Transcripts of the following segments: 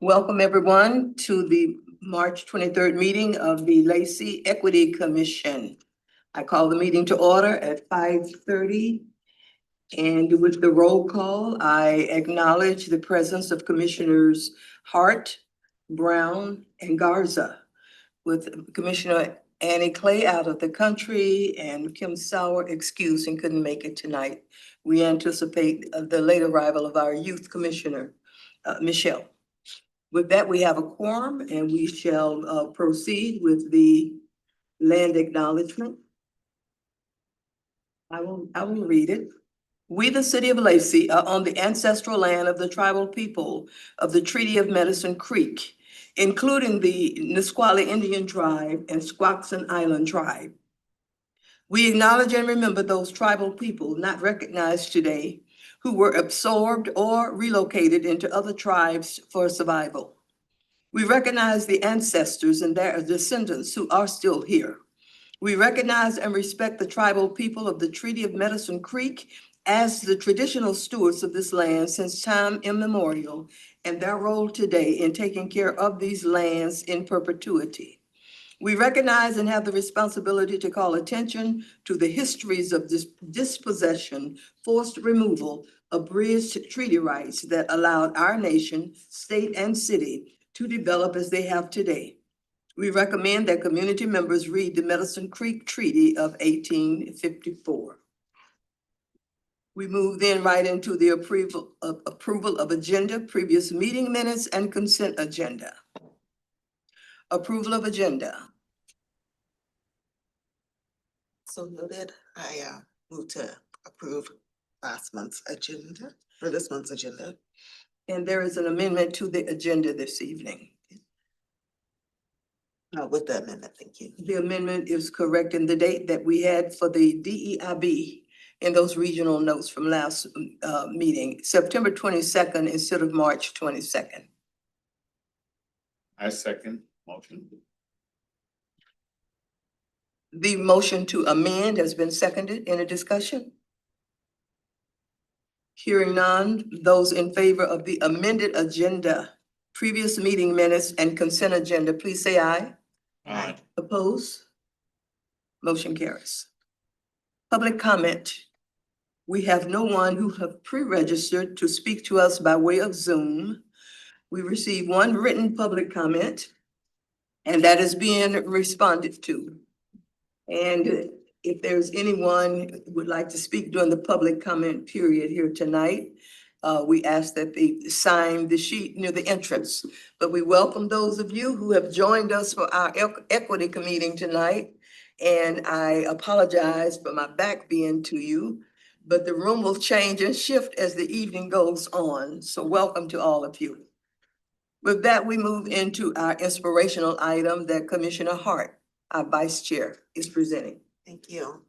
Welcome, everyone, to the March 23rd meeting of the Lacey Equity Commission. I call the meeting to order at 5:30. And with the roll call, I acknowledge the presence of Commissioners Hart, Brown, and Garza, with Commissioner Annie Clay out of the country and Kim Sauer excused and couldn't make it tonight. We anticipate the late arrival of our youth commissioner, Michelle. With that, we have a quorum and we shall proceed with the land acknowledgement. I will read it. We, the city of Lacey, are on the ancestral land of the tribal people of the Treaty of Medicine Creek, including the Nisqually Indian Tribe and Squaxin Island Tribe. We acknowledge and remember those tribal people not recognized today who were absorbed or relocated into other tribes for survival. We recognize the ancestors and their descendants who are still here. We recognize and respect the tribal people of the Treaty of Medicine Creek as the traditional stewards of this land since time immemorial, and their role today in taking care of these lands in perpetuity. We recognize and have the responsibility to call attention to the histories of dispossession, forced removal, abridged treaty rights that allowed our nation, state, and city to develop as they have today. We recommend that community members read the Medicine Creek Treaty of 1854. We move then right into the approval of agenda, previous meeting minutes, and consent agenda. Approval of agenda. So noted. I move to approve last month's agenda, or this month's agenda. And there is an amendment to the agenda this evening. With the amendment, thank you. The amendment is correcting the date that we had for the DEIB in those regional notes from last meeting, September 22nd instead of March 22nd. I second motion. The motion to amend has been seconded. In a discussion? Hearing none, those in favor of the amended agenda, previous meeting minutes, and consent agenda, please say aye. Aye. Oppose? Motion carries. Public comment. We have no one who have pre-registered to speak to us by way of Zoom. We received one written public comment, and that is being responded to. And if there's anyone who would like to speak during the public comment period here tonight, we ask that they sign the sheet near the entrance. But we welcome those of you who have joined us for our equity meeting tonight. And I apologize for my back being to you, but the room will change and shift as the evening goes on. So welcome to all of you. With that, we move into our inspirational item that Commissioner Hart, our vice chair, is presenting. Thank you.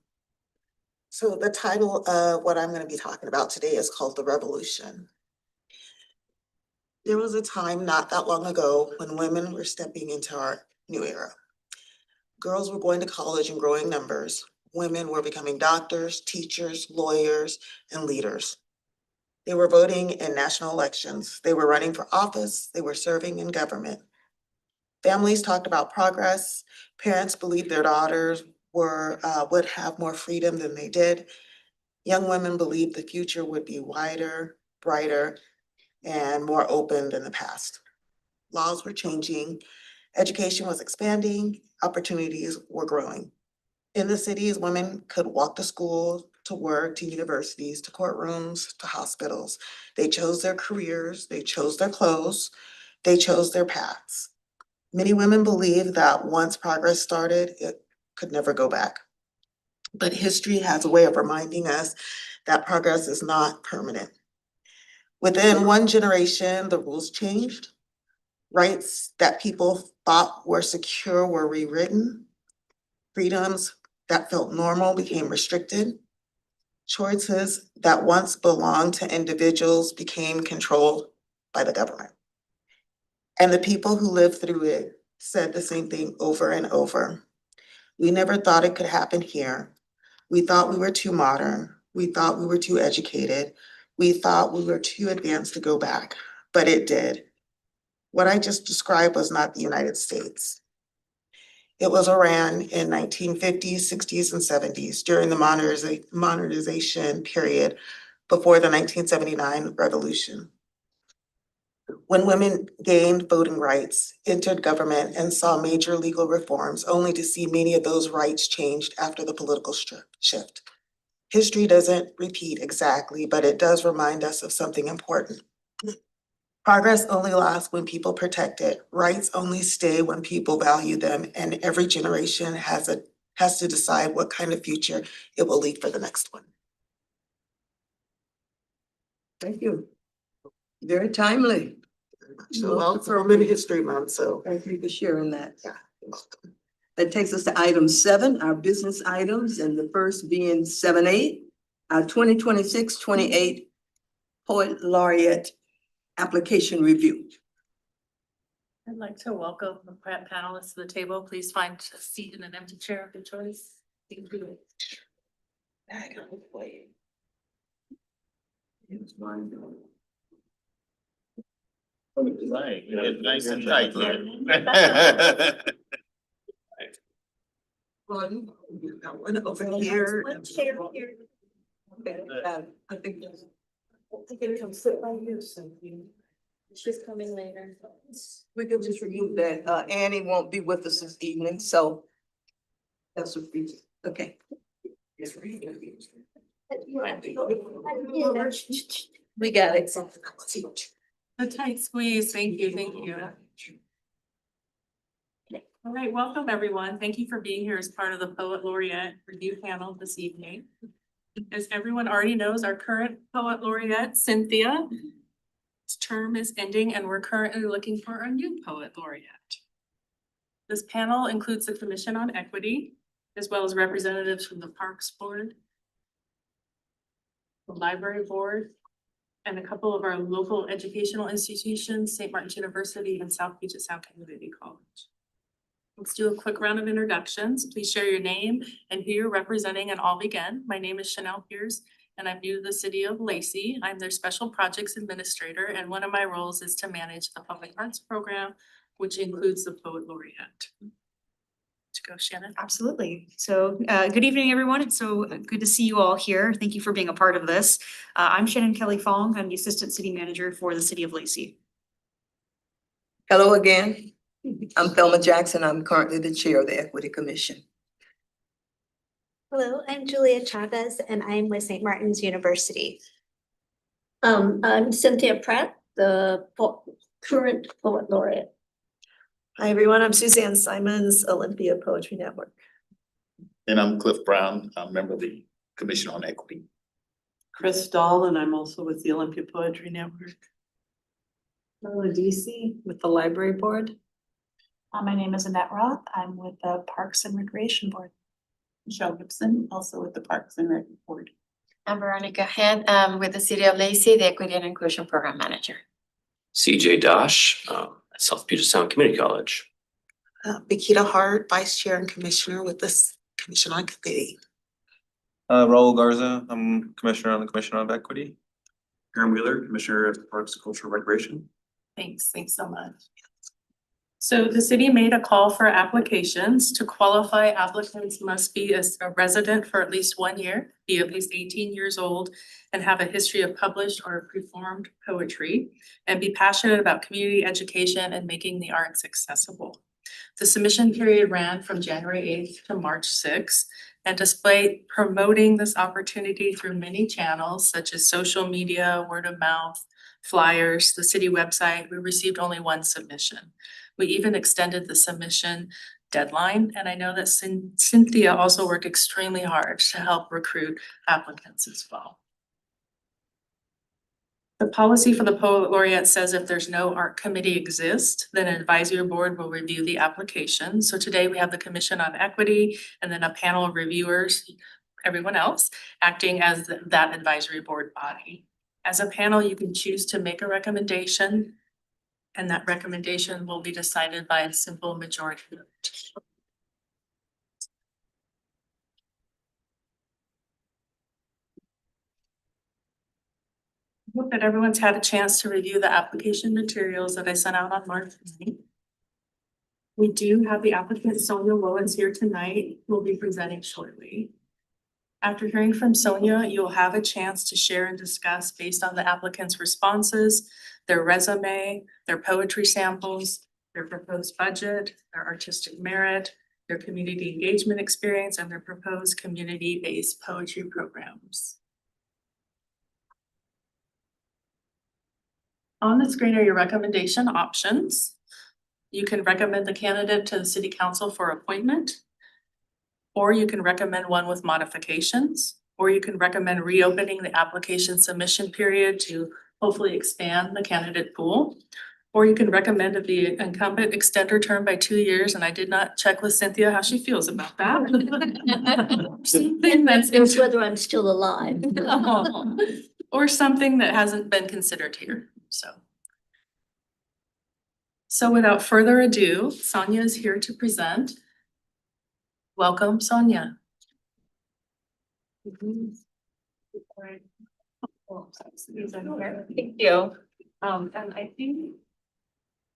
So the title of what I'm going to be talking about today is called The Revolution. There was a time not that long ago when women were stepping into our new era. Girls were going to college in growing numbers. Women were becoming doctors, teachers, lawyers, and leaders. They were voting in national elections. They were running for office. They were serving in government. Families talked about progress. Parents believed their daughters would have more freedom than they did. Young women believed the future would be wider, brighter, and more open than the past. Laws were changing. Education was expanding. Opportunities were growing. In the cities, women could walk to school, to work, to universities, to courtrooms, to hospitals. They chose their careers. They chose their clothes. They chose their paths. Many women believe that once progress started, it could never go back. But history has a way of reminding us that progress is not permanent. Within one generation, the rules changed. Rights that people thought were secure were rewritten. Freedoms that felt normal became restricted. Choices that once belonged to individuals became controlled by the government. And the people who lived through it said the same thing over and over. We never thought it could happen here. We thought we were too modern. We thought we were too educated. We thought we were too advanced to go back, but it did. What I just described was not the United States. It was Iran in 1950s, 60s, and 70s during the modernization period before the 1979 revolution. When women gained voting rights, entered government, and saw major legal reforms, only to see many of those rights changed after the political shift. History doesn't repeat exactly, but it does remind us of something important. Progress only lasts when people protect it. Rights only stay when people value them, and every generation has to decide what kind of future it will leave for the next one. Thank you. Very timely. Well, it's Women's History Month, so. Thank you for sharing that. Yeah, you're welcome. That takes us to item 7, our business items, and the first being 7A, our 2026-28 Poet Laureate application review. I'd like to welcome the panelists to the table. Please find a seat in an empty chair of your choice. Thank you. Right, it's nice and tight. One over here. One chair here. Okay, I think that's- I can come sit by you, Cynthia. She's coming later. we could just remove that. Annie won't be with us this evening, so that's what we, okay. We got it. A tight squeeze. Thank you, thank you. All right, welcome everyone. Thank you for being here as part of the Poet Laureate review panel this evening. As everyone already knows, our current Poet Laureate, Cynthia, his term is ending and we're currently looking for a new Poet Laureate. This panel includes the Commission on Equity, as well as representatives from the Parks Board, the Library Board, and a couple of our local educational institutions, St. Martin's University and South Puget Sound Community College. Let's do a quick round of introductions. Please share your name and who you're representing, and I'll begin. My name is Chanel Pierce, and I'm new to the city of Lacey. I'm their special projects administrator, and one of my roles is to manage the public arts program, which includes the Poet Laureate. To go, Shannon. Absolutely. So good evening, everyone. It's so good to see you all here. Thank you for being a part of this. I'm Shannon Kelly Fong. I'm the Assistant City Manager for the City of Lacey. Hello again. I'm Thelma Jackson. I'm currently the chair of the Equity Commission. Hello, I'm Julia Chavez and I'm with St. Martin's University. I'm Cynthia Pratt, the current Poet Laureate. Hi, everyone. I'm Suzanne Simons, Olympia Poetry Network. And I'm Cliff Brown, I'm a member of the Commission on Equity. Chris Dahl, and I'm also with the Olympia Poetry Network. Marla DC with the Library Board. My name is Annette Roth. I'm with the Parks and Recreation Board. Michelle Gibson, also with the Parks and Rec Board. I'm Veronica Head, with the City of Lacey, the Equity and Inclusion Program Manager. CJ Dosh, South Puget Sound Community College. Bakita Hart, Vice Chair and Commissioner with this Commission on Equity. Raul Garza, I'm Commissioner on the Commission on Equity. Aaron Wheeler, Commissioner of Parks, Culture, and Recreation. Thanks so much. So the city made a call for applications. To qualify, applicants must be a resident for at least 1 year, be at least 18 years old, and have a history of published or performed poetry, and be passionate about community education and making the arts accessible. The submission period ran from January 8th to March 6th, and despite promoting this opportunity through many channels such as social media, word of mouth, flyers, the city website, we received only 1 submission. We even extended the submission deadline, and I know that Cynthia also worked extremely hard to help recruit applicants as well. The policy for the Poet Laureate says if there's no art committee exist, then an advisory board will review the application. So today we have the Commission on Equity and then a panel of reviewers, everyone else, acting as that advisory board body. As a panel, you can choose to make a recommendation, and that recommendation will be decided by a simple majority vote. Hope that everyone's had a chance to review the application materials that I sent out on March 9th. We do have the applicant Sonia Willens here tonight, who will be presenting shortly. After hearing from Sonia, you'll have a chance to share and discuss based on the applicant's responses, their resume, their poetry samples, their proposed budget, their artistic merit, their community engagement experience, and their proposed community-based poetry programs. On the screen are your recommendation options. You can recommend the candidate to the city council for appointment, or you can recommend one with modifications, or you can recommend reopening the application submission period to hopefully expand the candidate pool. Or you can recommend that the incumbent extend her term by 2 years, and I did not check with Cynthia how she feels about that. Something that's It's whether I'm still alive. or something that hasn't been considered here, so. So without further ado, Sonia is here to present. Welcome, Sonia. Thank you. And I think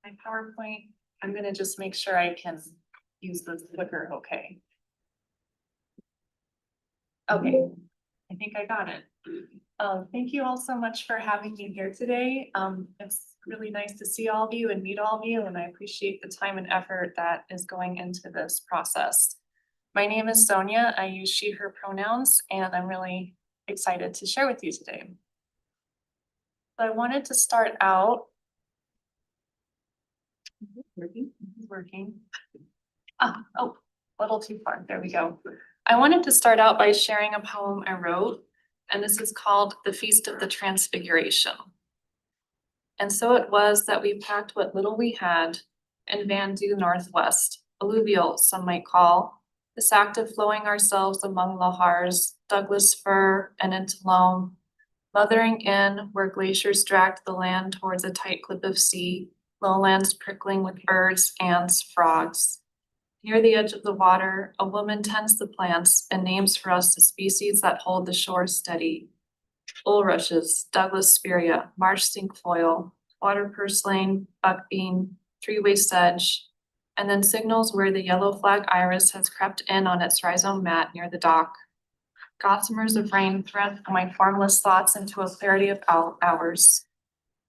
my PowerPoint, I'm gonna just make sure I can use the clicker, okay? Okay, I think I got it. Thank you all so much for having me here today. It's really nice to see all of you and meet all of you, and I appreciate the time and effort that is going into this process. My name is Sonia. I use she, her pronouns, and I'm really excited to share with you today. So I wanted to start out. Working. Oh, a little too far. There we go. I wanted to start out by sharing a poem I wrote, and this is called The Feast of the Transfiguration. And so it was that we packed what little we had in Van Due Northwest, alluvial, some might call, this act of flowing ourselves among lahars, Douglas fir, and into loam, mothering in where glaciers dragged the land towards a tight clip of sea, lowlands prickling with birds, ants, frogs. Near the edge of the water, a woman tends the plants and names for us the species that hold the shore steady. Bulrushes, Douglas spirea, marsh cinquefoil, water purslane, buckbean, three-way sedge, and then signals where the yellow flag iris has crept in on its rhizome mat near the dock. Gossamers of rain thread my formless thoughts into a clarity of hours.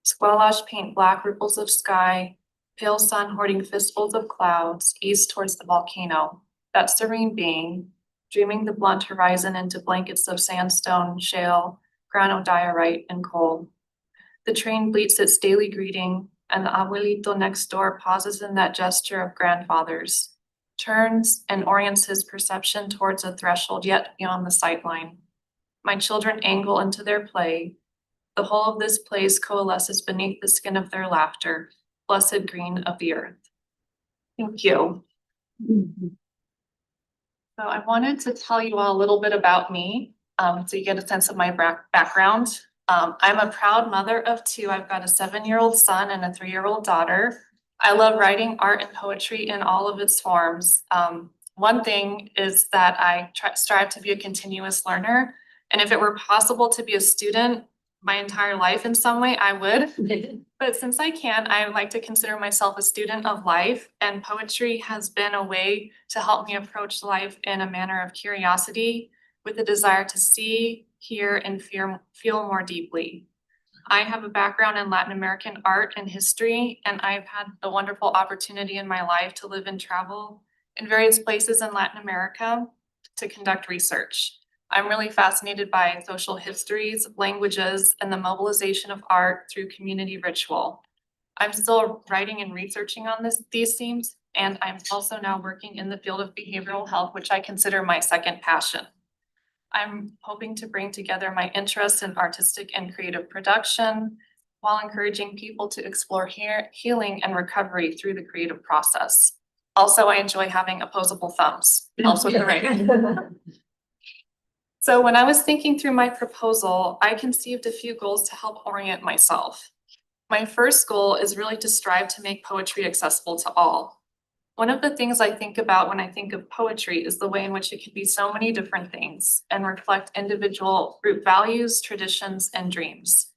Squalash paint black ripples of sky, pale sun hoarding fistfuls of clouds east towards the volcano, that serene being, dreaming the blunt horizon into blankets of sandstone, shale, granodiorite, and coal. The train bleats its daily greeting, and the abuelito next door pauses in that gesture of grandfathers, turns and orients his perception towards a threshold yet beyond the sightline. My children angle into their play. The whole of this place coalesces beneath the skin of their laughter, blessed green of the earth. Thank you. So I wanted to tell you all a little bit about me, so you get a sense of my background. I'm a proud mother of two. I've got a 7-year-old son and a 3-year-old daughter. I love writing art and poetry in all of its forms. One thing is that I strive to be a continuous learner. And if it were possible to be a student my entire life in some way, I would. But since I can, I like to consider myself a student of life, and poetry has been a way to help me approach life in a manner of curiosity with a desire to see, hear, and feel more deeply. I have a background in Latin American art and history, and I've had the wonderful opportunity in my life to live and travel in various places in Latin America to conduct research. I'm really fascinated by social histories, languages, and the mobilization of art through community ritual. I'm still writing and researching on these themes, and I'm also now working in the field of behavioral health, which I consider my second passion. I'm hoping to bring together my interests in artistic and creative production while encouraging people to explore healing and recovery through the creative process. Also, I enjoy having opposable thumbs, helps with the writing. So when I was thinking through my proposal, I conceived a few goals to help orient myself. My first goal is really to strive to make poetry accessible to all. One of the things I think about when I think of poetry is the way in which it can be so many different things and reflect individual group values, traditions, and dreams.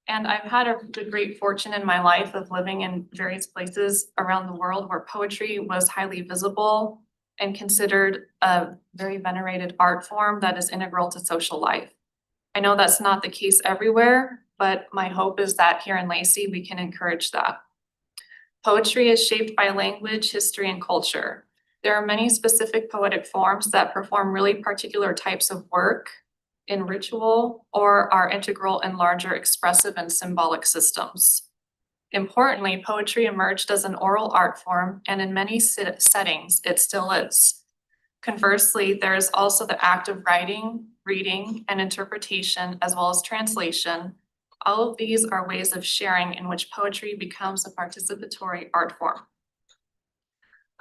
And I've had the great fortune in my life of living in various places around the world where poetry was highly visible and considered a very venerated art form that is integral to social life. I know that's not the case everywhere, but my hope is that here in Lacey, we can encourage that. Poetry is shaped by language, history, and culture. There are many specific poetic forms that perform really particular types of work in ritual or are integral in larger expressive and symbolic systems. Importantly, poetry emerged as an oral art form, and in many settings, it still is. Conversely, there is also the act of writing, reading, and interpretation, as well as translation. All of these are ways of sharing in which poetry becomes a participatory art form.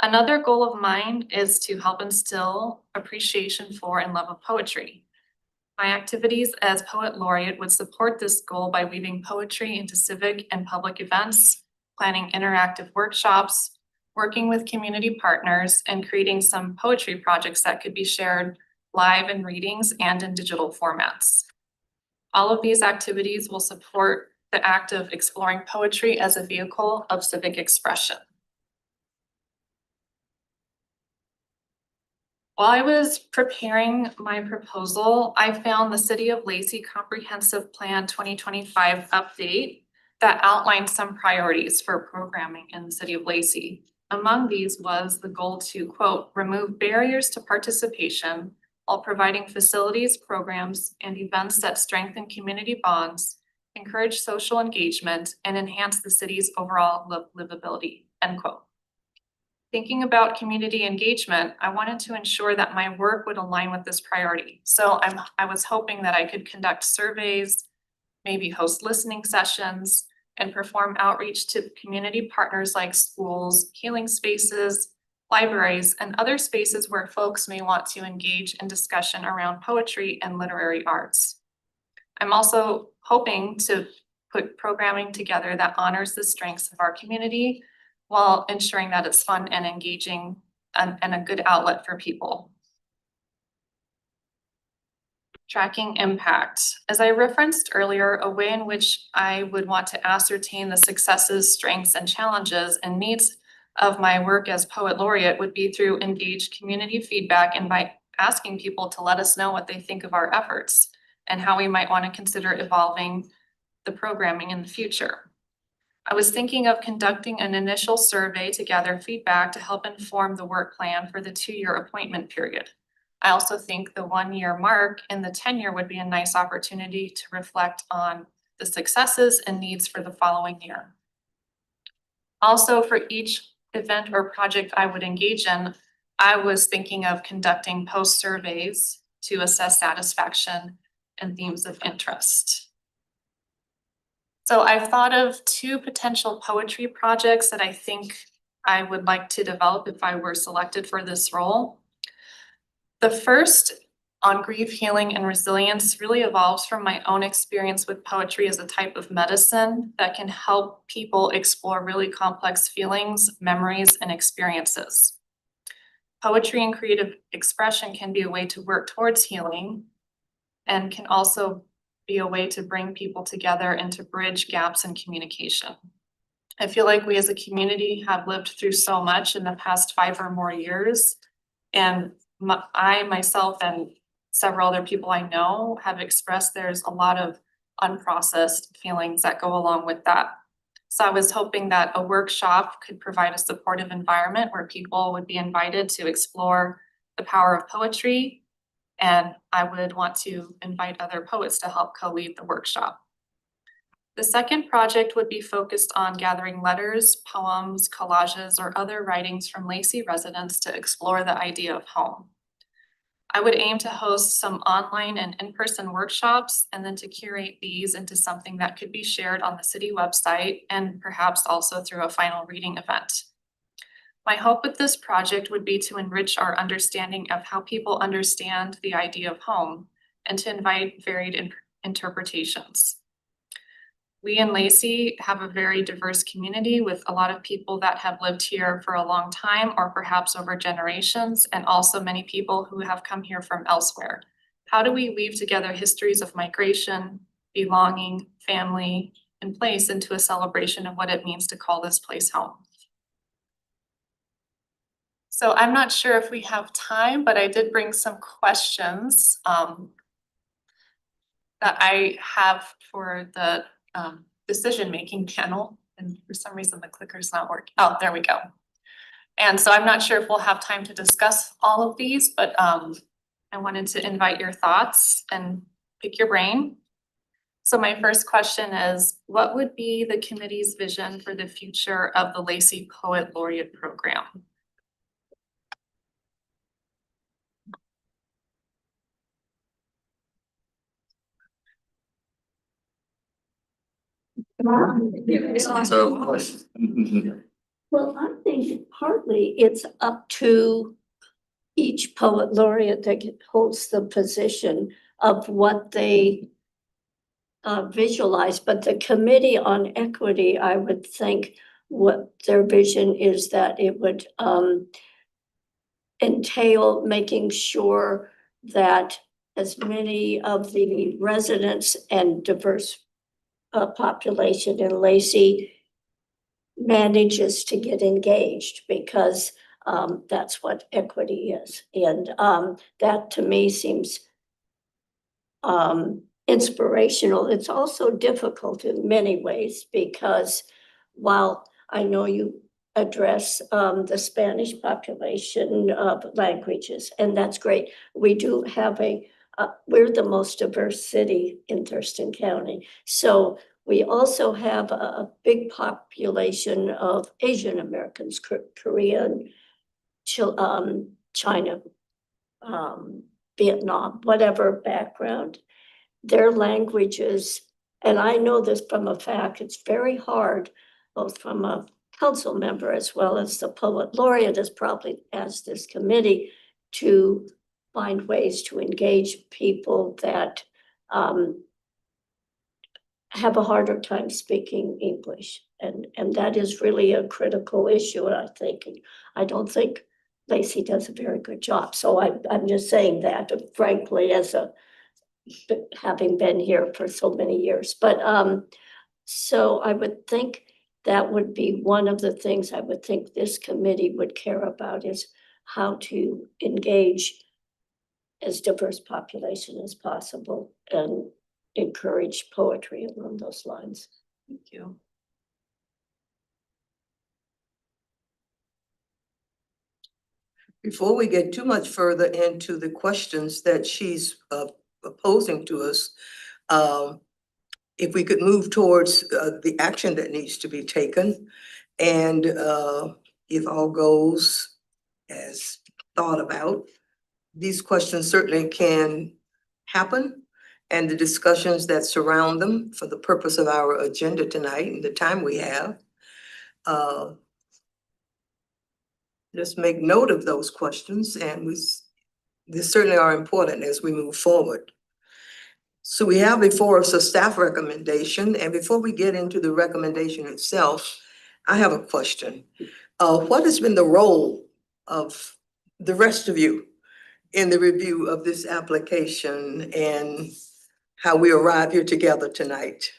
Another goal of mine is to help instill appreciation for and love of poetry. My activities as poet laureate would support this goal by weaving poetry into civic and public events, planning interactive workshops, working with community partners, and creating some poetry projects that could be shared live in readings and in digital formats. All of these activities will support the act of exploring poetry as a vehicle of civic expression. While I was preparing my proposal, I found the City of Lacey Comprehensive Plan 2025 update that outlined some priorities for programming in the City of Lacey. Among these was the goal to, quote, remove barriers to participation while providing facilities, programs, and events that strengthen community bonds, encourage social engagement, and enhance the city's overall livability, end quote. Thinking about community engagement, I wanted to ensure that my work would align with this priority. So I was hoping that I could conduct surveys, maybe host listening sessions, and perform outreach to community partners like schools, healing spaces, libraries, and other spaces where folks may want to engage in discussion around poetry and literary arts. I'm also hoping to put programming together that honors the strengths of our community while ensuring that it's fun and engaging and a good outlet for people. Tracking impact. As I referenced earlier, a way in which I would want to ascertain the successes, strengths, and challenges and needs of my work as poet laureate would be through engaged community feedback and by asking people to let us know what they think of our efforts and how we might want to consider evolving the programming in the future. I was thinking of conducting an initial survey to gather feedback to help inform the work plan for the 2-year appointment period. I also think the 1-year mark in the tenure would be a nice opportunity to reflect on the successes and needs for the following year. Also, for each event or project I would engage in, I was thinking of conducting post surveys to assess satisfaction and themes of interest. So I've thought of 2 potential poetry projects that I think I would like to develop if I were selected for this role. The first, on grief, healing, and resilience, really evolves from my own experience with poetry as a type of medicine that can help people explore really complex feelings, memories, and experiences. Poetry and creative expression can be a way to work towards healing and can also be a way to bring people together and to bridge gaps in communication. I feel like we as a community have lived through so much in the past 5 or more years. And I myself and several other people I know have expressed there's a lot of unprocessed feelings that go along with that. So I was hoping that a workshop could provide a supportive environment where people would be invited to explore the power of poetry. And I would want to invite other poets to help co-lead the workshop. The second project would be focused on gathering letters, poems, collages, or other writings from Lacey residents to explore the idea of home. I would aim to host some online and in-person workshops and then to curate these into something that could be shared on the city website and perhaps also through a final reading event. My hope with this project would be to enrich our understanding of how people understand the idea of home and to invite varied interpretations. We in Lacey have a very diverse community with a lot of people that have lived here for a long time or perhaps over generations, and also many people who have come here from elsewhere. How do we weave together histories of migration, belonging, family, and place into a celebration of what it means to call this place home. So I'm not sure if we have time, but I did bring some questions that I have for the decision-making panel. And for some reason, the clicker's not working. Oh, there we go. And so I'm not sure if we'll have time to discuss all of these, but I wanted to invite your thoughts and pick your brain. So my first question is, what would be the committee's vision for the future of the Lacey Poet Laureate Program? So, Well, I think partly it's up to each poet laureate that holds the position of what they visualize, but the Committee on Equity, I would think what their vision is that it would entail making sure that as many of the residents and diverse population in Lacey manages to get engaged, because that's what equity is. And that to me seems inspirational. It's also difficult in many ways, because while I know you address the Spanish population of languages, and that's great. We do have we're the most diverse city in Thurston County. So we also have a big population of Asian Americans, Korean, China, Vietnam, whatever background. Their languages, and I know this from a fact, it's very hard, both from a council member as well as the poet laureate, as probably as this committee, to find ways to engage people that have a harder time speaking English. And that is really a critical issue, I think. I don't think Lacey does a very good job. So I'm just saying that, frankly, as having been here for so many years. But so I would think that would be one of the things I would think this committee would care about, is how to engage as diverse population as possible and encourage poetry along those lines. Thank you. Before we get too much further into the questions that she's posing to us, if we could move towards the action that needs to be taken, and if all goes as thought about, these questions certainly can happen, and the discussions that surround them for the purpose of our agenda tonight and the time we have. Just make note of those questions, and they certainly are important as we move forward. So we have before us a staff recommendation, and before we get into the recommendation itself, I have a question. What has been the role of the rest of you in the review of this application and how we arrive here together tonight?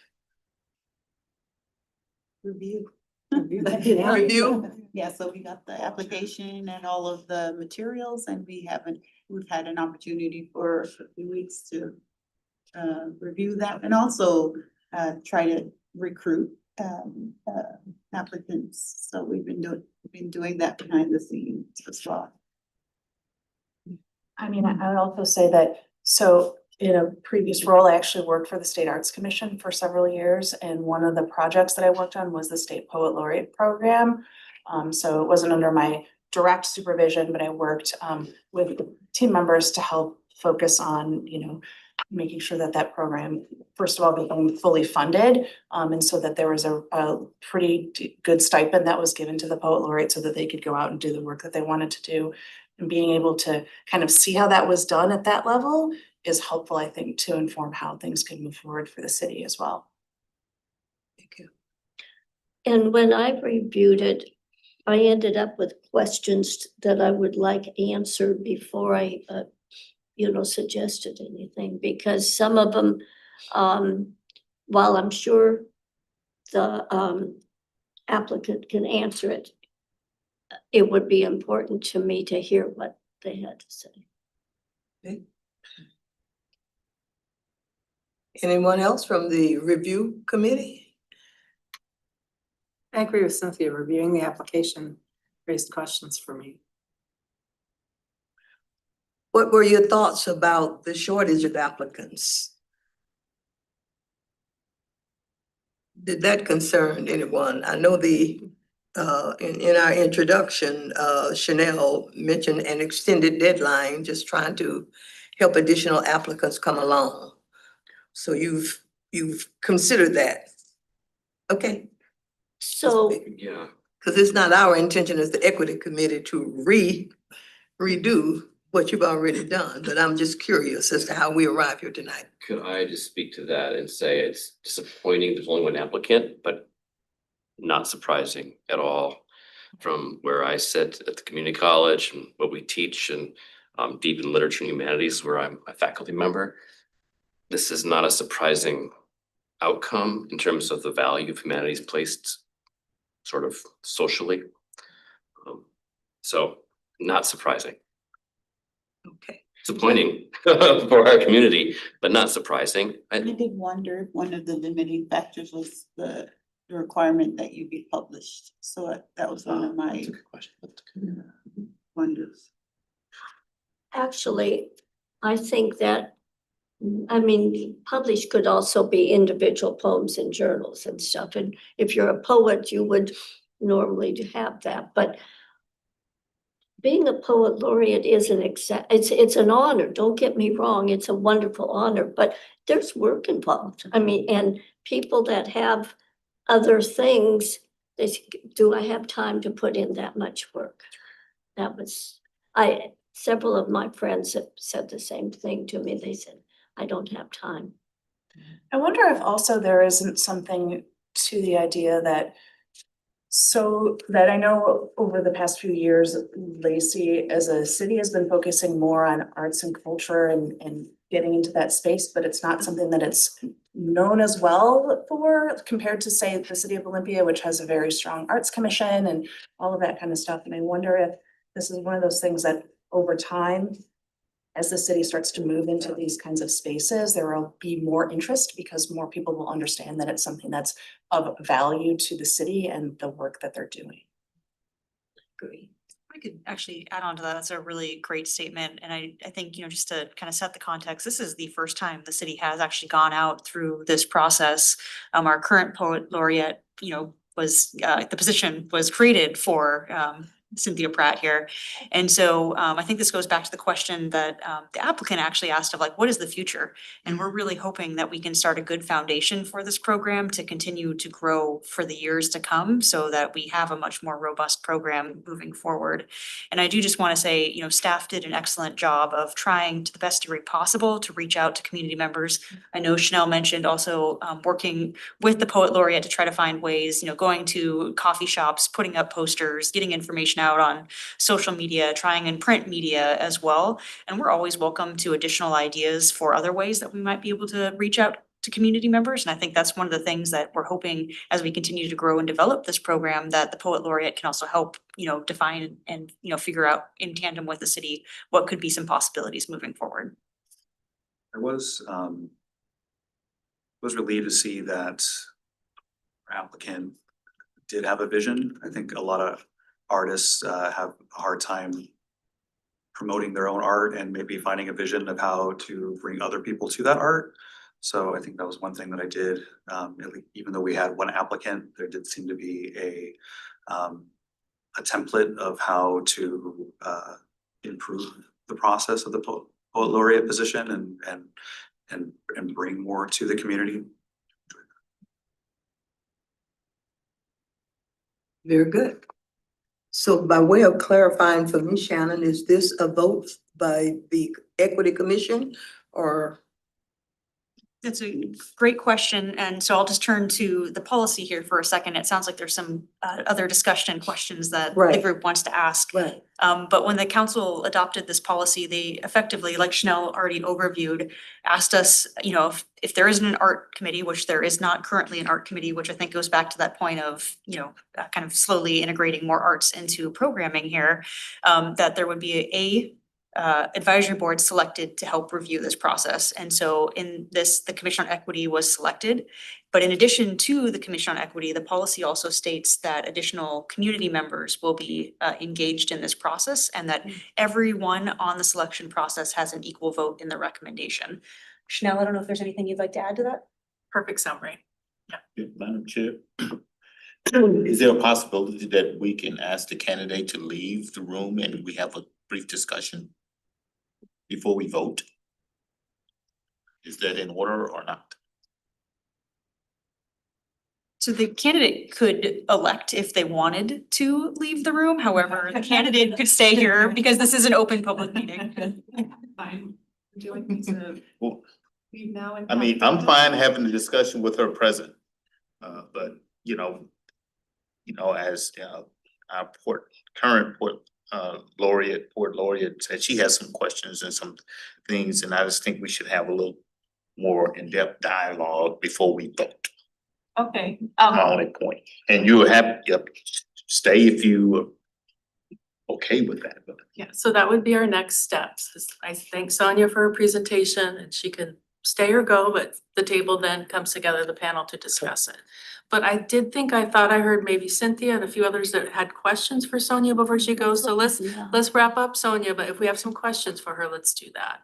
Review. Review? Yeah, so we got the application and all of the materials, and we've had an opportunity for a few weeks to review that, and also try to recruit applicants. So we've been doing that behind the scenes as well. I mean, I would also say that, so in a previous role, I actually worked for the State Arts Commission for several years. And one of the projects that I worked on was the State Poet Laureate Program. So it wasn't under my direct supervision, but I worked with team members to help focus on, making sure that that program, first of all, became fully funded. And so that there was a pretty good stipend that was given to the poet laureate so that they could go out and do the work that they wanted to do. And being able to kind of see how that was done at that level is helpful, I think, to inform how things can move forward for the city as well. Thank you. And when I reviewed it, I ended up with questions that I would like answered before I, suggested anything, because some of them while I'm sure the applicant can answer it, it would be important to me to hear what they had to say. Anyone else from the review committee? I agree with Cynthia, reviewing the application raised questions for me. What were your thoughts about the shortage of applicants? Did that concern anyone? I know in our introduction, Chanel mentioned an extended deadline, just trying to help additional applicants come along. So you've considered that? Okay. So, Yeah. Because it's not our intention as the equity committee to redo what you've already done, but I'm just curious as to how we arrived here tonight. Could I just speak to that and say it's disappointing there's only one applicant, but not surprising at all from where I sit at the community college and what we teach and deep in literature and humanities where I'm a faculty member. This is not a surprising outcome in terms of the value of humanities placed sort of socially. So not surprising. Okay. Disappointing for our community, but not surprising. I did wonder if one of the limiting factors was the requirement that you be published. So that was one of my wonders. actually, I think that, I mean, published could also be individual poems in journals and stuff. And if you're a poet, you would normally have that, but being a poet laureate is it's an honor. Don't get me wrong. It's a wonderful honor, but there's work involved. I mean, and people that have other things, do I have time to put in that much work? Several of my friends have said the same thing to me. They said, I don't have time. I wonder if also there isn't something to the idea that I know over the past few years, Lacey as a city has been focusing more on arts and culture and getting into that space, but it's not something that it's known as well for compared to, say, the city of Olympia, which has a very strong arts commission and all of that kind of stuff. And I wonder if this is one of those things that over time, as the city starts to move into these kinds of spaces, there will be more interest because more people will understand that it's something that's of value to the city and the work that they're doing. Agree. I could actually add on to that. That's a really great statement. And I think, just to kind of set the context, this is the first time the city has actually gone out through this process. Our current poet laureate, was, the position was created for, Cynthia Pratt here. And so I think this goes back to the question that the applicant actually asked of what is the future? And we're really hoping that we can start a good foundation for this program to continue to grow for the years to come so that we have a much more robust program moving forward. And I do just want to say, staff did an excellent job of trying to the best degree possible to reach out to community members. I know Chanel mentioned also working with the poet laureate to try to find ways, going to coffee shops, putting up posters, getting information out on social media, trying in print media as well. And we're always welcome to additional ideas for other ways that we might be able to reach out to community members. And I think that's one of the things that we're hoping as we continue to grow and develop this program, that the poet laureate can also help, define and, figure out in tandem with the city what could be some possibilities moving forward. I was relieved to see that our applicant did have a vision. I think a lot of artists have a hard time promoting their own art and maybe finding a vision of how to bring other people to that art. So I think that was one thing that I did. Even though we had one applicant, there did seem to be a template of how to improve the process of the poet laureate position and bring more to the community. Very good. So by way of clarifying for me, Shannon, is this a vote by the Equity Commission or? That's a great question, and so I'll just turn to the policy here for a second. It sounds like there's some other discussion and questions that the Right. group wants to ask. Right. But when the council adopted this policy, they effectively, like Chanel already overviewed, asked us, you know, if there isn't an art committee, which there is not currently an art committee, which I think goes back to that point of, you know, kind of slowly integrating more arts into programming here, that there would be a advisory board selected to help review this process. And so in this, the Commission on Equity was selected. But in addition to the Commission on Equity, the policy also states that additional community members will be engaged in this process and that everyone on the selection process has an equal vote in the recommendation. Chanel, I don't know if there's anything you'd like to add to that? Perfect summary. Madam Chair, is there a possibility that we can ask the candidate to leave the room and we have a brief discussion before we vote? Is that in order or not? So the candidate could elect if they wanted to leave the room. However, the candidate could stay here because this is an open public meeting. Fine. Would you like me to Well, leave now? And I mean, I'm fine having the discussion with her present. But as our current port laureate said, she has some questions and some things, and I just think we should have a little more in-depth dialogue before we vote. Okay. My only point. And you have, stay if you are okay with that, but. Yeah, so that would be our next steps. I thank Sonia for her presentation and she can stay or go, but the table then comes together, the panel to discuss it. But I thought I heard maybe Cynthia and a few others that had questions for Sonia before she goes. So let's wrap up Sonia, but if we have some questions for her, let's do that.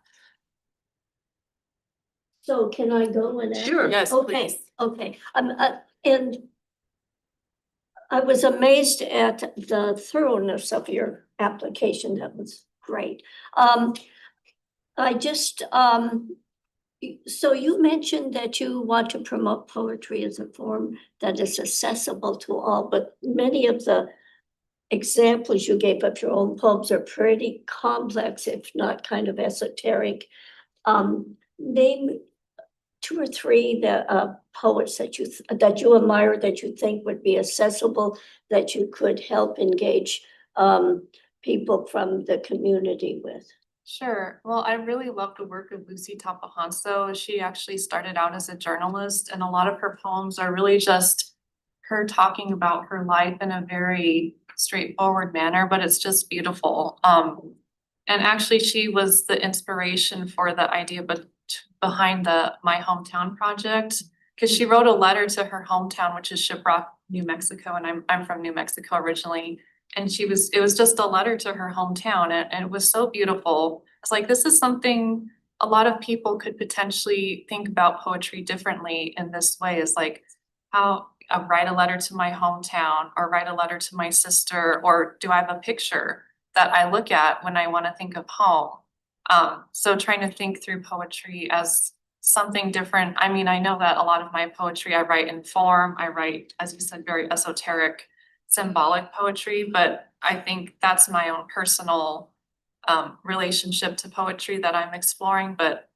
So can I go and ask? Sure. Yes, Okay, please. okay, and I was amazed at the thoroughness of your application. That was great. I just, so you mentioned that you want to promote poetry as a form that is accessible to all, but many of the examples you gave of your own poems are pretty complex, if not kind of esoteric. Name 2 or 3 poets that you admire, that you think would be accessible, that you could help engage people from the community with. Sure. Well, I really love the work of Lucy Tapahanso. She actually started out as a journalist, and a lot of her poems are really just her talking about her life in a very straightforward manner, but it's just beautiful. And actually she was the inspiration for the idea behind the My Hometown project, because she wrote a letter to her hometown, which is Shiprock, New Mexico, and I'm from New Mexico originally. And it was just a letter to her hometown, and it was so beautiful. It's like, this is something a lot of people could potentially think about poetry differently in this way, is like how I write a letter to my hometown, or write a letter to my sister, or do I have a picture that I look at when I want to think of home? So trying to think through poetry as something different. I mean, I know that a lot of my poetry, I write in form, I write, as you said, very esoteric, symbolic poetry, but I think that's my own personal relationship to poetry that I'm exploring. But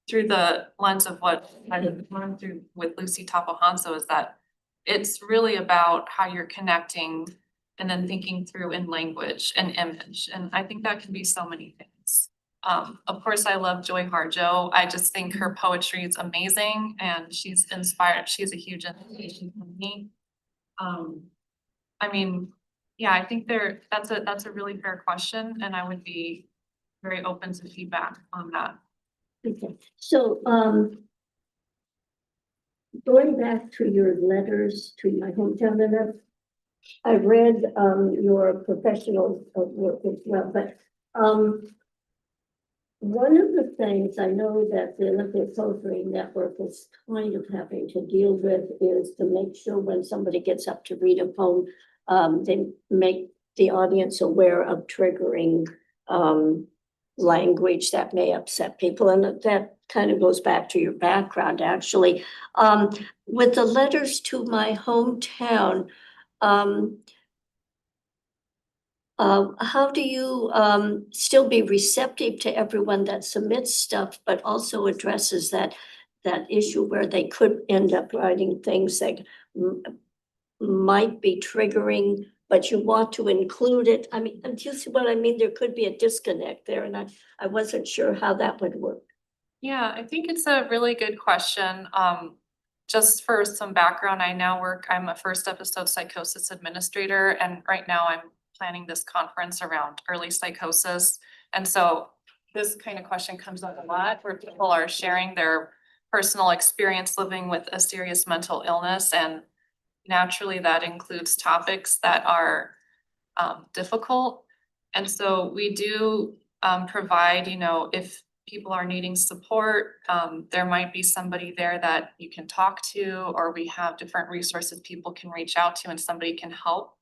through the lens of what I've learned through with Lucy Tapahanso, is that it's really about how you're connecting and then thinking through in language and image. And I think that can be so many things. Of course, I love Joy Harjo. I just think her poetry is amazing and she's inspired. She's a huge inspiration for me. I mean, yeah, I think that's a really fair question, and I would be very open to feedback on that. Okay, so going back to your letters to my hometown, and I read your professional work as well, but one of the things I know that the Olympic Poetry Network is kind of having to deal with is to make sure when somebody gets up to read a poem, they make the audience aware of triggering language that may upset people. And that kind of goes back to your background, actually. With the letters to my hometown, how do you still be receptive to everyone that submits stuff, but also addresses that that issue where they could end up writing things that might be triggering, but you want to include it. I mean, do you see what I mean? There could be a disconnect there, and I wasn't sure how that would work. Yeah, I think it's a really good question. Just for some background, I'm a first episode psychosis administrator, and right now I'm planning this conference around early psychosis. And so this kind of question comes up a lot where people are sharing their personal experience living with a serious mental illness, and naturally that includes topics that are difficult. And so we do provide, if people are needing support, there might be somebody there that you can talk to, or we have different resources people can reach out to and somebody can help.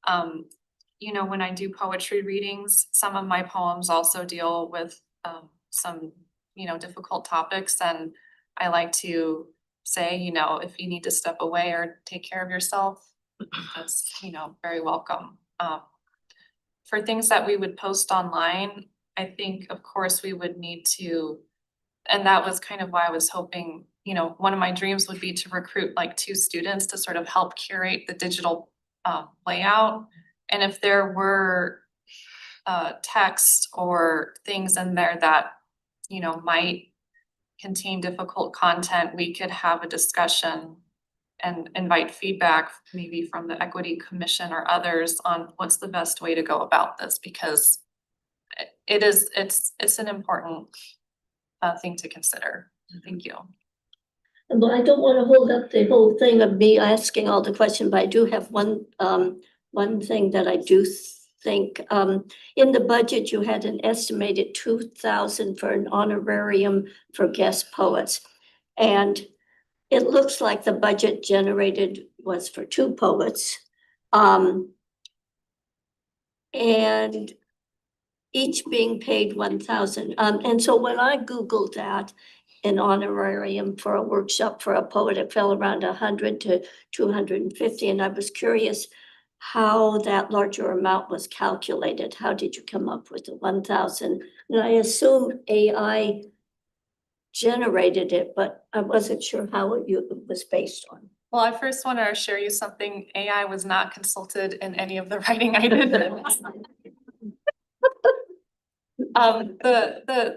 When I do poetry readings, some of my poems also deal with some, difficult topics, and I like to say, if you need to step away or take care of yourself, that's, very welcome. For things that we would post online, I think, of course, we would need to, and that was kind of why I was hoping, one of my dreams would be to recruit like 2 students to sort of help curate the digital layout. And if there were text or things in there that, might contain difficult content, we could have a discussion and invite feedback maybe from the Equity Commission or others on what's the best way to go about this, because it's an important thing to consider. Thank you. But I don't want to hold up the whole thing of me asking all the questions, but I do have one thing that I do think, in the budget, you had an estimated 2,000 for an honorarium for guest poets. And it looks like the budget generated was for 2 poets. And each being paid 1,000. And so when I Googled that, an honorarium for a workshop for a poet, it fell around 100 to 250. And I was curious how that larger amount was calculated. How did you come up with the 1,000? And I assume AI generated it, but I wasn't sure how it was based on. Well, I first want to share you something. AI was not consulted in any of the writing I did.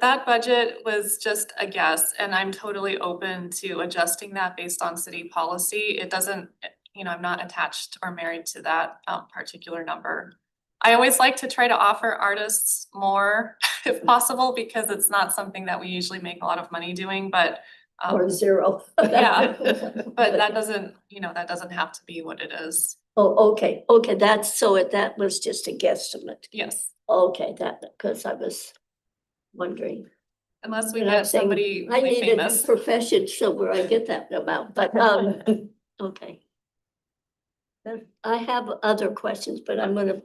That budget was just a guess, and I'm totally open to adjusting that based on city policy. It doesn't, I'm not attached or married to that particular number. I always like to try to offer artists more if possible, because it's not something that we usually make a lot of money doing, but Or 0. yeah, but that doesn't have to be what it is. Oh, okay, that was just a guesstimate. Yes. Okay, because I was wondering. Unless we And I'm get saying, somebody I really need a new famous. profession, so where I get that amount, but, okay. I have other questions, but I'm gonna.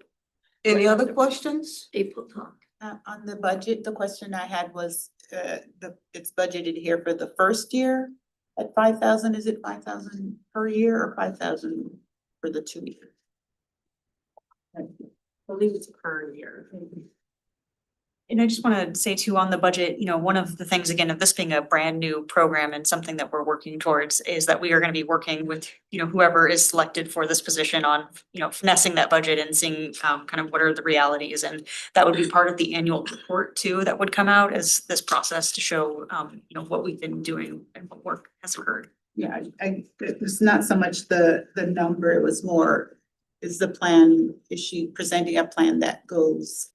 Any other questions? People talk. On the budget, the question I had was, it's budgeted here for the first year at 5,000. Is it 5,000 per year or 5,000 for the 2 years? I believe it's per year. And I just want to say too, on the budget, one of the things, again, of this being a brand new program and something that we're working towards, is that we are going to be working with, whoever is selected for this position on, finessing that budget and seeing kind of what are the realities. And that would be part of the annual report too, that would come out as this process to show, what we've been doing and what work has occurred. Yeah, it was not so much the number, it was more, is the plan, is she presenting a plan that goes,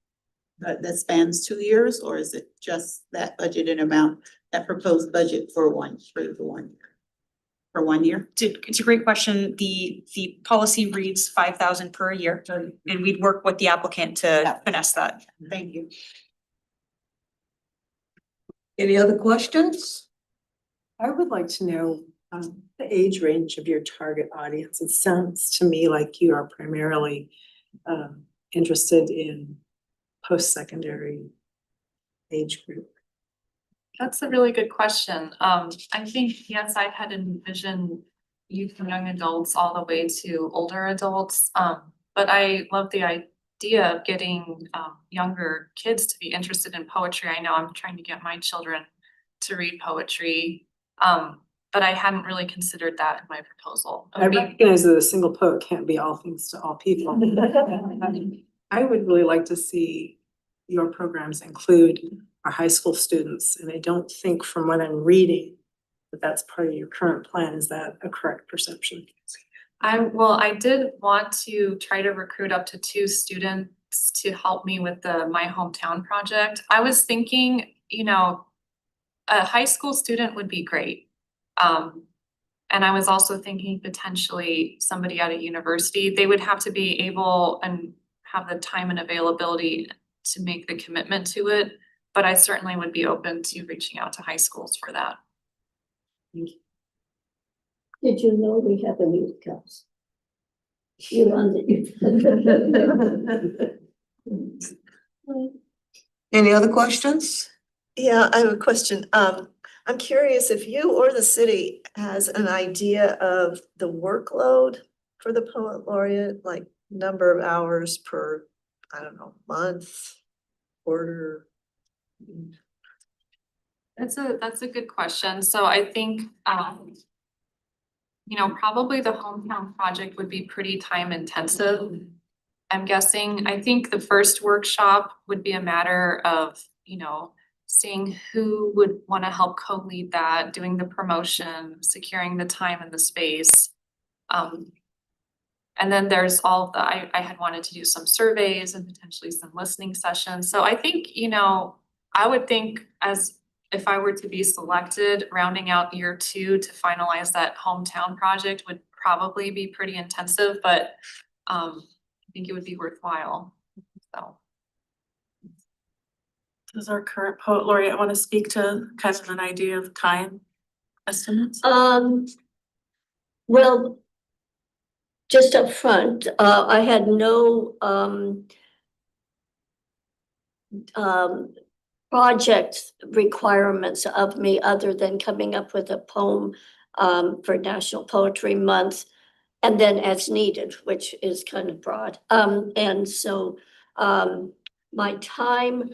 that spans 2 years, or is it just that budgeted amount, that proposed budget for the 1 year? For 1 year? It's a great question. The policy reads 5,000 per year, and we'd work with the applicant to finesse that. Thank you. Any other questions? I would like to know the age range of your target audience. It sounds to me like you are primarily interested in post-secondary age group. That's a really good question. I think, yes, I had envisioned youth and young adults all the way to older adults. But I love the idea of getting younger kids to be interested in poetry. I know I'm trying to get my children to read poetry. But I hadn't really considered that in my proposal. It I would be- recognize that a single poet can't be all things to all people. I would really like to see your programs include our high school students, and I don't think from what I'm reading that that's part of your current plan. Is that a correct perception? I did want to try to recruit up to 2 students to help me with the My Hometown project. I was thinking, a high school student would be great. And I was also thinking potentially somebody at a university, they would have to be able and have the time and availability to make the commitment to it. But I certainly would be open to reaching out to high schools for that. Did you know we have a youth council? You're on the youth. Any other questions? Yeah, I have a question. I'm curious if you or the city has an idea of the workload for the poet laureate, like number of hours per, I don't know, month, quarter. That's a good question. So I think, probably the hometown project would be pretty time intensive. I'm guessing, I think the first workshop would be a matter of, seeing who would want to help co-lead that, doing the promotion, securing the time and the space. And then there's all the, I had wanted to do some surveys and potentially some listening sessions. So I think, I would think as if I were to be selected, rounding out year 2 to finalize that hometown project would probably be pretty intensive, but I think it would be worthwhile, so. Does our current poet laureate want to speak to kind of an idea of time estimates? Well, just up front, I had no project requirements of me other than coming up with a poem for National Poetry Month, and then as needed, which is kind of broad. And so my time,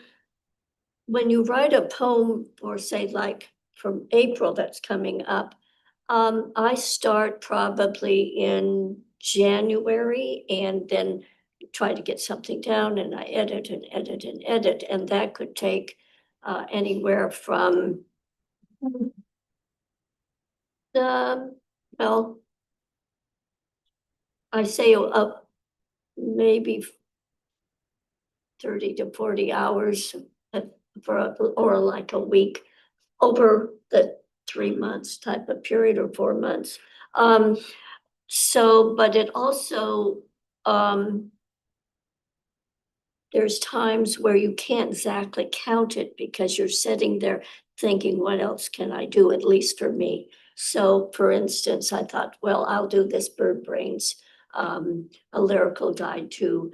when you write a poem for, say, like from April that's coming up, I start probably in January and then try to get something down, and I edit and edit and edit, and that could take anywhere from well, I say maybe 30 to 40 hours or like a week over the 3 months type of period or 4 months. So, but it also, there's times where you can't exactly count it because you're sitting there thinking, what else can I do, at least for me? So for instance, I thought, well, I'll do this Bird Brains, a lyrical guide to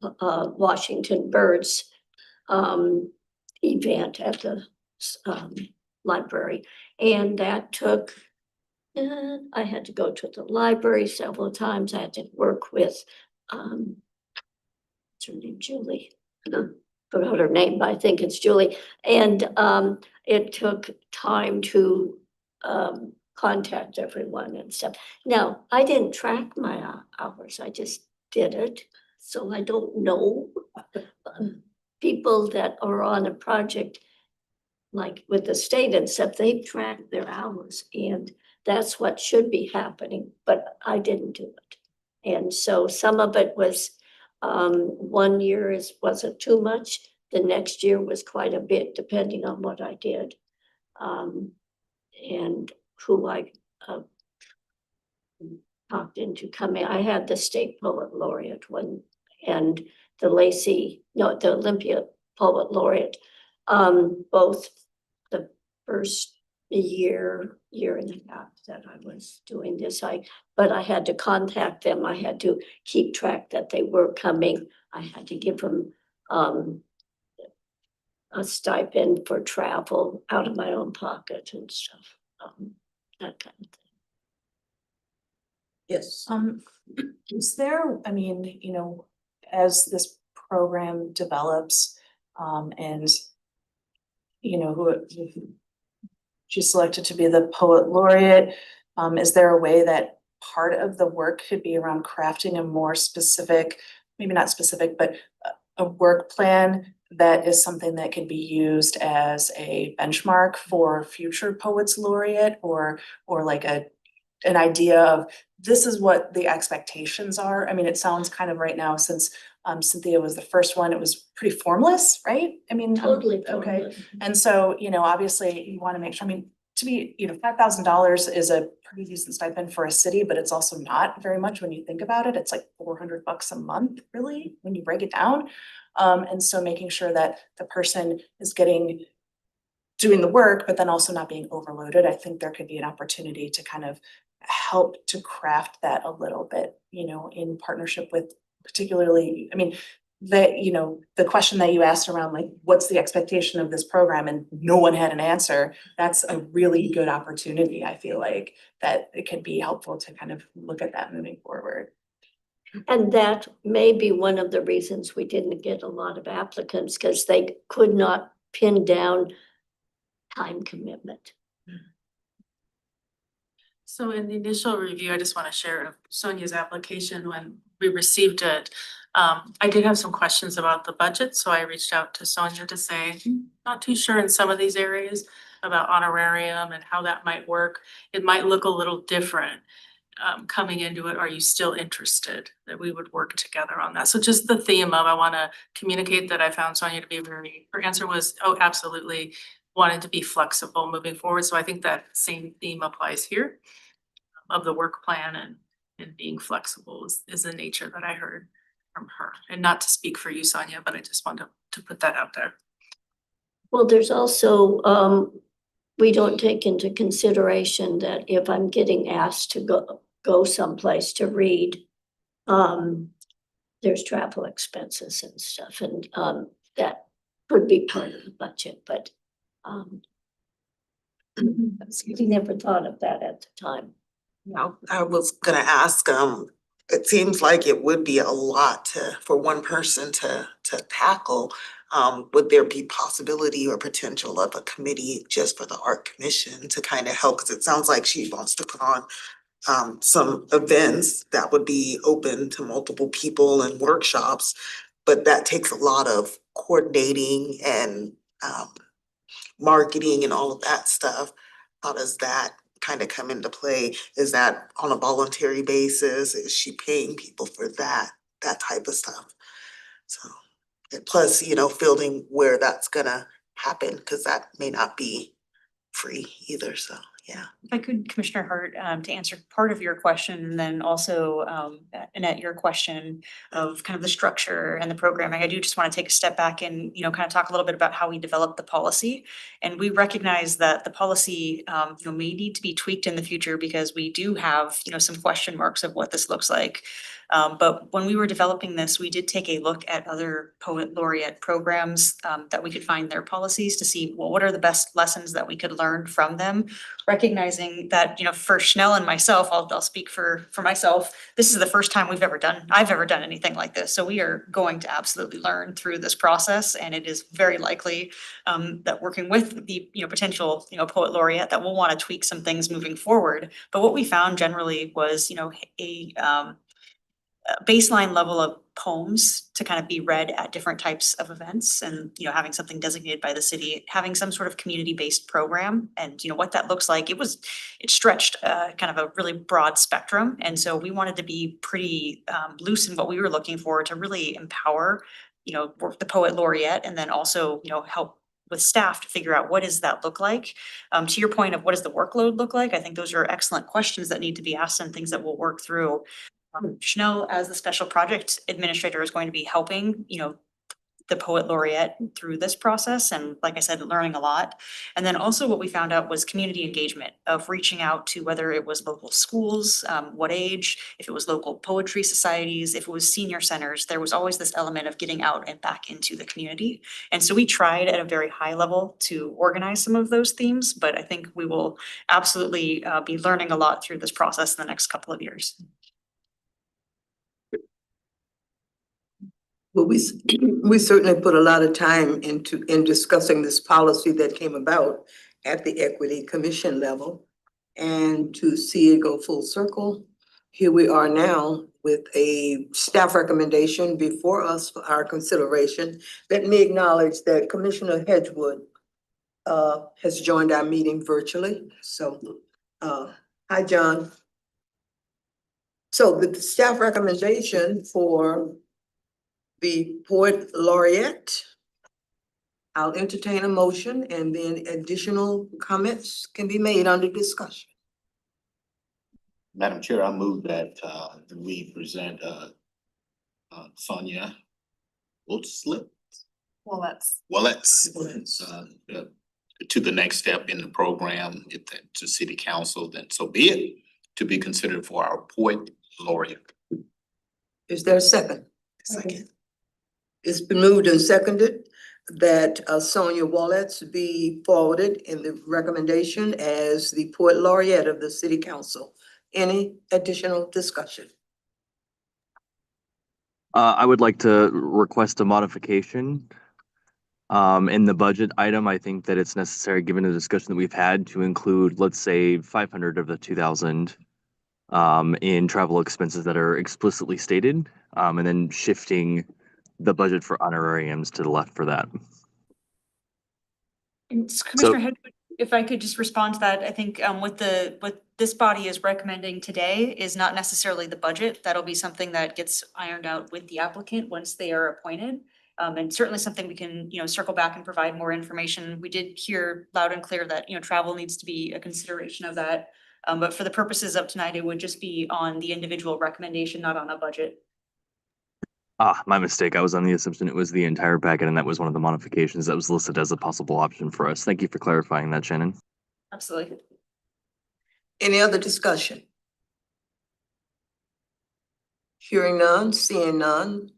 Washington birds event at the library. And that took, I had to go to the library several times. I had to work with, what's her name, Julie? Forgot her name, but I think it's Julie. And it took time to contact everyone and stuff. Now, I didn't track my hours, I just did it. So I don't know. People that are on a project like with the state and stuff, they track their hours, and that's what should be happening, but I didn't do it. And so some of it was, 1 year wasn't too much. The next year was quite a bit, depending on what I did. And who I talked into coming. I had the state poet laureate one and the Olympia poet laureate, both the first year and a half that I was doing this. But I had to contact them. I had to keep track that they were coming. I had to give them a stipend for travel out of my own pocket and stuff, that kind of thing. Yes. Is there, as this program develops, and who she's selected to be the poet laureate. Is there a way that part of the work could be around crafting a more specific, maybe not specific, but a work plan that is something that can be used as a benchmark for future poets laureate, or like an idea of this is what the expectations are? I mean, it sounds kind of right now, since Cynthia was the first one, it was pretty formless, right? I mean, Totally. okay. formless. And so, you know, obviously you want to make sure, I mean, to be, you know, $5,000 is a pretty decent stipend for a city, but it's also not very much when you think about it. It's like $400 a month, really, when you break it down. And so making sure that the person is doing the work, but then also not being overloaded. I think there could be an opportunity to kind of help to craft that a little bit, you know, in partnership with particularly, I mean, the question that you asked around like, what's the expectation of this program? And no one had an answer. That's a really good opportunity. I feel like that it could be helpful to kind of look at that moving forward. And that may be one of the reasons we didn't get a lot of applicants, because they could not pin down time commitment. So in the initial review, I just want to share Sonia's application when we received it. I did have some questions about the budget, so I reached out to Sonia to say, not too sure in some of these areas about honorarium and how that might work. It might look a little different coming into it. Are you still interested that we would work together on that? So just the theme of, I want to communicate that I found Sonia to be her answer was, oh, absolutely, wanted to be flexible moving forward. So I think that same theme applies here of the work plan, and being flexible is the nature that I heard from her. And not to speak for you, Sonia, but I just wanted to put that out there. Well, there's also, we don't take into consideration that if I'm getting asked to go someplace to read, there's travel expenses and stuff, and that could be part of the budget, but we never thought of that at the time. No, I was gonna ask, it seems like it would be a lot for one person to tackle. Would there be possibility or potential of a committee just for the art commission to kind of help? Cause it sounds like she wants to put on some events that would be open to multiple people and workshops, but that takes a lot of coordinating and marketing and all of that stuff. How does that kind of come into play? Is that on a voluntary basis? Is she paying people for that type of stuff? So, and plus, you know, fielding where that's gonna happen, because that may not be free either, so, yeah. If I could, Commissioner Hart, to answer part of your question, and then also, Annette, your question of kind of the structure and the programming, I do just want to take a step back and, you know, kind of talk a little bit about how we develop the policy. And we recognize that the policy, you know, may need to be tweaked in the future because we do have, you know, some question marks of what this looks like. But when we were developing this, we did take a look at other poet laureate programs that we could find their policies to see, well, what are the best lessons that we could learn from them, recognizing that, you know, for Chanel and myself, I'll speak for myself, this is the first time I've ever done anything like this. So we are going to absolutely learn through this process, and it is very likely that working with the, you know, potential, you know, poet laureate, that we'll want to tweak some things moving forward. But what we found generally was, you know, a baseline level of poems to kind of be read at different types of events, and, you know, having something designated by the city, having some sort of community-based program, and, you know, what that looks like. It stretched kind of a really broad spectrum. And so we wanted to be pretty loose in what we were looking for to really empower, you know, the poet laureate, and then also, you know, help with staff to figure out what does that look like. To your point of what does the workload look like, I think those are excellent questions that need to be asked and things that we'll work through. Chanel, as the special project administrator, is going to be helping, you know, the poet laureate through this process, and like I said, learning a lot. And then also what we found out was community engagement of reaching out to whether it was local schools, what age, if it was local poetry societies, if it was senior centers, there was always this element of getting out and back into the community. And so we tried at a very high level to organize some of those themes, but I think we will absolutely be learning a lot through this process in the next couple of years. Well, we certainly put a lot of time in discussing this policy that came about. at the Equity Commission level. And to see it go full circle, here we are now with a staff recommendation before us for our consideration. Let me acknowledge that Commissioner Hedgewood has joined our meeting virtually. So, hi, John. So the staff recommendation for the Poet Laureate, I'll entertain a motion and then additional comments can be made under discussion. Madam Chair, I move that we present Sonia Slip. Well, that's. To the next step in the program, if that to city council, then so be it, to be considered for our Poet Laureate. Is there a second? Second. It's been moved and seconded that Sonia Wallets be forwarded in the recommendation as the Poet Laureate of the City Council. Any additional discussion? I would like to request a modification. In the budget item, I think that it's necessary, given the discussion that we've had, to include, let's say, 500 of the 2,000 in travel expenses that are explicitly stated, and then shifting the budget for honorariums to the left for that. And Commissioner Hedgewood, if I could just respond to that, I think what this body is recommending today is not necessarily the budget. That'll be something that gets ironed out with the applicant once they are appointed. And certainly something we can, circle back and provide more information. We did hear loud and clear that, travel needs to be a consideration of that. But for the purposes of tonight, it would just be on the individual recommendation, not on a budget. My mistake. I was on the assumption it was the entire packet, and that was one of the modifications that was listed as a possible option for us. Thank you for clarifying that, Shannon. Absolutely. Any other discussion? Hearing none, seeing none.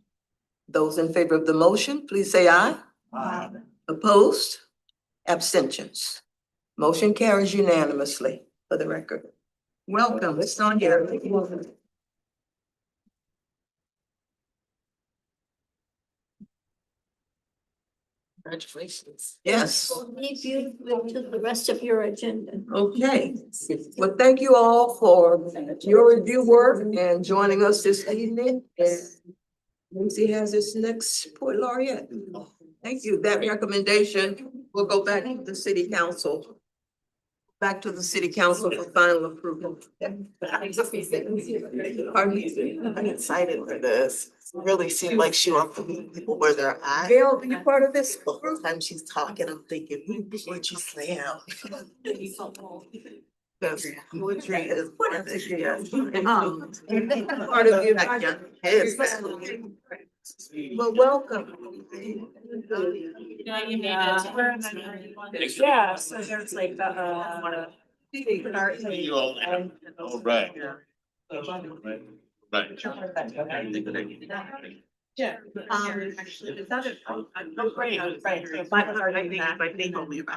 Those in favor of the motion, please say aye. Aye. Opposed? Abstentions? Motion carries unanimously for the record. Welcome, it's on here. Congratulations. Yes. Leave you to the rest of your agenda. Okay, well, thank you all for your review work and joining us this evening. And Lucy has this next Poet Laureate. Thank you. That recommendation will go back to the city council. Back to the city council for final approval. I'm excited for this. Really seemed like she wants to meet people where they're at. Gail, are you part of this? The whole time she's talking, I'm thinking, what you slam? Poetry is part of this, yes. Part of the Yes. Well, welcome. Yeah, so there's like the, art. All right. Right. Yeah.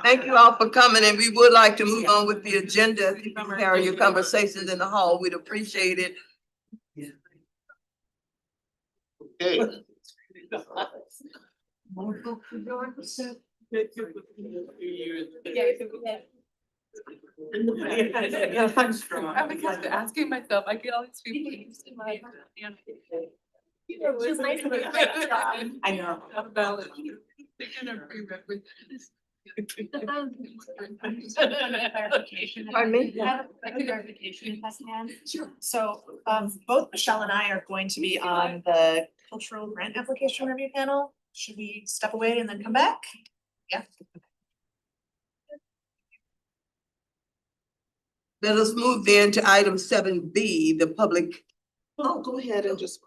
Thank you all for coming, and we would like to move on with the agenda. If you can carry your conversations in the hall, we'd appreciate it. Okay. I'm asking myself, I get all these people in my. It's nice to be. I know. About it. They're gonna prerequisite. Pardon me? Clarification. Sure. So, both Michelle and I are going to be on the cultural grant application review panel. Should we step away and then come back? Yeah. Let us move then to item 7B, the public Go ahead and just.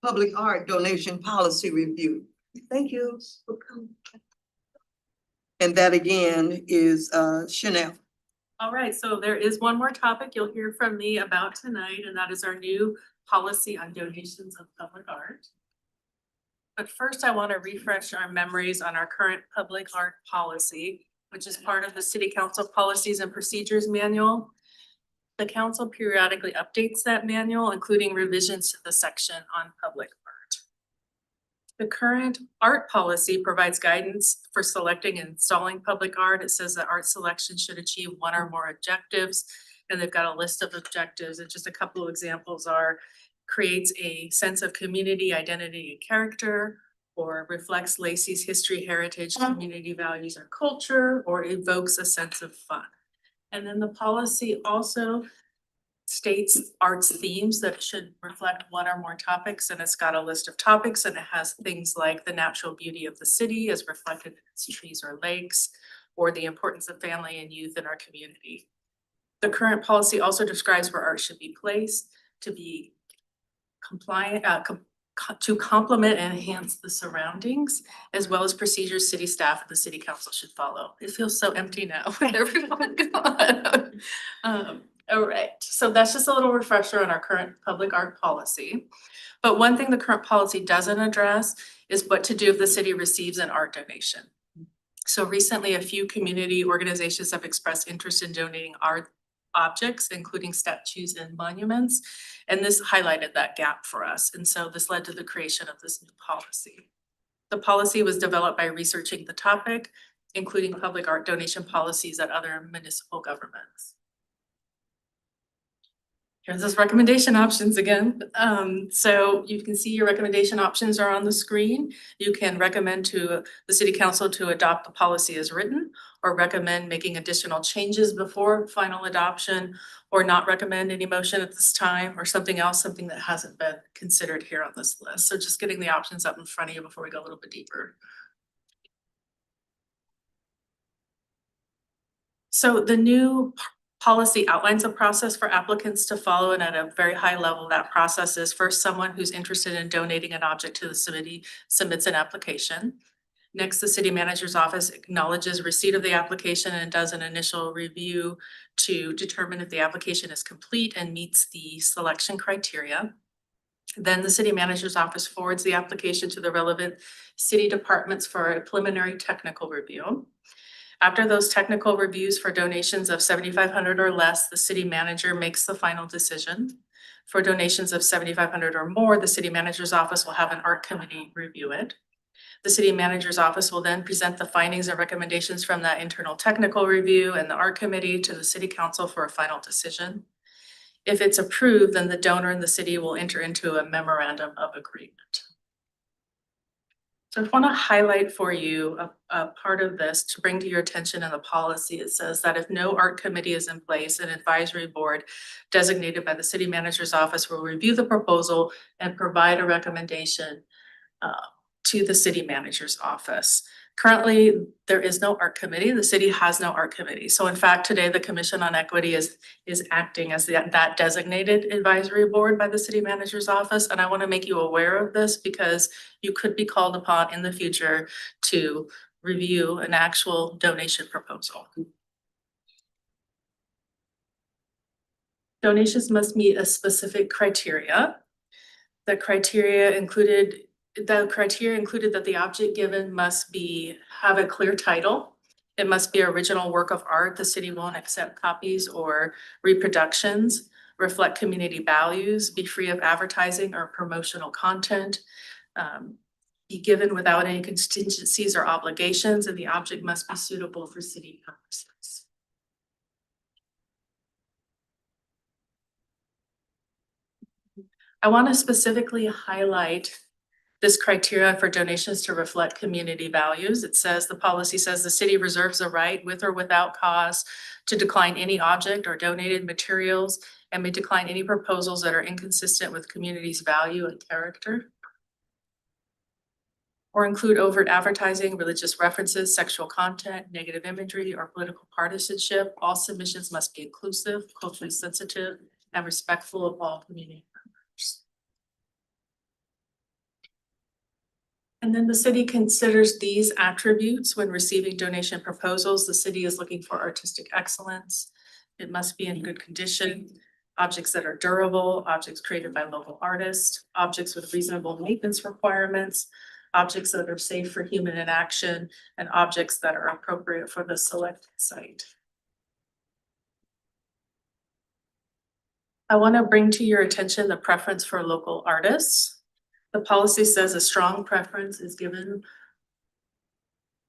public art donation policy review. Thank you for coming. And that again is Chanel. All right, so there is one more topic you'll hear from me about tonight, and that is our new policy on donations of public art. But first, I want to refresh our memories on our current public art policy, which is part of the City Council Policies and Procedures Manual. The council periodically updates that manual, including revisions to the section on public art. The current art policy provides guidance for selecting and installing public art. It says that art selection should achieve one or more objectives. And they've got a list of objectives, and just a couple of examples are creates a sense of community, identity, and character, or reflects Lacey's history, heritage, community values, or culture, or evokes a sense of fun. And then the policy also states arts themes that should reflect one or more topics, and it's got a list of topics, and it has things like the natural beauty of the city as reflected in its trees or lakes, or the importance of family and youth in our community. The current policy also describes where art should be placed to be compliant, to complement and enhance the surroundings, as well as procedures city staff and the city council should follow. It feels so empty now with everyone gone. All right, so that's just a little refresher on our current public art policy. But one thing the current policy doesn't address is what to do if the city receives an art donation. So recently, a few community organizations have expressed interest in donating art objects, including statues and monuments. And this highlighted that gap for us. And so this led to the creation of this new policy. The policy was developed by researching the topic, including public art donation policies at other municipal governments. Here's those recommendation options again. So you can see your recommendation options are on the screen. You can recommend to the city council to adopt the policy as written, or recommend making additional changes before final adoption, or not recommend any motion at this time, or something else, something that hasn't been considered here on this list. So just getting the options up in front of you before we go a little bit deeper. So the new policy outlines a process for applicants to follow, and at a very high level, that process is first someone who's interested in donating an object to the city submits an application. Next, the city manager's office acknowledges receipt of the application and does an initial review to determine if the application is complete and meets the selection criteria. Then the city manager's office forwards the application to the relevant city departments for a preliminary technical review. After those technical reviews for donations of $7,500 or less, the city manager makes the final decision. For donations of $7,500 or more, the city manager's office will have an art committee review it. The city manager's office will then present the findings and recommendations from that internal technical review and the art committee to the city council for a final decision. If it's approved, then the donor and the city will enter into a memorandum of agreement. So I want to highlight for you a part of this to bring to your attention in the policy. It says that if no art committee is in place, an advisory board designated by the city manager's office will review the proposal and provide a recommendation to the city manager's office. Currently, there is no art committee. The city has no art committee. So in fact, today the Commission on Equity is acting as that designated advisory board by the city manager's office. And I want to make you aware of this because you could be called upon in the future to review an actual donation proposal. Donations must meet a specific criteria. The criteria included that the object given must have a clear title. It must be original work of art. The city won't accept copies or reproductions, reflect community values, be free of advertising or promotional content, be given without any contingencies or obligations, and the object must be suitable for city purposes. I want to specifically highlight this criteria for donations to reflect community values. It says, the policy says the city reserves the right with or without cause to decline any object or donated materials and may decline any proposals that are inconsistent with community's value and character, or include overt advertising, religious references, sexual content, negative imagery, or political partisanship. All submissions must be inclusive, culturally sensitive, and respectful of all community members. And then the city considers these attributes when receiving donation proposals. The city is looking for artistic excellence. It must be in good condition. Objects that are durable, objects created by local artists, objects with reasonable maintenance requirements, objects that are safe for human interaction, and objects that are appropriate for the selected site. I want to bring to your attention the preference for local artists. The policy says a strong preference is given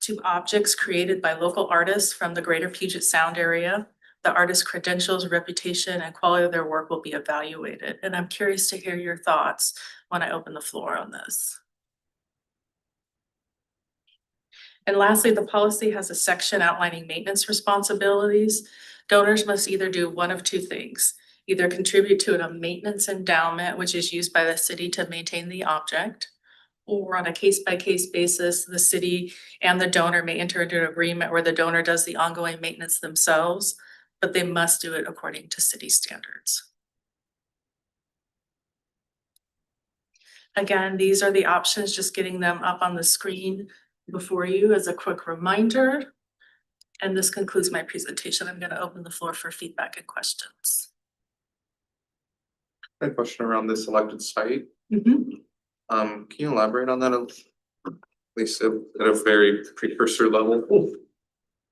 to objects created by local artists from the greater Puget Sound area. The artist's credentials, reputation, and quality of their work will be evaluated. And I'm curious to hear your thoughts when I open the floor on this. And lastly, the policy has a section outlining maintenance responsibilities. Donors must either do one of two things: either contribute to a maintenance endowment, which is used by the city to maintain the object, or on a case-by-case basis, the city and the donor may enter into an agreement where the donor does the ongoing maintenance themselves, but they must do it according to city standards. Again, these are the options, just getting them up on the screen before you as a quick reminder. And this concludes my presentation. I'm going to open the floor for feedback and questions. A question around this selected site. Mhm. Can you elaborate on that at least at a very precursor level?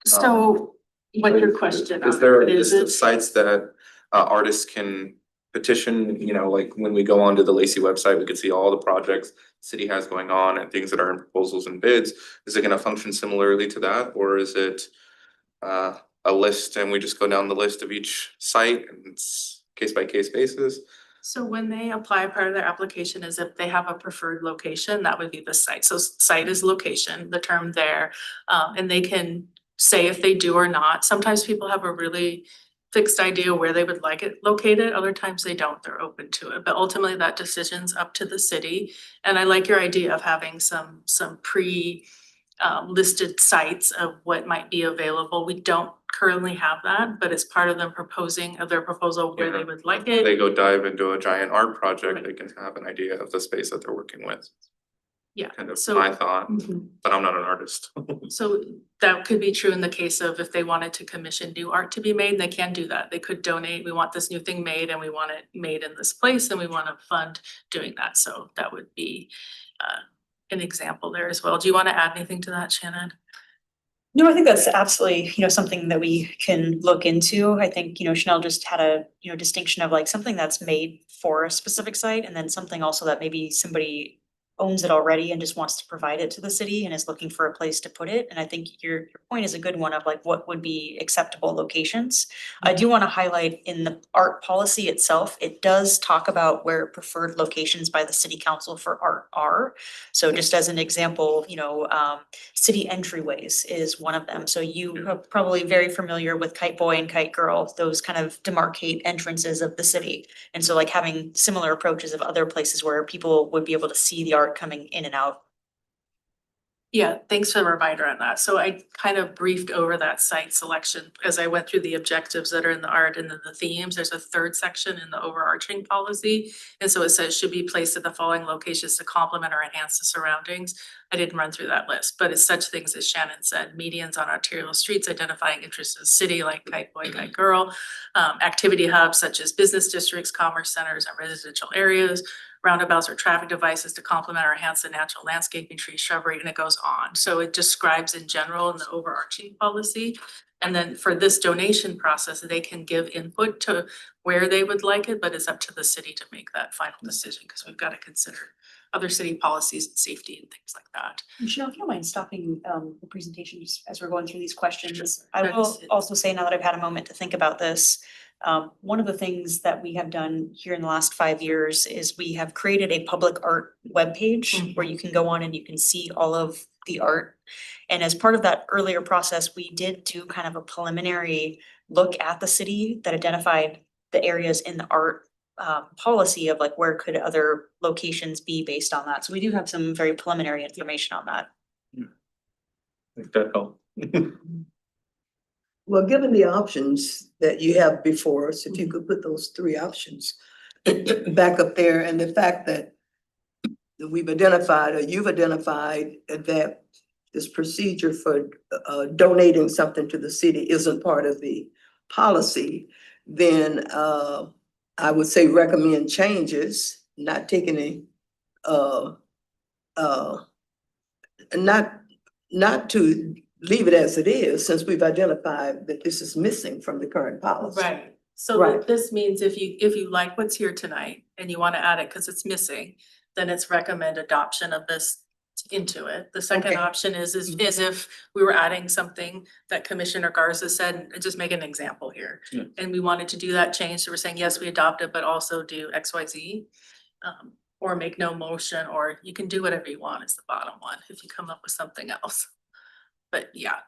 So what's your question? Is there a What is list of it? sites that artists can petition, you know, like when we go onto the Lacey website, we can see all the projects the city has going on and things that are in proposals and bids. Is it gonna function similarly to that, or is it a list and we just go down the list of each site and it's case by case basis? So when they apply, part of their application is if they have a preferred location, that would be the site. So site is location, the term there. And they can say if they do or not. Sometimes people have a really fixed idea where they would like it located. Other times they don't, they're open to it. But ultimately that decision's up to the city. And I like your idea of having some listed sites of what might be available. We don't currently have that, but it's part of them proposing of their proposal where they would like it. They go dive into a giant art project, they can have an idea of the space that they're working with. Yeah, Kind of so- my thought, Mhm. but I'm not an artist. So that could be true in the case of if they wanted to commission new art to be made, they can do that. They could donate, we want this new thing made and we want it made in this place and we want to fund doing that. So that would be an example there as well. Do you want to add anything to that, Shannon? No, I think that's absolutely, something that we can look into. I think, Chanel just had a, distinction of like something that's made for a specific site and then something also that maybe somebody owns it already and just wants to provide it to the city and is looking for a place to put it. And I think your point is a good one of like what would be acceptable locations. I do want to highlight in the art policy itself, it does talk about where preferred locations by the city council for art are. So just as an example, city entryways is one of them. So you are probably very familiar with Kite Boy and Kite Girl, those kind of demarcate entrances of the city. And so like having similar approaches of other places where people would be able to see the art coming in and out. Yeah, thanks for the reminder on that. So I kind of briefed over that site selection as I went through the objectives that are in the art and then the themes. There's a third section in the overarching policy. And so it says should be placed at the following locations to complement or enhance the surroundings. I didn't run through that list, but it's such things as Shannon said, medians on arterial streets, identifying interests of the city like Kite Boy, Kite Girl, activity hubs such as business districts, commerce centers, and residential areas, roundabouts or traffic devices to complement or enhance the natural landscaping, tree, shrubbery, and it goes on. So it describes in general in the overarching policy. And then for this donation process, they can give input to where they would like it, but it's up to the city to make that final decision because we've got to consider other city policies and safety and things like that. Michelle, if you don't mind stopping the presentation just as we're going through these questions. I will also say now that I've had a moment to think about this, one of the things that we have done here in the last 5 years is we have created a public art webpage where you can go on and you can see all of the art. And as part of that earlier process, we did do kind of a preliminary look at the city that identified the areas in the art policy of like where could other locations be based on that. So we do have some very preliminary information on that. I think that helped. Well, given the options that you have before us, if you could put those three options back up there, and the fact that we've identified, or you've identified that this procedure for donating something to the city isn't part of the policy, then I would say recommend changes, not taking any, not to leave it as it is, since we've identified that this is missing from the current policy. Right. So Right. this means if you like what's here tonight and you want to add it because it's missing, then it's recommend adoption of this into it. The second Okay. option is if we were adding something that Commissioner Garza said, just make an example here. Yeah. And we wanted to do that change, so we're saying, yes, we adopt it, but also do X, Y, Z. Or make no motion, or you can do whatever you want is the bottom one, if you come up with something else. But yeah,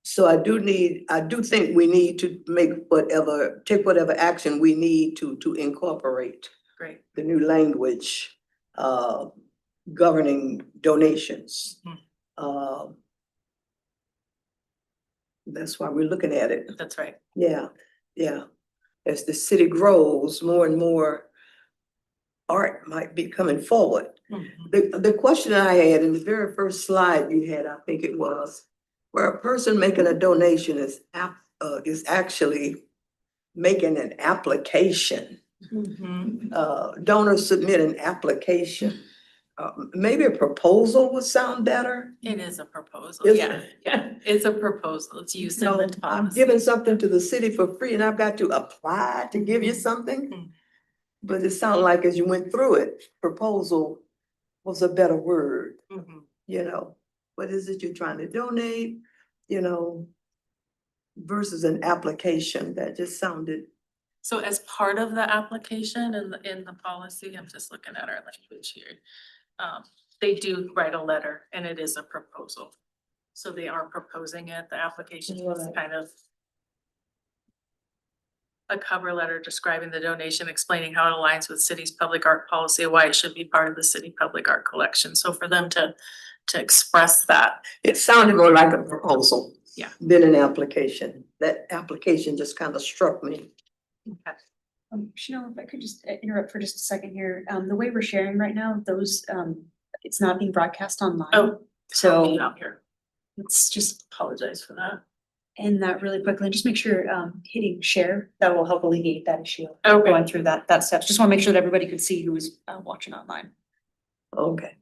So I do think we need to take whatever action we need to incorporate great. the new language, governing donations. That's why we're looking at it. That's right. Yeah, yeah. As the city grows, more and more art might be coming forward. The question I had in the very first slide you had, I think it was, where a person making a donation is actually making an application. Donors submit an application. Maybe a proposal would sound better. It is a proposal, Is yeah, it? yeah, it's a proposal, it's used in No, the I'm policy. giving something to the city for free and I've got to apply to give you something. But it sounded like as you went through it, proposal was a better word, you know. What is it you're trying to donate, you know, versus an application that just sounded. So as part of the application in the policy, I'm just looking at our language here. They do write a letter and it is a proposal. So they are proposing it. The application is kind of a cover letter describing the donation, explaining how it aligns with city's public art policy, why it should be part of the city public art collection. So for them to express that. It sounded more like a proposal. Yeah. Than an application. That application just kind of struck me. Okay. Chanel, if I could just interrupt for just a second here, the way we're sharing right now, those, it's not being broadcast online. Oh, So out here. let's just Apologize for that. end that really quickly and just make sure, hitting share, that will help alleviate that issue. Okay. Going through that steps, just wanna make sure that everybody could see who is watching online. Okay.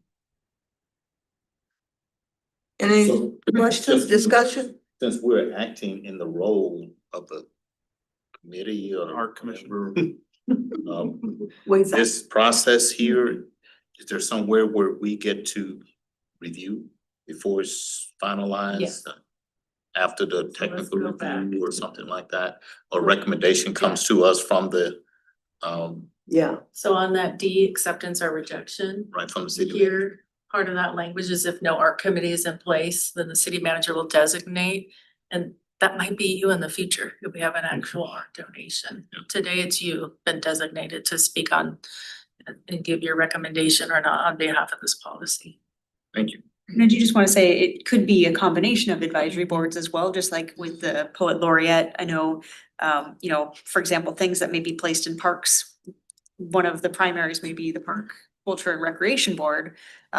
Any So, questions, just- discussion? Since we're acting in the role of the committee or Art commissioner. Wait, this process here, is there somewhere where we get to review before it's finalized? Yes. After the technical go back. review or something like that, or recommendation comes to us from the, Yeah, So on that D, acceptance or rejection, right from the city. here, part of that language is if no art committee is in place, then the city manager will designate. And that might be you in the future, if we have an actual art donation. Today, it's you been designated to speak on and give your recommendation or not on behalf of this policy. Thank you. And I do just wanna say, it could be a combination of advisory boards as well, just like with the poet laureate. I know, you know, for example, things that may be placed in parks. One of the primaries may be the Park Culture and Recreation Board,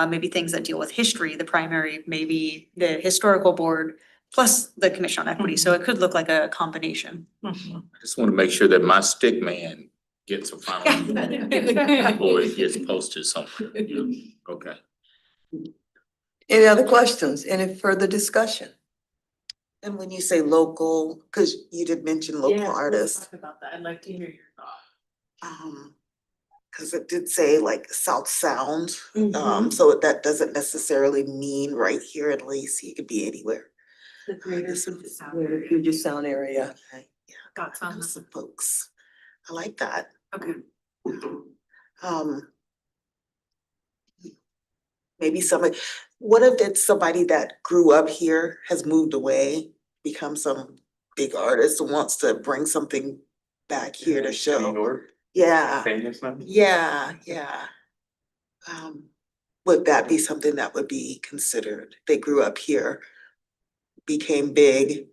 maybe things that deal with history, the primary, maybe the historical board, plus the Commission on Equity, so it could look like a combination. I just want to make sure that my stick man gets a final before it gets posted somewhere. Okay. any other questions, any further discussion? And when you say local, cause you did mention local Yeah, let's artists, talk about that. I'd like to hear your thoughts. cause it did say like South Sound. Mm-hmm. So that doesn't necessarily mean right here in Lacey, it could be anywhere. The greater Puget Sound Where the area. Puget Sound area. Okay, yeah, Thoughts I on know this? some folks. I like that. Okay. Maybe somebody, what if it's somebody that grew up here, has moved away, become some big artist and wants to bring something back here to show? Yeah, Famous now? yeah. Would that be something that would be considered? They grew up here, became big,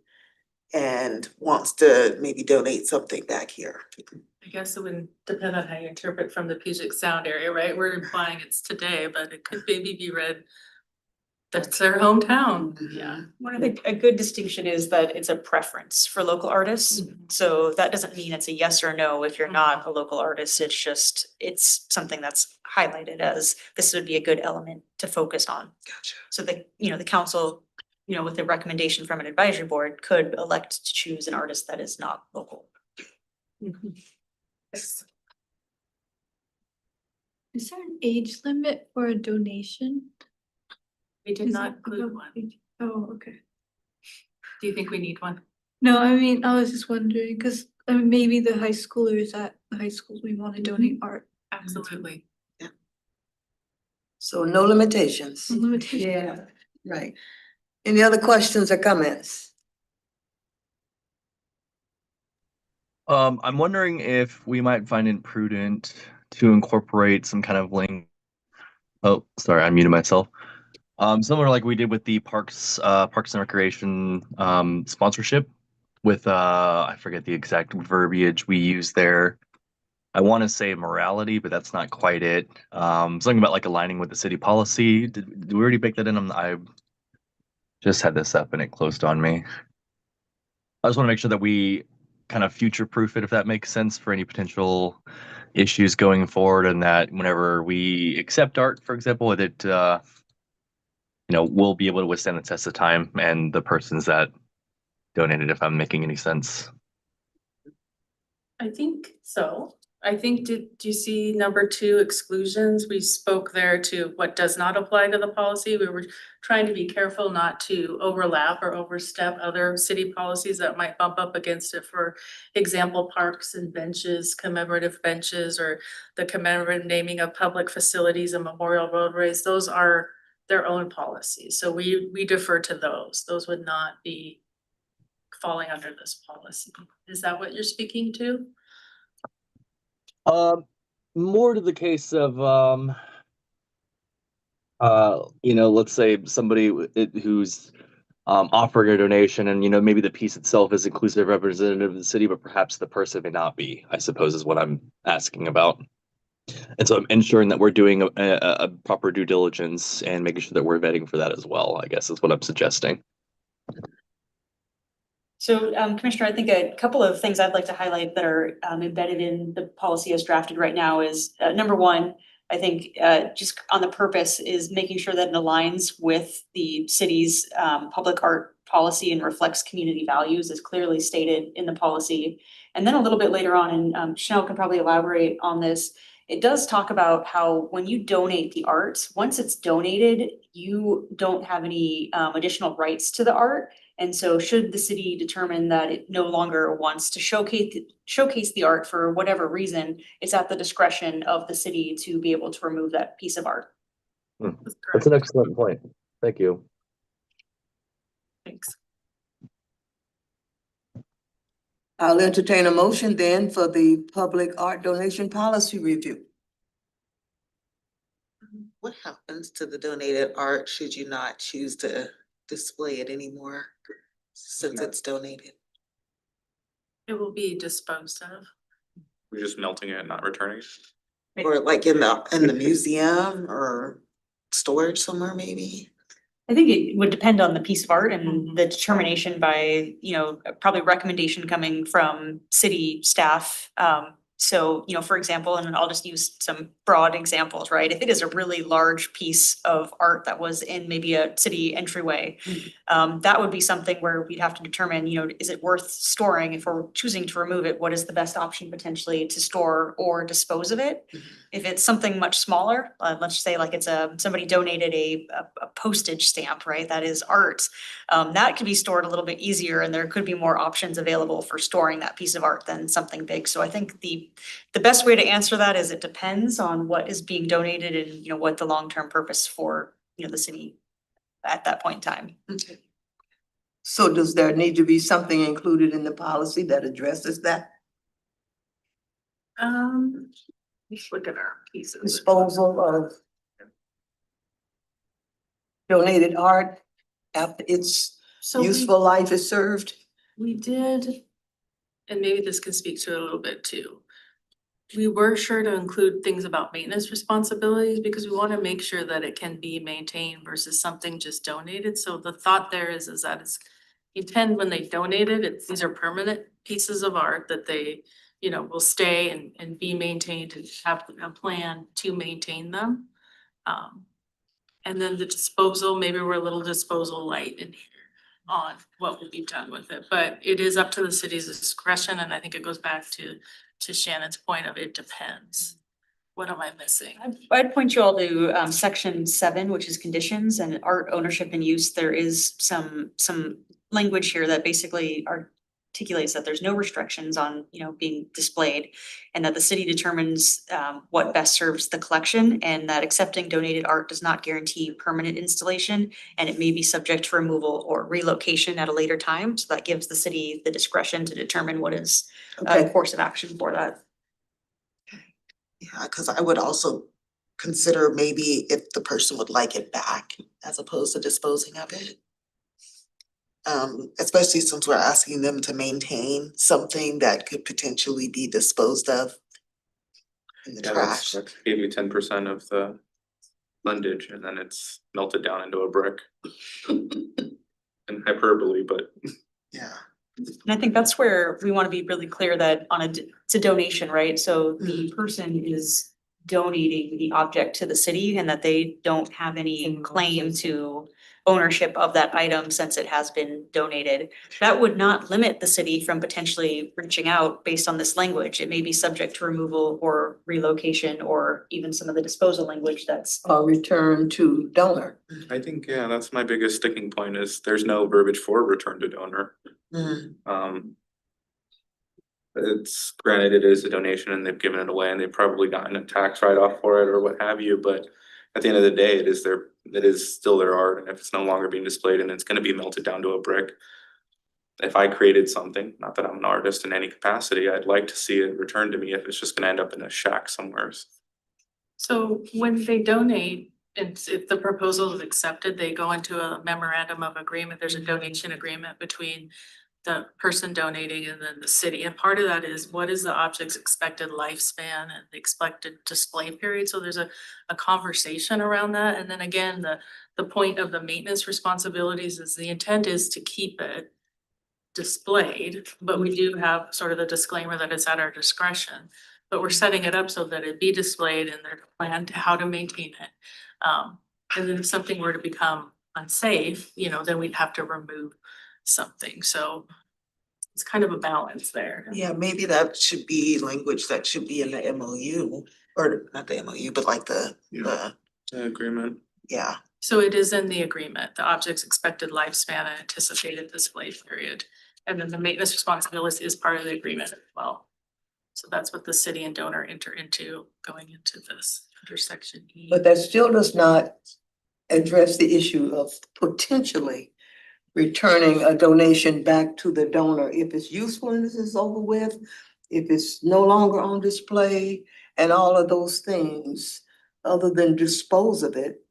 and wants to maybe donate something back here. I guess it would depend on how you interpret from the Puget Sound area, right? We're implying it's today, but it could maybe be read that's their hometown. Yeah. One of the, a good distinction is that it's a preference for local artists. So that doesn't mean it's a yes or no if you're not a local artist. It's just, it's something that's highlighted as this would be a good element to focus on. Gotcha. So the, you know, the council, you know, with a recommendation from an advisory board could elect to choose an artist that is not local. Is there an age limit for a donation? We did Is not it include above one. age- Oh, okay. Do you think we need one? No, I mean, I was just wondering, cause I mean, maybe the high schoolers at the high schools, we wanna donate art. Absolutely. So no limitations. Limitation. Yeah, right. Any other questions or comments? I'm wondering if we might find it prudent to incorporate some kind of link. Oh, sorry, I muted myself. Similar like we did with the Parks and Recreation sponsorship with I forget the exact verbiage we used there. I want to say morality, but that's not quite it. Something about like aligning with the city policy. Did we already bake that in? I just had this up and it closed on me. I just want to make sure that we kind of future proof it, if that makes sense, for any potential issues going forward, and that whenever we accept art, for example, with it, we'll be able to withstand the test of time and the persons that donated, if I'm making any sense. I think so. I think, do you see number 2 exclusions? We spoke there to what does not apply to the policy. We were trying to be careful not to overlap or overstep other city policies that might bump up against it. For example, parks and benches, commemorative benches, or the commemorative naming of public facilities and memorial roadways. Those are their own policies. So we defer to those. Those would not be falling under this policy. Is that what you're speaking to? More to the case of let's say somebody who's offering a donation, and maybe the piece itself is inclusive representative of the city, but perhaps the person may not be, I suppose, is what I'm asking about. And so I'm ensuring that we're doing a proper due diligence and making sure that we're vetting for that as well, I guess is what I'm suggesting. So, Commissioner, I think a couple of things I'd like to highlight that are embedded in the policy as drafted right now is, number one, I think just on the purpose is making sure that it aligns with the city's public art policy and reflects community values as clearly stated in the policy. And then a little bit later on, and Chanel can probably elaborate on this, it does talk about how when you donate the art, once it's donated, you don't have any additional rights to the art. And so should the city determine that it no longer wants to showcase the art for whatever reason, it's at the discretion of the city to be able to remove that piece of art. That's an excellent point. Thank you. Thanks. I'll entertain a motion then for the public art donation policy review. What happens to the donated art should you not choose to display it anymore since it's donated? It will be disposed of. We're just melting it and not returning it. Or like in the museum or storage somewhere maybe? I think it would depend on the piece of art and the determination by, probably recommendation coming from city staff. So, for example, and I'll just use some broad examples, right? If it is a really large piece of art that was in maybe a city entryway, that would be something where we'd have to determine, is it worth storing? If we're choosing to remove it, what is the best option potentially to store or dispose of it? If it's something much smaller, let's say like it's somebody donated a postage stamp, right? That is art. That could be stored a little bit easier, and there could be more options available for storing that piece of art than something big. So I think the best way to answer that is it depends on what is being donated and, what the long-term purpose for, the city at that point in time. Okay. So does there need to be something included in the policy that addresses that? Let's look at our pieces. Disposal of donated art after its So useful life is served? we did, and maybe this can speak to it a little bit too. We were sure to include things about maintenance responsibilities because we want to make sure that it can be maintained versus something just donated. So the thought there is that it's intend when they donate it, these are permanent pieces of art that they, will stay and be maintained and have a plan to maintain them. And then the disposal, maybe we're a little disposal light in here on what will be done with it, but it is up to the city's discretion, and I think it goes back to Shannon's point of it depends. What am I missing? I'd point you all to section 7, which is conditions and art ownership and use. There is some language here that basically articulates that there's no restrictions on, being displayed. And that the city determines what best serves the collection, and that accepting donated art does not guarantee permanent installation. And it may be subject to removal or relocation at a later time. So that gives the city the discretion to determine what is a Okay. course of action for that. Yeah, cause I would also consider maybe if the person would like it back as opposed to disposing of it. Especially since we're asking them to maintain something that could potentially be disposed of in the Yeah, trash. that's gave you 10% of the fundage and then it's melted down into a brick. And hyperbole, but Yeah. And I think that's where we want to be really clear that it's a donation, right? So the person is donating the object to the city and that they don't have any claim to ownership of that item since it has been donated. That would not limit the city from potentially reaching out based on this language. It may be subject to removal or relocation or even some of the disposal language that's. Return to donor. I think, yeah, that's my biggest sticking point is there's no verbiage for return to donor. It's granted it is a donation and they've given it away and they've probably gotten a tax write-off for it or what have you, but at the end of the day, it is still their art, and if it's no longer being displayed and it's gonna be melted down to a brick. If I created something, not that I'm an artist in any capacity, I'd like to see it returned to me if it's just gonna end up in a shack somewhere. So when they donate, and if the proposal is accepted, they go into a memorandum of agreement. There's a donation agreement between the person donating and then the city. And part of that is what is the object's expected lifespan and the expected display period? So there's a conversation around that. And then again, the point of the maintenance responsibilities is the intent is to keep it displayed, but we do have sort of the disclaimer that it's at our discretion. But we're setting it up so that it be displayed and there's a plan to how to maintain it. And then if something were to become unsafe, then we'd have to remove something. So it's kind of a balance there. Yeah, maybe that should be language that should be in the MOU, or not the MOU, but like the Agreement. yeah. So it is in the agreement, the object's expected lifespan and anticipated display period. And then the maintenance responsibility is part of the agreement as well. So that's what the city and donor enter into going into this under section E. But that still does not address the issue of potentially returning a donation back to the donor if its usefulness is over with, if it's no longer on display, and all of those things, other than dispose of it,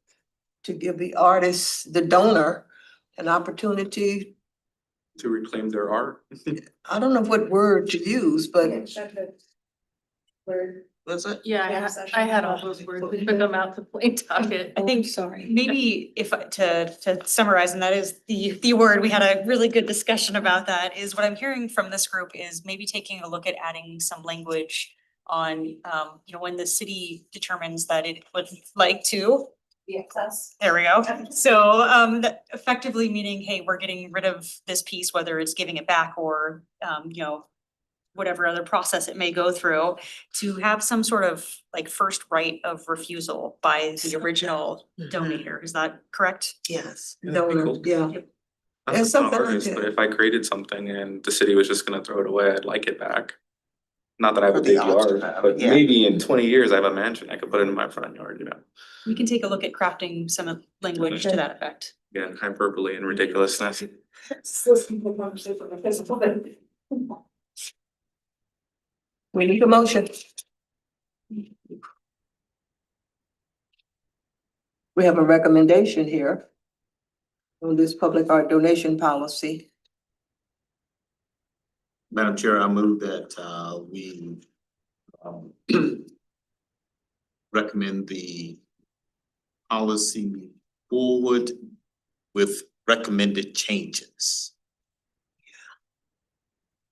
to give the artist, the donor, an opportunity. To reclaim their art. I don't know what word to use, but. Word. Was it? Yeah, I had all those words, we put them out to play docket. I think maybe if to summarize, and that is the word, we had a really good discussion about that, is what I'm hearing from this group is maybe taking a look at adding some language on when the city determines that it would like to. The excess. There we go. So that effectively meaning, hey, we're getting rid of this piece, whether it's giving it back or whatever other process it may go through, to have some sort of like first right of refusal by the original donator. Is that correct? Yes. Donor, yeah. I'm It's not an something like artist, but that. if I created something and the city was just gonna throw it away, I'd like it back. Not that I For would the dig yard, art, but yeah. maybe in 20 years I have a mansion, I could put it in my front yard, We can take a look at crafting some language to that effect. Again, hyperbole and ridiculousness. We need a motion. We have a recommendation here on this public art donation policy. Madam Chair, I move that we recommend the policy forward with recommended changes.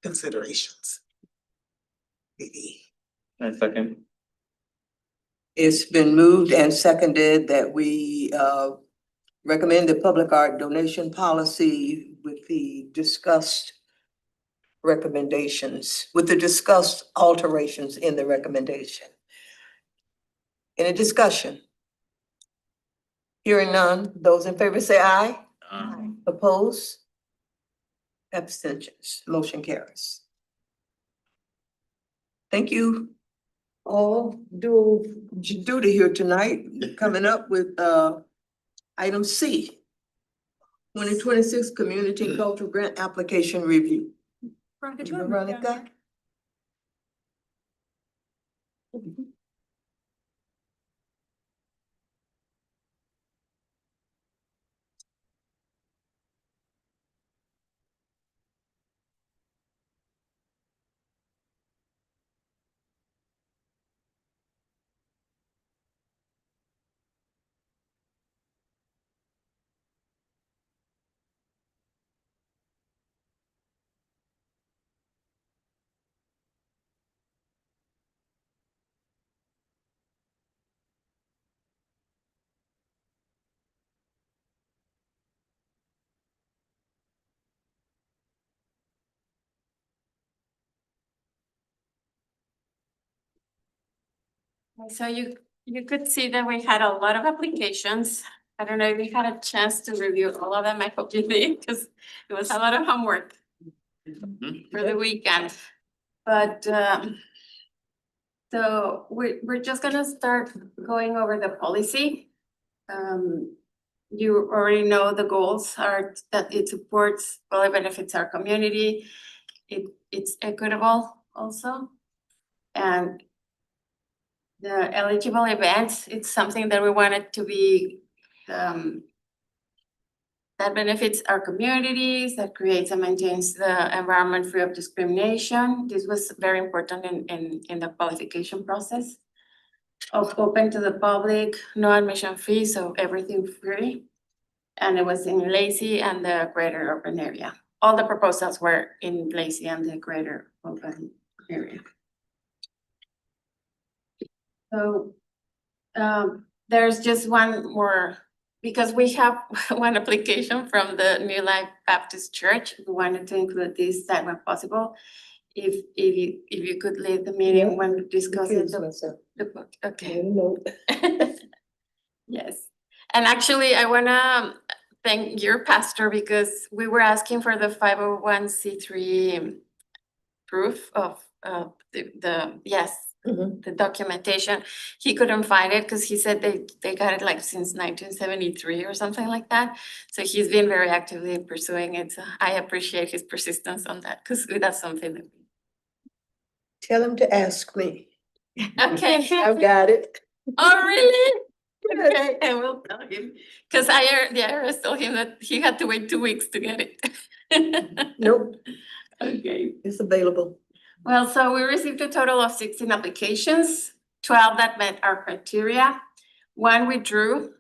Considerations. Maybe. I second. It's been moved and seconded that we recommend the public art donation policy with the discussed recommendations, with the discussed alterations in the recommendation. Any discussion? Hearing none, those in favor say aye. Oppose? Abstentions, motion carries. Thank you all, do duty here tonight, coming up with item C. 2026 Community Cultural Grant Application Review. Veronica? So you could see that we had a lot of applications. I don't know if you had a chance to review all of them. I hope you did, because it was a lot of homework for the weekend. But so we're just gonna start going over the policy. You already know the goals are that it supports, well, it benefits our community. It's equitable also. And the eligible events, it's something that we wanted to be that benefits our communities, that creates and maintains the environment free of discrimination. This was very important in the qualification process. Open to the public, no admission fee, so everything free. And it was in Lacey and the greater urban area. All the proposals were in Lacey and the greater urban area. So there's just one more, because we have one application from the New Life Baptist Church. We wanted to include this side when possible. If you could lead the meeting when discussing the book, okay. Yes, and actually I wanna thank your pastor, because we were asking for the 501c3 proof of the the documentation. He couldn't find it because he said they got it like since 1973 or something like that. So he's been very actively pursuing it. So I appreciate his persistence on that, because that's something that Tell him to ask me. okay. I've got it. Oh, really? Okay, I will tell him, because the IRS told him that he had to wait 2 weeks to get it. Nope, Okay. it's available. Well, so we received a total of 16 applications, 12 that met our criteria. One withdrew.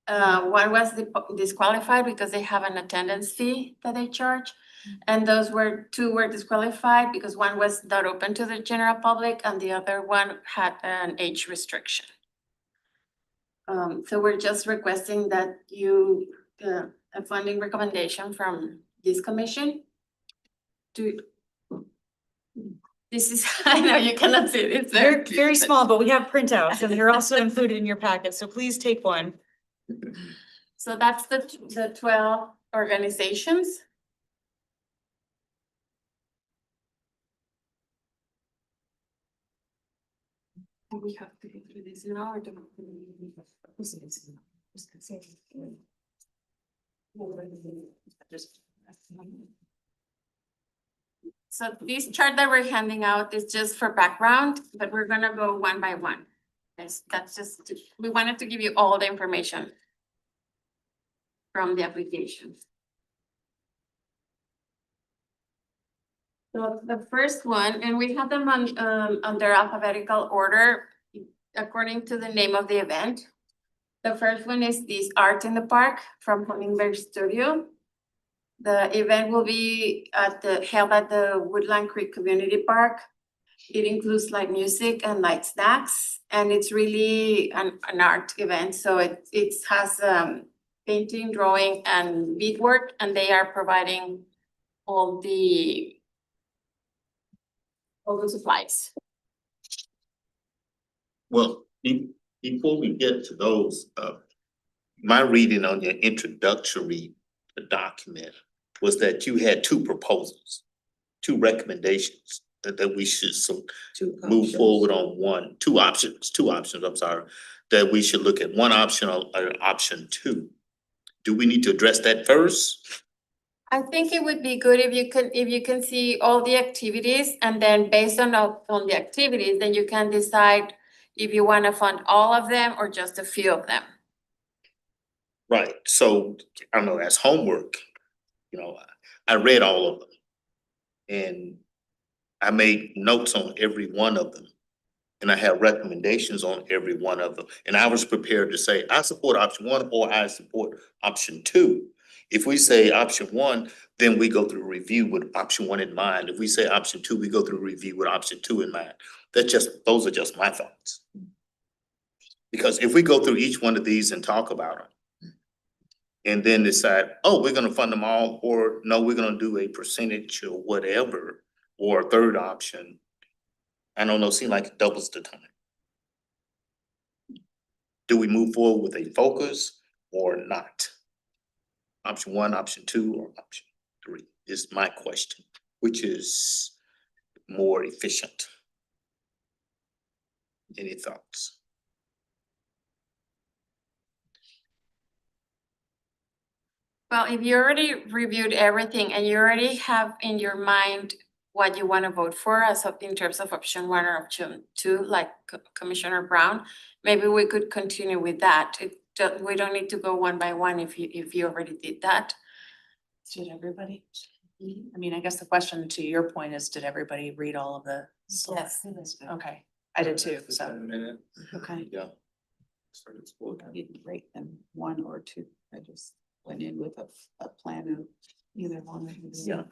One was disqualified because they have an attendance fee that they charge. And two were disqualified because one was not open to the general public and the other one had an age restriction. So we're just requesting that a funding recommendation from this commission. This is, I know you cannot see it, it's Very, very small, but we have printouts and they're also included in your packet, so please take one. So that's the 12 organizations. Do we have to go through this now or do we? So this chart that we're handing out is just for background, but we're gonna go one by one. That's just, we wanted to give you all the information from the application. So the first one, and we have them on under alphabetical order according to the name of the event. The first one is this Art in the Park from Hummingbird Studio. The event will be held at the Woodland Creek Community Park. It includes live music and light snacks, and it's really an art event. So it has painting, drawing, and beadwork, and they are providing all the supplies. Well, Before we get to those, my reading on your introductory document was that you had two proposals, two recommendations that we should move forward on two options, I'm sorry, that we should look at one option or option two. Do we need to address that first? I think it would be good if you can see all the activities, and then based on the activities, then you can decide if you want to fund all of them or just a few of them. Right, so I don't know, as homework, I read all of them. And I made notes on every one of them. And I have recommendations on every one of them. And I was prepared to say, I support option one or I support option two. If we say option one, then we go through review with option one in mind. If we say option two, we go through review with option two in mind. Those are just my thoughts. Because if we go through each one of these and talk about them, and then decide, oh, we're gonna fund them all, or no, we're gonna do a percentage or whatever, or a third option, I don't know, seem like it doubles the time. Do we move forward with a focus or not? Option one, option two, or option three is my question, which is more efficient. Any thoughts? Well, if you already reviewed everything and you already have in your mind what you want to vote for in terms of option one or option two, like Commissioner Brown, maybe we could continue with that. We don't need to go one by one if you already did that. Did everybody? I mean, I guess the question to your point is, did everybody read all of the? Yes. Okay, I did too, A so, minute. okay. Yeah. I didn't rate them one or two. I just went in with a plan of either one. Yeah.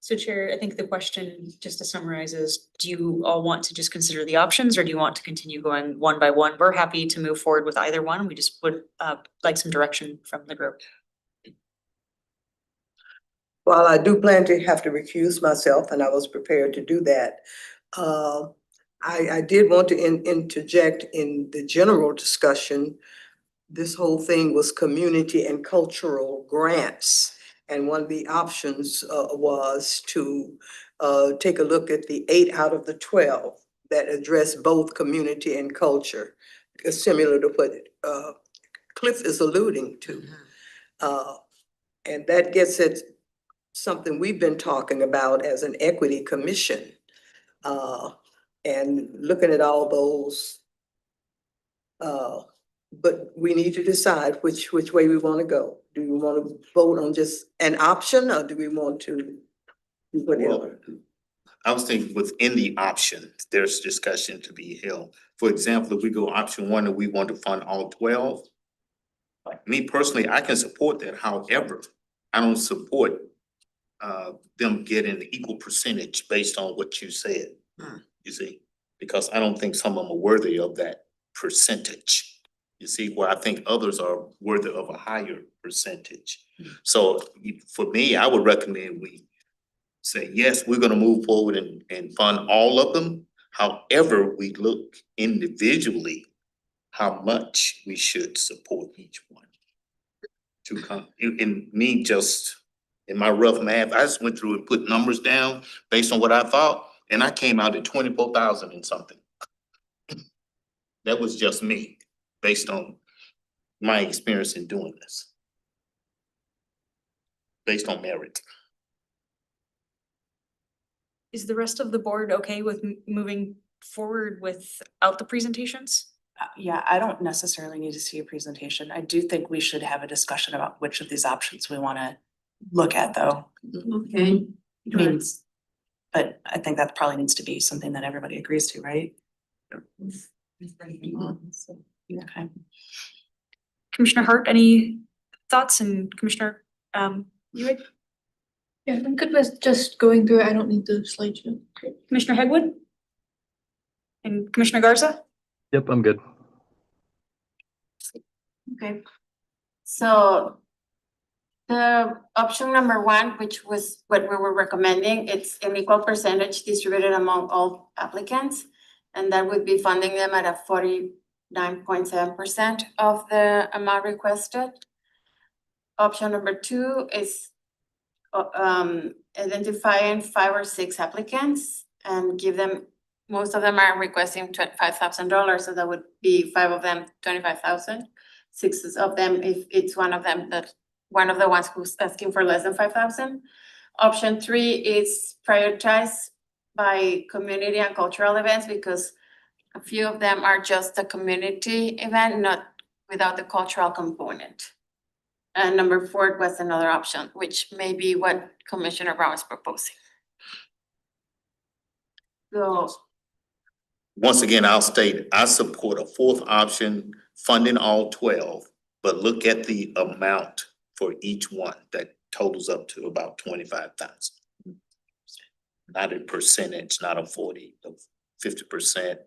So Chair, I think the question, just to summarize, is do you all want to just consider the options or do you want to continue going one by one? We're happy to move forward with either one. We just would like some direction from the group. While I do plan to have to recuse myself, and I was prepared to do that, I did want to interject in the general discussion. This whole thing was community and cultural grants. And one of the options was to take a look at the 8 out of the 12 that address both community and culture, similar to what Cliff is alluding to. And that gets at something we've been talking about as an equity commission. And looking at all those, but we need to decide which way we want to go. Do we want to vote on just an option, or do we want to do whatever? I was thinking within the option, there's discussion to be held. For example, if we go option one and we want to fund all 12, like me personally, I can support that. However, I don't support them getting the equal percentage based on what you said, you see? Because I don't think some of them are worthy of that percentage. You see, where I think others are worthy of a higher percentage. So for me, I would recommend we say, yes, we're gonna move forward and fund all of them. However, we look individually how much we should support each one. To come, in me just, in my rough math, I just went through and put numbers down based on what I thought, and I came out at 24,000 and something. That was just me, based on my experience in doing this. Based on merit. Is the rest of the board okay with moving forward without the presentations? Yeah, I don't necessarily need to see a presentation. I do think we should have a discussion about which of these options we wanna look at, though. Okay. I mean, but I think that probably needs to be something that everybody agrees to, right? Okay. Commissioner Hart, any thoughts? And Commissioner Ewing? Yeah, I'm good with just going through it. I don't need the slideshow. Commissioner Hegwood? And Commissioner Garza? Yep, I'm good. Okay. So the option number one, which was what we were recommending, it's an equal percentage distributed among all applicants. And that would be funding them at a 9.7% of the amount requested. Option number 2 is identifying 5 or 6 applicants and give them, most of them are requesting $25,000, so that would be 5 of them, 25,000. 6 of them, if it's one of them, that one of the ones who's asking for less than 5,000. Option 3 is prioritize by community and cultural events, because a few of them are just a community event, not without the cultural component. And number 4 was another option, which may be what Commissioner Brown is proposing. So, Once again, I'll state, I support a 4th option, funding all 12, but look at the amount for each one that totals up to about 25,000. Not a percentage, not a 40, 50%,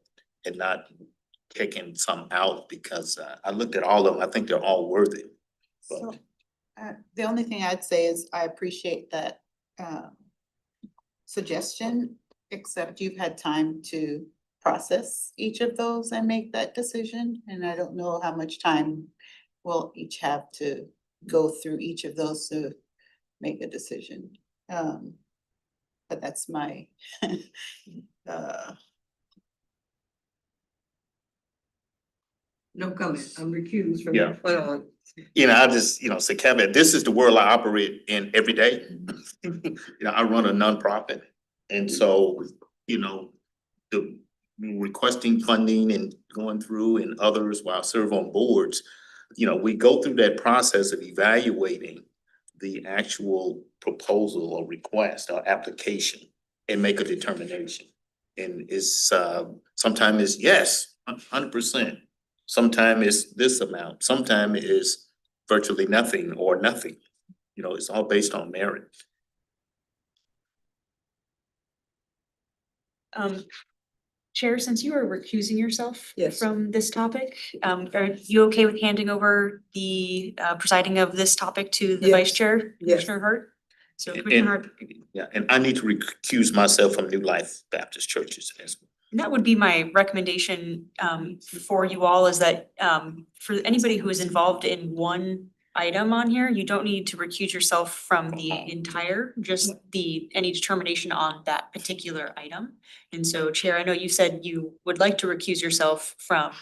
and not taking some out, because I looked at all of them, I think they're all worthy. So, the only thing I'd say is I appreciate that suggestion, except you've had time to process each of those and make that decision. And I don't know how much time we'll each have to go through each of those to make a decision. But that's my No comment, I'm recused from Yeah. that. You know, I just, say, Kevin, this is the world I operate in every day. I run a nonprofit. And so, the requesting funding and going through, and others while I serve on boards, we go through that process of evaluating the actual proposal or request or application and make a determination. And it's, sometimes it's yes, 100%. Sometimes it's this amount, sometimes it's virtually nothing or nothing. It's all based on merit. Chair, since you are recusing yourself Yes. from this topic, are you okay with handing over the presiding of this topic to the Vice Yes. Chair, Yes. Commissioner Hart? So And- Commissioner Hart, Yeah, and I need to recuse myself from New Life Baptist Churches as well. that would be my recommendation for you all, is that for anybody who is involved in one item on here, you don't need to recuse yourself from the entire, just any determination on that particular item. And so Chair, I know you said you would like to recuse yourself from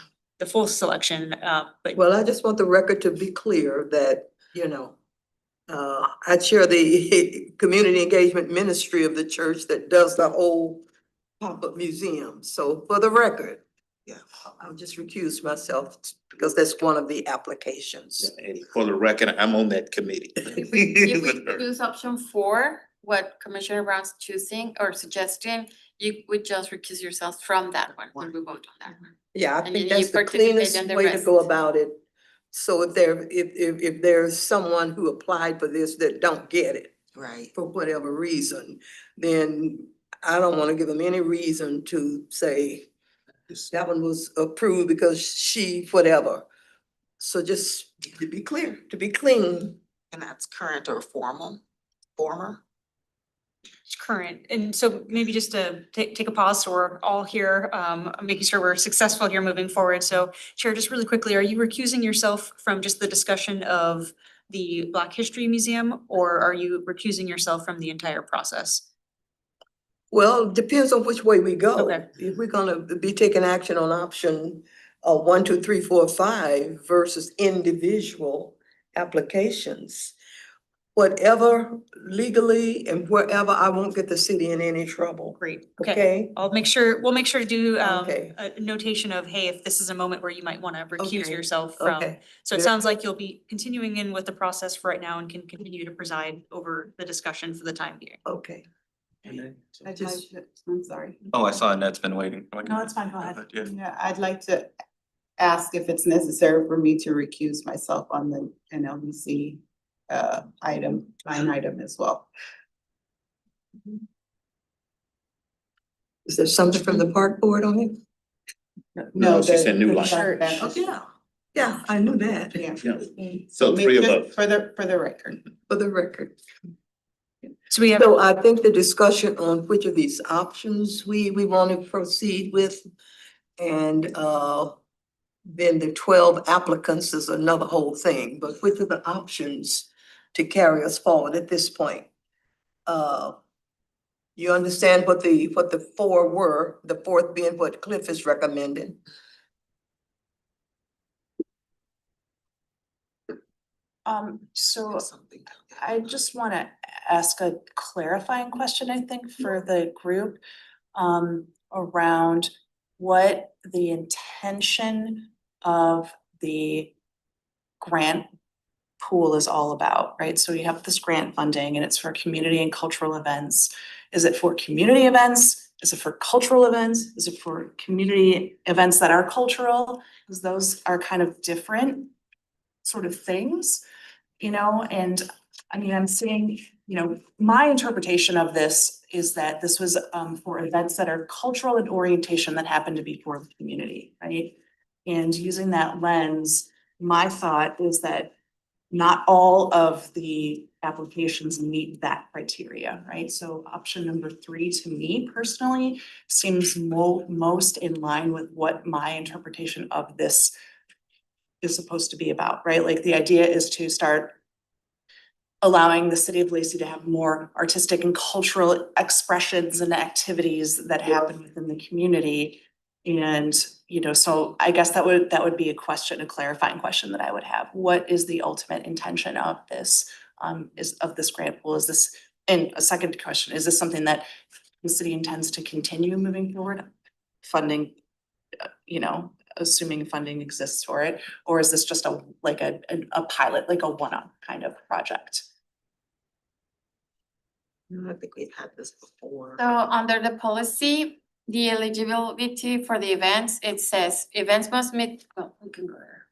the full selection, but Well, I just want the record to be clear that, I chair the community engagement ministry of the church that does the whole pop-up museum. So for the record, I'll just recuse myself because that's one of the applications. And for the record, I'm on that committee. if we choose option 4, what Commissioner Brown's choosing or suggesting, you would just recuse yourself from that one when we vote on that one. Yeah, I And think then you that's the participate cleanest in the way to rest. go about it. So if there's someone who applied for this that don't get it Right. for whatever reason, then I don't wanna give them any reason to say that one was approved because she, whatever. So just to be clear, to be clean. And that's current or former? it's current. And so maybe just to take a pause, so we're all here, making sure we're successful here moving forward. So Chair, just really quickly, are you recusing yourself from just the discussion of the Black History Museum, or are you recusing yourself from the entire process? Well, it depends on which way we go. Okay. If we're gonna be taking action on option 1, 2, 3, 4, 5 versus individual applications. Whatever legally and wherever, I won't get the city in any trouble. Great, okay. Okay? We'll make sure to do Okay. a notation of, hey, if this is a moment where you might wanna recuse Okay, yourself from. okay. So it Very sounds like you'll be continuing in with the process for right now and can continue to preside over the discussion for the time being. Okay. I'm sorry. Oh, I saw Annette's been waiting. No, it's fine, go ahead. Yeah. Yeah, I'd like to ask if it's necessary for me to recuse myself on the NLBC line item as well. Is there something from the park board on it? No, she said New Life. Oh, yeah. Yeah, I knew that. Yeah. Yeah. So 3 of us. For the record. For the record. So we have. So I think the discussion on which of these options we want to proceed with, and then the 12 applicants is another whole thing, but which are the options to carry us forward at this point? You understand what the four were, the fourth being what Cliff is recommending? So I just wanna ask a clarifying question, I think, for the group. Around what the intention of the grant pool is all about, right? So you have this grant funding and it's for community and cultural events. Is it for community events? Is it for cultural events? Is it for community events that are cultural? Because those are kind of different sort of things, you know, and I mean, I'm seeing, you know, my interpretation of this is that this was for events that are cultural in orientation that happen to be for the community, right? And using that lens, my thought is that not all of the applications meet that criteria, right? So option number 3 to me personally seems most in line with what my interpretation of this is supposed to be about, right? Like the idea is to start allowing the city of Lacey to have more artistic and cultural expressions and activities that happen within the community. And, you know, so I guess that would be a question, a clarifying question that I would have. What is the ultimate intention of this, of this grant pool? Is this, and a second question, is this something that the city intends to continue moving forward? Funding, you know, assuming funding exists for it, or is this just a pilot, like a one-up kind of project? I think we've had this before. So under the policy, the eligibility for the events, it says events must meet, oh, we can go there.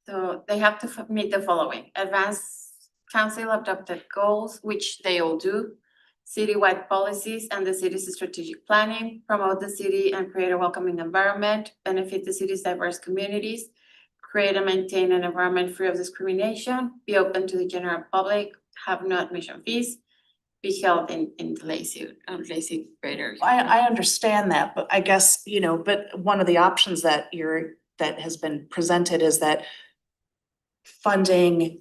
So they have to meet the following: advanced council adopted goals, which they all do, citywide policies and the city's strategic planning, promote the city and create a welcoming environment, benefit the city's diverse communities, create and maintain an environment free of discrimination, be open to the general public, have no admission fees, be held in Lacey Greater. I understand that, but I guess, you know, but one of the options that has been presented is that funding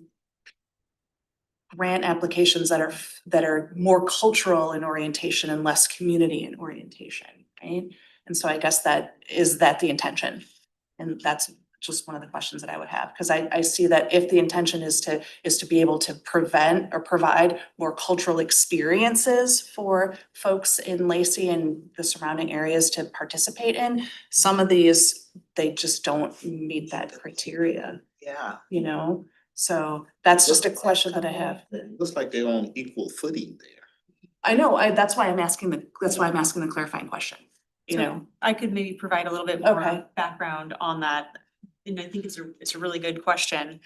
grant applications that are more cultural in orientation and less community in orientation, right? And so I guess is that the intention? And that's just one of the questions that I would have, because I see that if the intention is to be able to prevent or provide more cultural experiences for folks in Lacey and the surrounding areas to participate in, some of these, they just don't meet that criteria. Yeah. You know, so that's just a question that I have. Looks like they're on equal footing there. I know, that's why I'm asking the clarifying question, you know? I could maybe provide a little bit Okay. more background on that. And I think it's a really good question.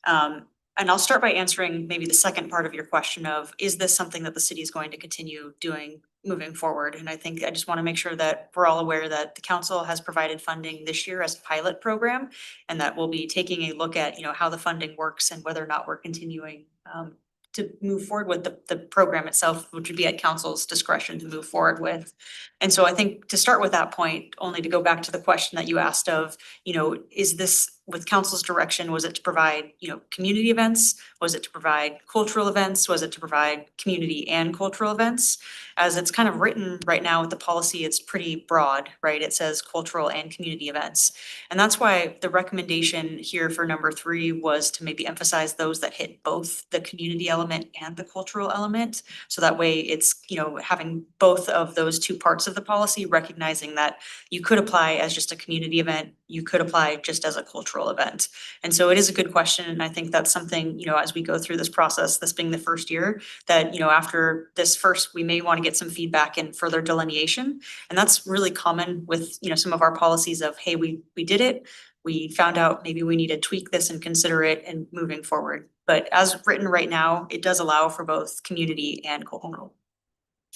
And I'll start by answering maybe the second part of your question of, is this something that the city is going to continue doing moving forward? And I think I just want to make sure that we're all aware that the council has provided funding this year as a pilot program, and that we'll be taking a look at, you know, how the funding works and whether or not we're continuing to move forward with the program itself, which would be at council's discretion to move forward with. And so I think to start with that point, only to go back to the question that you asked of, you know, is this with council's direction, was it to provide, you know, community events? Was it to provide cultural events? Was it to provide community and cultural events? As it's kind of written right now with the policy, it's pretty broad, right? It says cultural and community events. And that's why the recommendation here for number 3 was to maybe emphasize those that hit both the community element and the cultural element. So that way it's, you know, having both of those two parts of the policy, recognizing that you could apply as just a community event, you could apply just as a cultural event. And so it is a good question. And I think that's something, you know, as we go through this process, this being the first year, that, you know, after this first, we may want to get some feedback and further delineation. And that's really common with, you know, some of our policies of, hey, we did it. We found out maybe we need to tweak this and consider it and moving forward. But as written right now, it does allow for both community and cultural.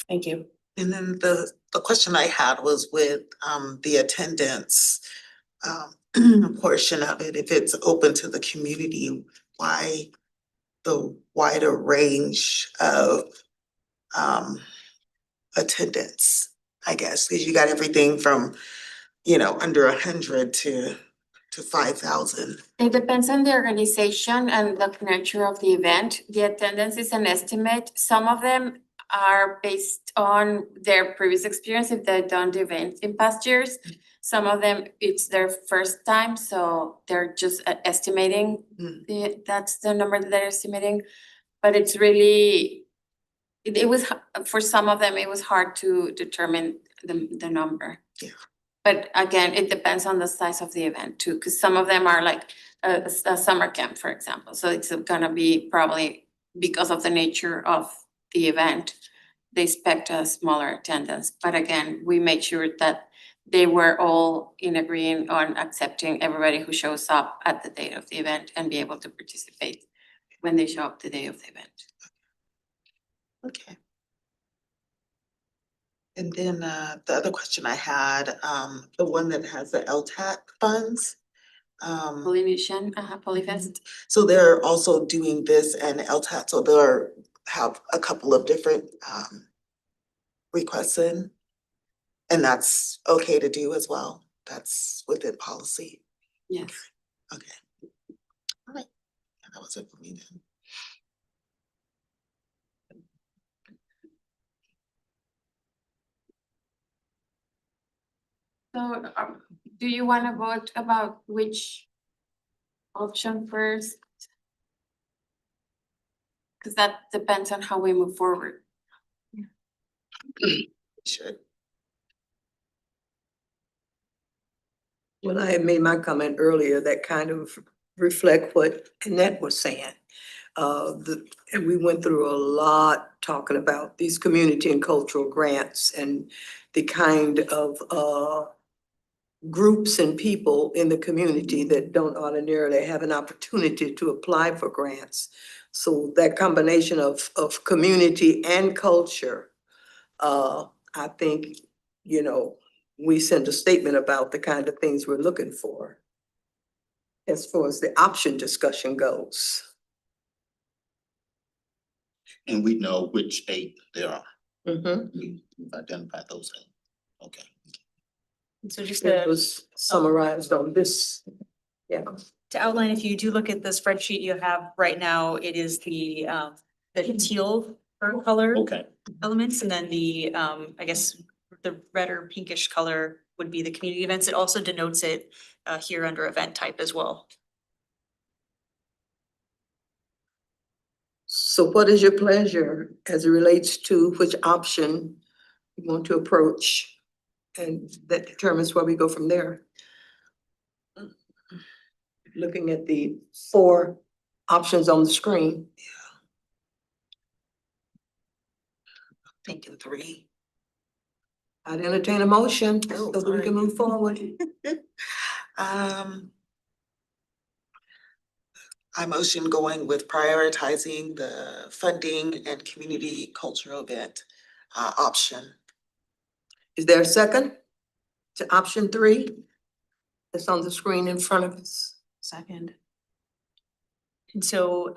Thank you. And then the question I had was with the attendance portion of it. If it's open to the community, why the wider range of attendance? I guess, because you got everything from, under 100 to 5,000. It depends on the organization and the nature of the event. The attendance is an estimate. Some of them are based on their previous experience if they've done the event in past years. Some of them, it's their first time, so they're just estimating that's the number that they're estimating. But it's really, it was, for some of them, it was hard to determine the number. Yeah. But again, it depends on the size of the event too, because some of them are like a summer camp, for example. So it's gonna be probably, because of the nature of the event, they expect a smaller attendance. But again, we made sure that they were all in agreeing on accepting everybody who shows up at the date of the event and be able to participate when they show up the day of the event. Okay. And then the other question I had, the one that has the LTAC funds. Polynesian, Polyfest. So they're also doing this and LTAC, so they'll have a couple of different requests in. And that's okay to do as well. That's within policy. Yes. Okay. All right. Yeah, that was it for me then. So do you want to vote about which option first? Because that depends on how we move forward. Sure. When I had made my comment earlier, that kind of reflect what Annette was saying. And we went through a lot talking about these community and cultural grants and the kind of groups and people in the community that don't ordinarily have an opportunity to apply for grants. So that combination of community and culture, I think, we sent a statement about the kind of things we're looking for as far as the option discussion goes. And we know which 8 there are. Mm-hmm. We've identified those 8. Okay. So just It was summarized on this, yeah. to outline, if you do look at the spreadsheet you have right now, it is the teal color Okay. elements, and then the I guess the red or pinkish color would be the community events. It also denotes it here under event type as well. So what is your pleasure as it relates to which option you want to approach? And that determines where we go from there. Looking at the 4 options on the screen. Thinking 3. I'd entertain a motion so that we can move forward. I motion going with prioritizing the funding and community cultural event option. Is there a second to option 3? That's on the screen in front of us. Second. And so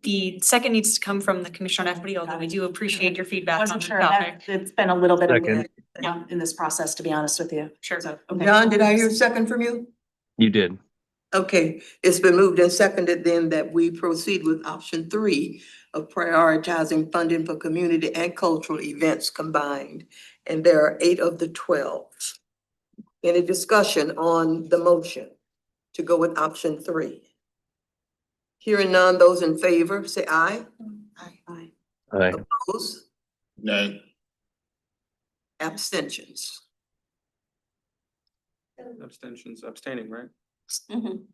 the second needs to come from the Commissioner on Equity, although we do appreciate your feedback on Wasn't the sure, topic. it's been a little bit of Second. in this process, to be honest with you. Sure. So, okay. John, did I hear a second from you? You did. Okay, it's been moved and seconded then that we proceed with option 3 of prioritizing funding for community and cultural events combined. And there are 8 of the 12. Any discussion on the motion to go with option 3? Hearing none, those in favor, say aye. Aye. Aye. Opposed? Nay. Abstentions? Abstaining, right?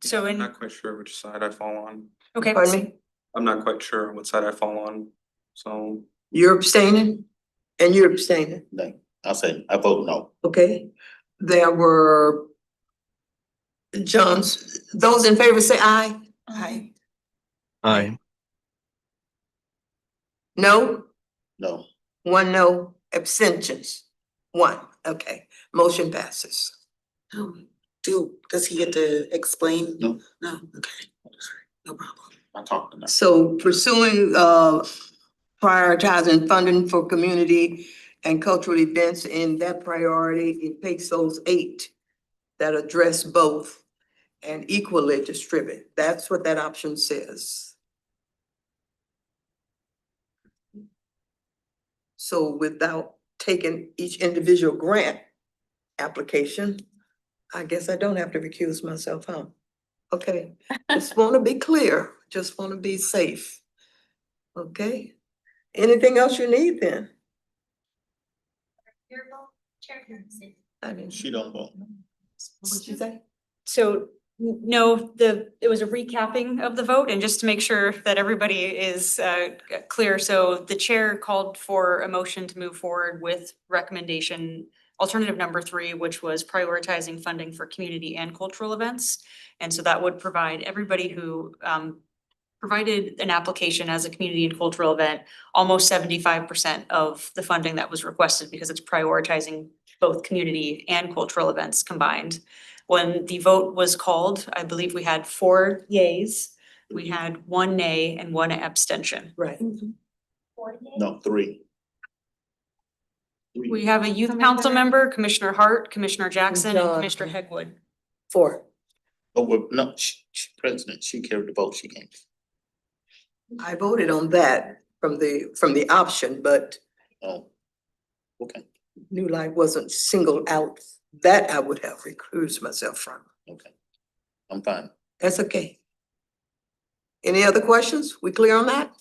So I'm in, not quite sure which side I fall on. okay. Pardon me? I'm not quite sure what side I fall on, so. You're abstaining? And you're abstaining? Nay. I'll say, I vote no. Okay, there were those in favor say aye. Aye. Aye. No? No. 1 no, abstentions. 1, okay, motion passes. Does he get to explain? No. No, okay. No problem. I talked enough. So pursuing prioritizing funding for community and cultural events in that priority. It takes those 8 that address both and equally distribute. That's what that option says. So without taking each individual grant application, I guess I don't have to recuse myself, huh? Okay, just want to be clear, just want to be safe. Okay, anything else you need then? I didn't. She don't vote. What'd you say? So no, it was a recapping of the vote, and just to make sure that everybody is clear, so the chair called for a motion to move forward with recommendation alternative number 3, which was prioritizing funding for community and cultural events. And so that would provide everybody who provided an application as a community and cultural event, almost 75% of the funding that was requested, because it's prioritizing both community and cultural events combined. When the vote was called, I believe we had 4 yays, we had 1 nay and 1 abstention. Right. No, 3. We have a youth council member, Commissioner Hart, Commissioner Jackson, and John. Commissioner Hegwood. 4. Oh, well, no, she president, she carried the vote, she can't. I voted on that from the option, but Oh, okay, New Life wasn't singled out. That I would have recused myself from. okay. I'm fine. That's okay. Any other questions? We clear on that?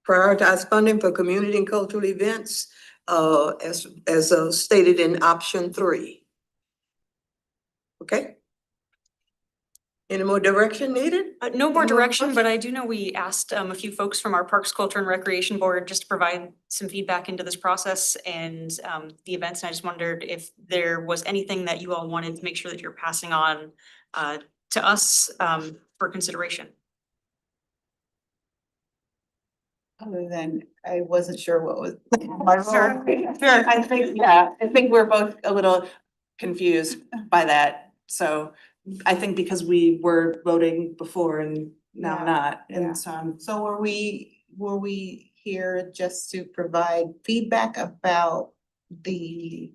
Prioritize funding for community and cultural events, as stated in option 3. Okay? Any more direction needed? No more Any direction, but I do know we asked a few folks from our Parks, Culture and Recreation Board just to provide some feedback into this process and the events. And I just wondered if there was anything that you all wanted to make sure that you're passing on to us for consideration. Other than I wasn't sure what was my role. Sure, I think we're both a little confused by that, so I think because we were voting before and now Yeah, not, yeah. and so I'm. So were we here just to provide feedback about the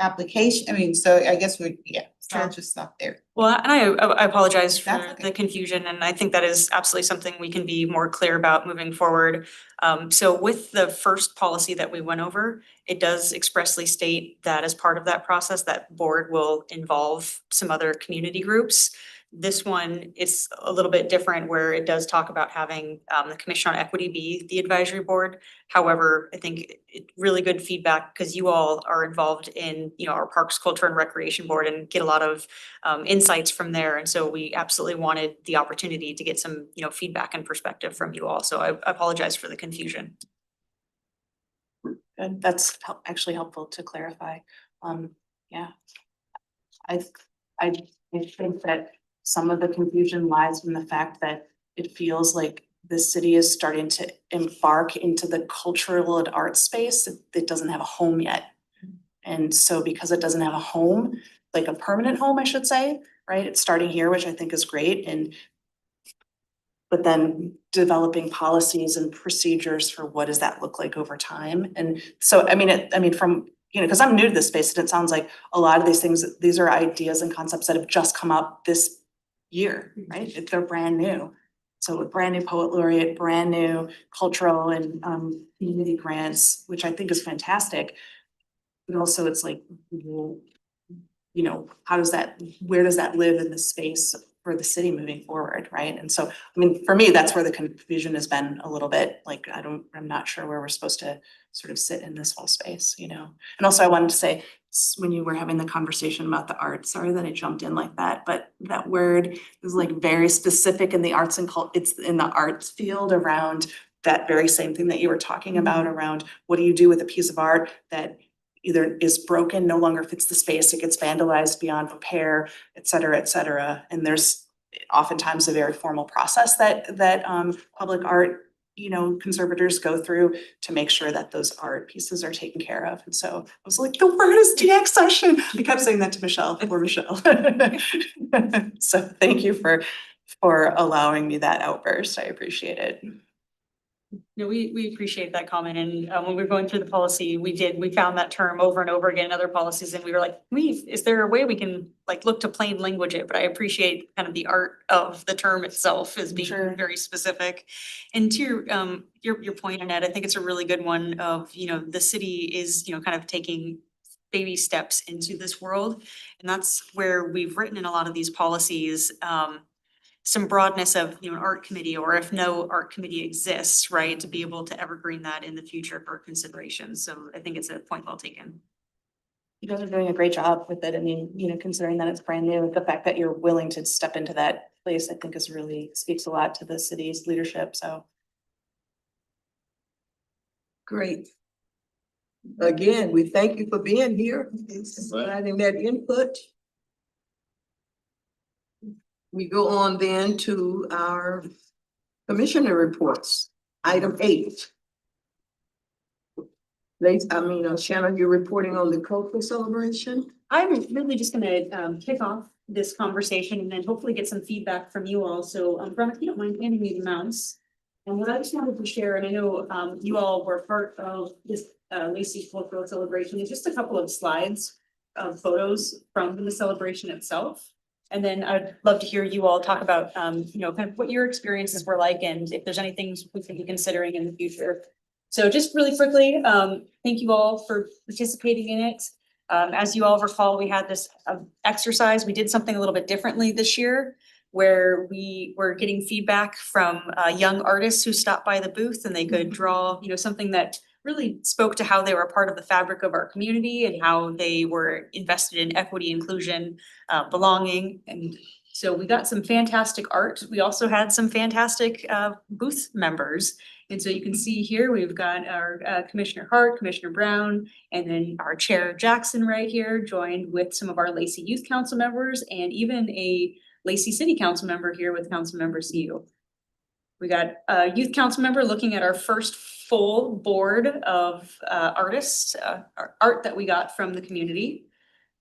application? I mean, so I guess so I'll just stop there. Well, and I apologize for That's okay. the confusion, and I think that is absolutely something we can be more clear about moving forward. So with the first policy that we went over, it does expressly state that as part of that process, that board will involve some other community groups. This one is a little bit different, where it does talk about having the Commission on Equity be the advisory board. However, I think really good feedback, because you all are involved in, our Parks, Culture and Recreation Board, and get a lot of insights from there. And so we absolutely wanted the opportunity to get some, feedback and perspective from you all. So I apologize for the confusion. And that's actually helpful to clarify. Yeah. I think that some of the confusion lies in the fact that it feels like the city is starting to embark into the cultural and art space that doesn't have a home yet. And so because it doesn't have a home, like a permanent home, I should say, right? It's starting here, which I think is great. But then developing policies and procedures for what does that look like over time? And so, from, because I'm new to this space, and it sounds like a lot of these things, these are ideas and concepts that have just come up this year, right? They're brand new. So a brand new poet laureate, brand new cultural and community grants, which I think is fantastic. But also it's like, well, where does that live in the space for the city moving forward, right? And so, for me, that's where the confusion has been a little bit, like, I'm not sure where we're supposed to sort of sit in this whole space, And also I wanted to say, when you were having the conversation about the arts, sorry that I jumped in like that, but that word is like very specific in the arts and it's in the arts field around that very same thing that you were talking about around what do you do with a piece of art that either is broken, no longer fits the space, it gets vandalized beyond repair, et cetera, et cetera. And there's oftentimes a very formal process that public art, conservators go through to make sure that those art pieces are taken care of. And so I was like, the word is deaccession. I kept saying that to Michelle, poor Michelle. So thank you for allowing me that outburst. I appreciate it. No, we appreciate that comment, and when we were going through the policy, we found that term over and over again in other policies, and we were like, is there a way we can like look to plain language it? But I appreciate kind of the art of the term itself as being very specific. And to your point, Annette, I think it's a really good one of, the city is, kind of taking baby steps into this world. And that's where we've written in a lot of these policies, some broadness of, an art committee, or if no art committee exists, right, to be able to evergreen that in the future for consideration. So I think it's a point well taken. You guys are doing a great job with it. I mean, considering that it's brand new, the fact that you're willing to step into that place, I think is really speaks a lot to the city's leadership, so. Great. Again, we thank you for being here, providing that input. We go on then to our commissioner reports. Item 8. Shannon, you're reporting on the cultural celebration? I'm really just gonna kick off this conversation and then hopefully get some feedback from you all. So, Veronica, if you don't mind handing me the mouse. And what I just wanted to share, and I know you all were part of this Lacey cultural celebration, is just a couple of slides of photos from the celebration itself. And then I'd love to hear you all talk about, kind of what your experiences were like and if there's anything we could be considering in the future. So just really quickly, thank you all for participating in it. As you all recall, we had this exercise. We did something a little bit differently this year, where we were getting feedback from young artists who stopped by the booth, and they could draw, something that really spoke to how they were a part of the fabric of our community and how they were invested in equity, inclusion, belonging. And so we got some fantastic art. We also had some fantastic booth members. And so you can see here, we've got our Commissioner Hart, Commissioner Brown, and then our Chair Jackson right here, joined with some of our Lacey Youth Council members and even a Lacey City Council member here with Councilmember Seal. We got a youth council member looking at our first full board of artists, art that we got from the community.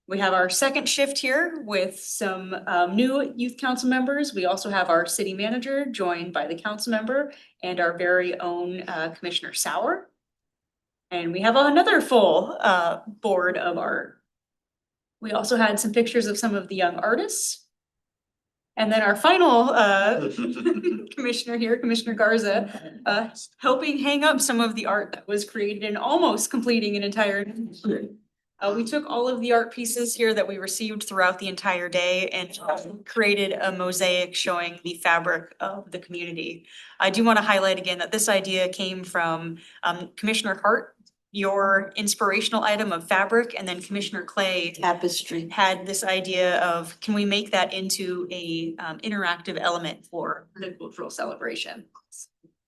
We have our second shift here with some new youth council members. We also have our city manager joined by the council member and our very own Commissioner Sauer. And we have another full board of art. We also had some pictures of some of the young artists. And then our final commissioner here, Commissioner Garza, helping hang up some of the art that was created and almost completing an entire. We took all of the art pieces here that we received throughout the entire day and created a mosaic showing the fabric of the community. I do want to highlight again that this idea came from Commissioner Hart, your inspirational item of fabric, and then Commissioner Clay Tapestry. had this idea of, can we make that into a interactive element for the cultural celebration?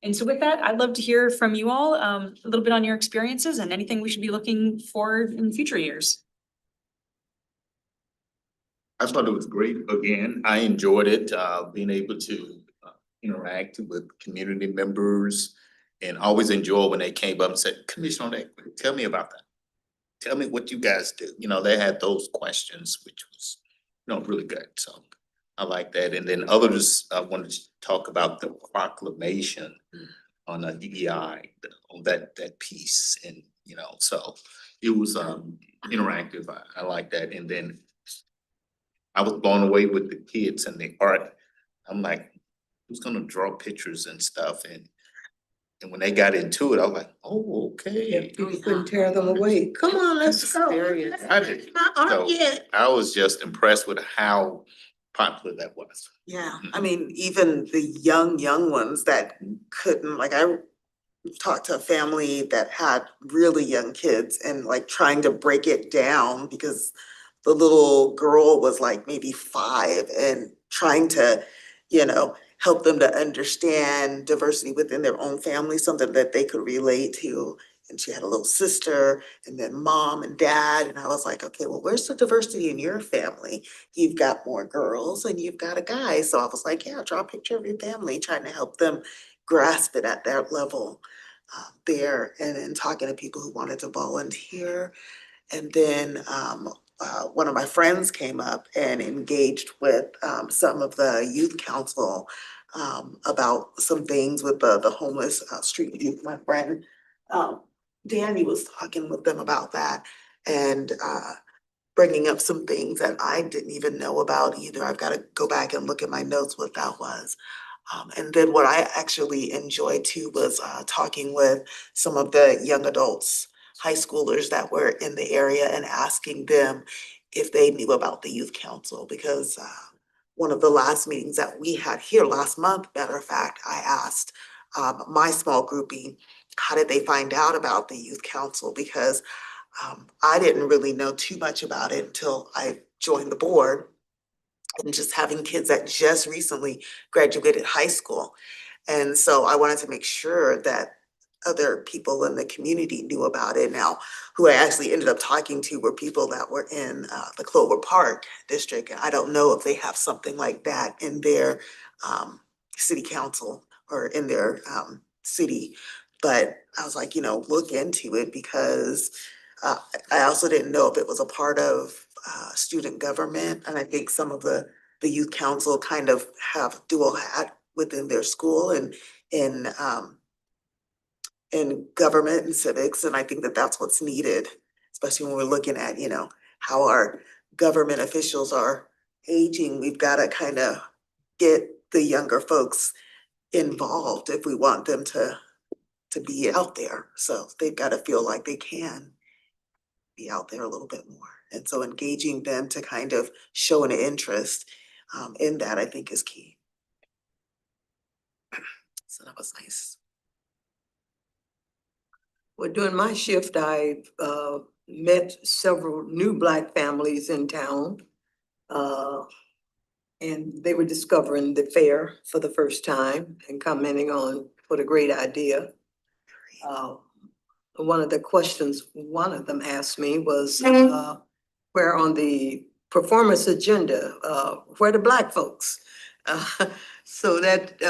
And so with that, I'd love to hear from you all a little bit on your experiences and anything we should be looking for in future years. I thought it was great. Again, I enjoyed it, being able to interact with community members, and always enjoy when they came up and said, Commissioner, tell me about that. Tell me what you guys do. They had those questions, which was, really good. So I like that. And then others, I wanted to talk about the proclamation on a DEI, on that piece. And, so it was interactive. I like that. And then I was blown away with the kids and the art. I'm like, who's gonna draw pictures and stuff? And when they got into it, I was like, oh, okay. You couldn't tear them away. Come on, let's go. I did. So I was just impressed with how popular that was. Yeah, I mean, even the young ones that couldn't, like I talked to a family that had really young kids and like trying to break it down because the little girl was like maybe 5 and trying to, help them to understand diversity within their own family, something that they could relate to. And she had a little sister and then mom and dad. And I was like, okay, well, where's the diversity in your family? You've got more girls and you've got a guy. So I was like, yeah, draw a picture of your family, trying to help them grasp it at that level there. And then talking to people who wanted to volunteer. And then one of my friends came up and engaged with some of the youth council about some things with the homeless street youth. My friend Danny was talking with them about that and bringing up some things that I didn't even know about either. I've got to go back and look at my notes what that was. And then what I actually enjoyed too was talking with some of the young adults, high schoolers that were in the area and asking them if they knew about the youth council because one of the last meetings that we had here last month, matter of fact, I asked my small grouping, how did they find out about the youth council? Because I didn't really know too much about it until I joined the board and just having kids that just recently graduated high school. And so I wanted to make sure that other people in the community knew about it. Now, who I actually ended up talking to were people that were in the Clover Park district. And I don't know if they have something like that in their city council or in their city. But I was like, look into it because I also didn't know if it was a part of student government. And I think some of the youth council kind of have dual hat within their school and in government and civics. And I think that that's what's needed, especially when we're looking at, how our government officials are aging. We've got to kind of get the younger folks involved if we want them to be out there. So they've got to feel like they can be out there a little bit more. And so engaging them to kind of show an interest in that, I think is key. So that was nice. Well, during my shift, I met several new Black families in town. And they were discovering the fair for the first time and commenting on what a great idea. One of the questions one of them asked me was, where on the performance agenda, where the Black folks? So that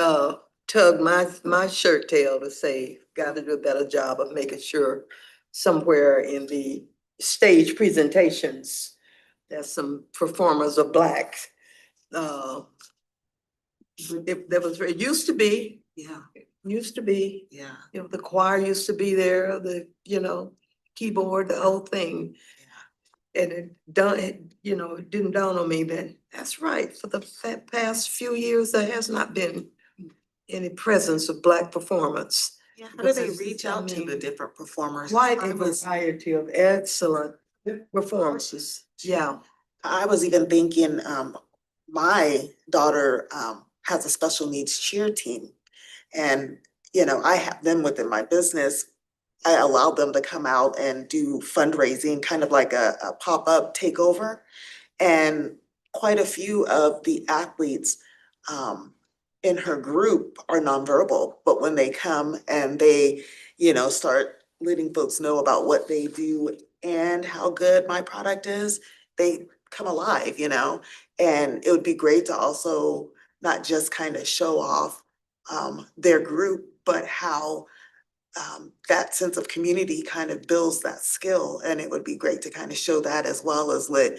tugged my shirt tail to say, gotta do a better job of making sure somewhere in the stage presentations, there's some performers of Black. It used to be, Yeah, the yeah. choir used to be there, the, keyboard, the whole thing. And it didn't dawn on me that that's right. For the past few years, there has not been any presence of Black performance. Yeah, how do they reach out to the different performers? Quite I a was- variety of excellent performances. Yeah. I was even thinking, my daughter has a special needs cheer team. And, I have them within my business. I allow them to come out and do fundraising, kind of like a pop-up takeover. And quite a few of the athletes in her group are nonverbal, but when they come and they, start letting folks know about what they do and how good my product is, they come alive, And it would be great to also not just kind of show off their group, but how that sense of community kind of builds that skill. And it would be great to kind of show that as well as let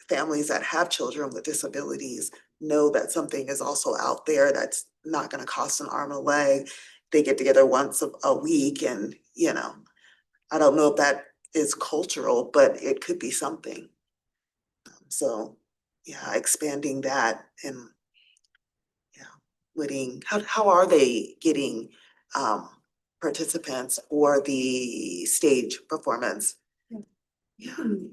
families that have children with disabilities know that something is also out there that's not gonna cost an arm and a leg. They get together once a week and, I don't know if that is cultural, but it could be something. So, yeah, expanding that and how are they getting participants for the stage performance?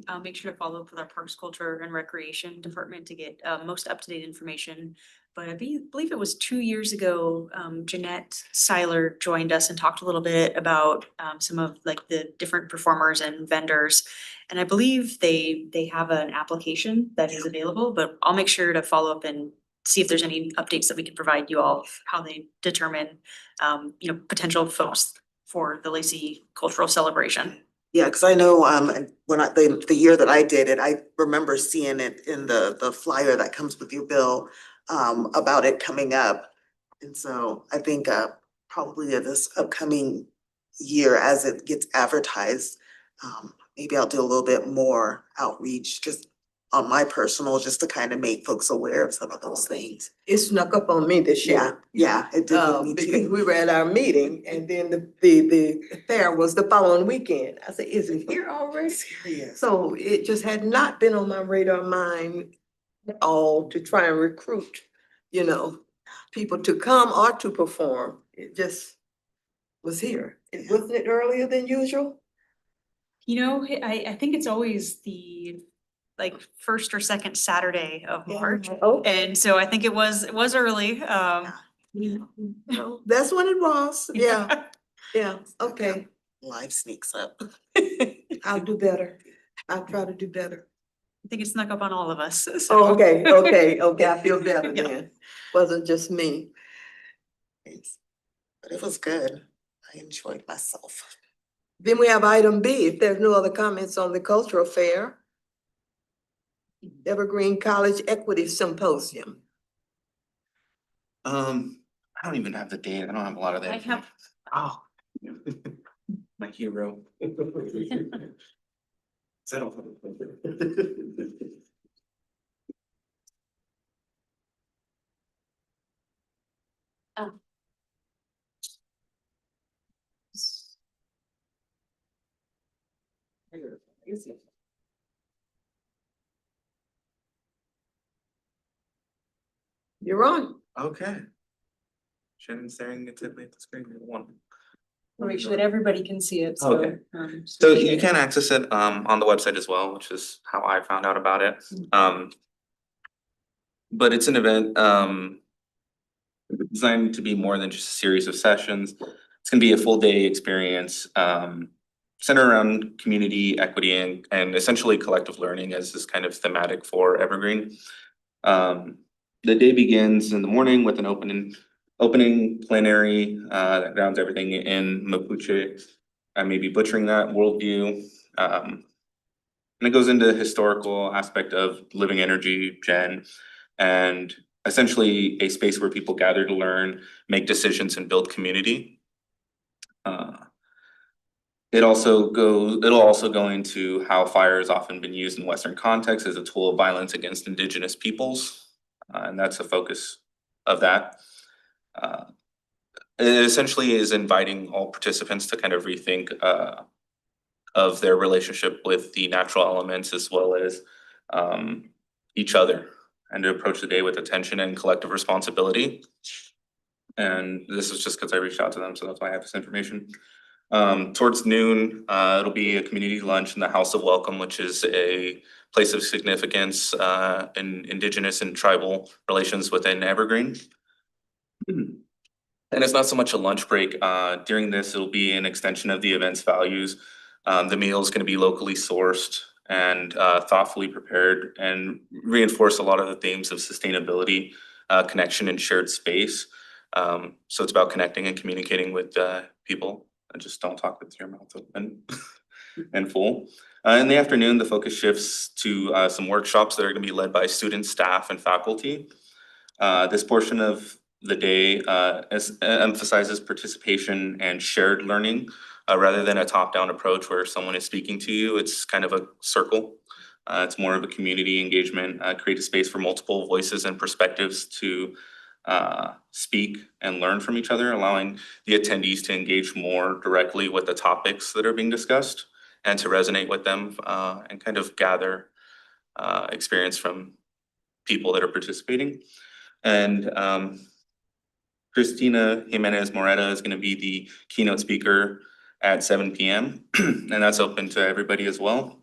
I'll make sure to follow up with our Parks, Culture and Recreation Department to get most up-to-date information. But I believe it was 2 years ago, Jeanette Seiler joined us and talked a little bit about some of like the different performers and vendors. And I believe they have an application that is available, but I'll make sure to follow up and see if there's any updates that we can provide you all, how they determine potential folks for the Lacey Cultural Celebration. Yeah, because I know the year that I did it, I remember seeing it in the flyer that comes with your bill about it coming up. And so I think probably this upcoming year as it gets advertised, maybe I'll do a little bit more outreach, just on my personal, just to kind of make folks aware of some of those things. It snuck up on me this year. Yeah, it did with me Because too. we were at our meeting and then the fair was the following weekend. I said, is it here already? Serious. So it just had not been on my radar mind at all to try and recruit, you know, people to come or to perform. It just was here. Wasn't it earlier than usual? You know, I think it's always the like first or second Saturday of March. Oh, And so I think it was early. no, that's when it was. Yeah, yeah, okay. Life sneaks up. I'll do better. I'll try to do better. I think it snuck up on all of us. Oh, So okay, I feel better Yeah. then. Wasn't just me. But it was good. I enjoyed myself. Then we have item B, if there's no other comments on the cultural fair. Evergreen College Equity Symposium. I don't even have the date. I don't have a lot of that. I have- Oh. My hero. Settle. Oh. You're on. Okay. Shannon's staring intently at the screen. One. We'll make sure that everybody can see it, so. Okay. So you can access it on the website as well, which is how I found out about it. But it's an event designed to be more than just a series of sessions. It's gonna be a full day experience centered around community equity and essentially collective learning as this kind of thematic for Evergreen. The day begins in the morning with an opening plenary that grounds everything in Mapuche. I may be butchering that worldview. And it goes into the historical aspect of living energy, Gen, and essentially a space where people gather to learn, make decisions, and build community. It'll also go into how fire has often been used in Western contexts as a tool of violence against Indigenous peoples. And that's a focus of that. It essentially is inviting all participants to kind of rethink of their relationship with the natural elements as well as each other, and to approach the day with attention and collective responsibility. And this is just because I reached out to them, so that's why I have this information. Towards noon, it'll be a community lunch in the House of Welcome, which is a place of significance in Indigenous and tribal relations within Evergreen. And it's not so much a lunch break. During this, it'll be an extension of the event's values. The meal is going to be locally sourced and thoughtfully prepared and reinforce a lot of the themes of sustainability, connection, and shared space. So it's about connecting and communicating with people. And just don't talk with your mouth open and full. In the afternoon, the focus shifts to some workshops that are going to be led by students, staff, and faculty. This portion of the day emphasizes participation and shared learning rather than a top-down approach where someone is speaking to you. It's kind of a circle. It's more of a community engagement, create a space for multiple voices and perspectives to speak and learn from each other, allowing the attendees to engage more directly with the topics that are being discussed and to resonate with them and kind of gather experience from people that are participating. And Christina Jimenez Moreta is going to be the keynote speaker at 7 p.m. and that's open to everybody as well.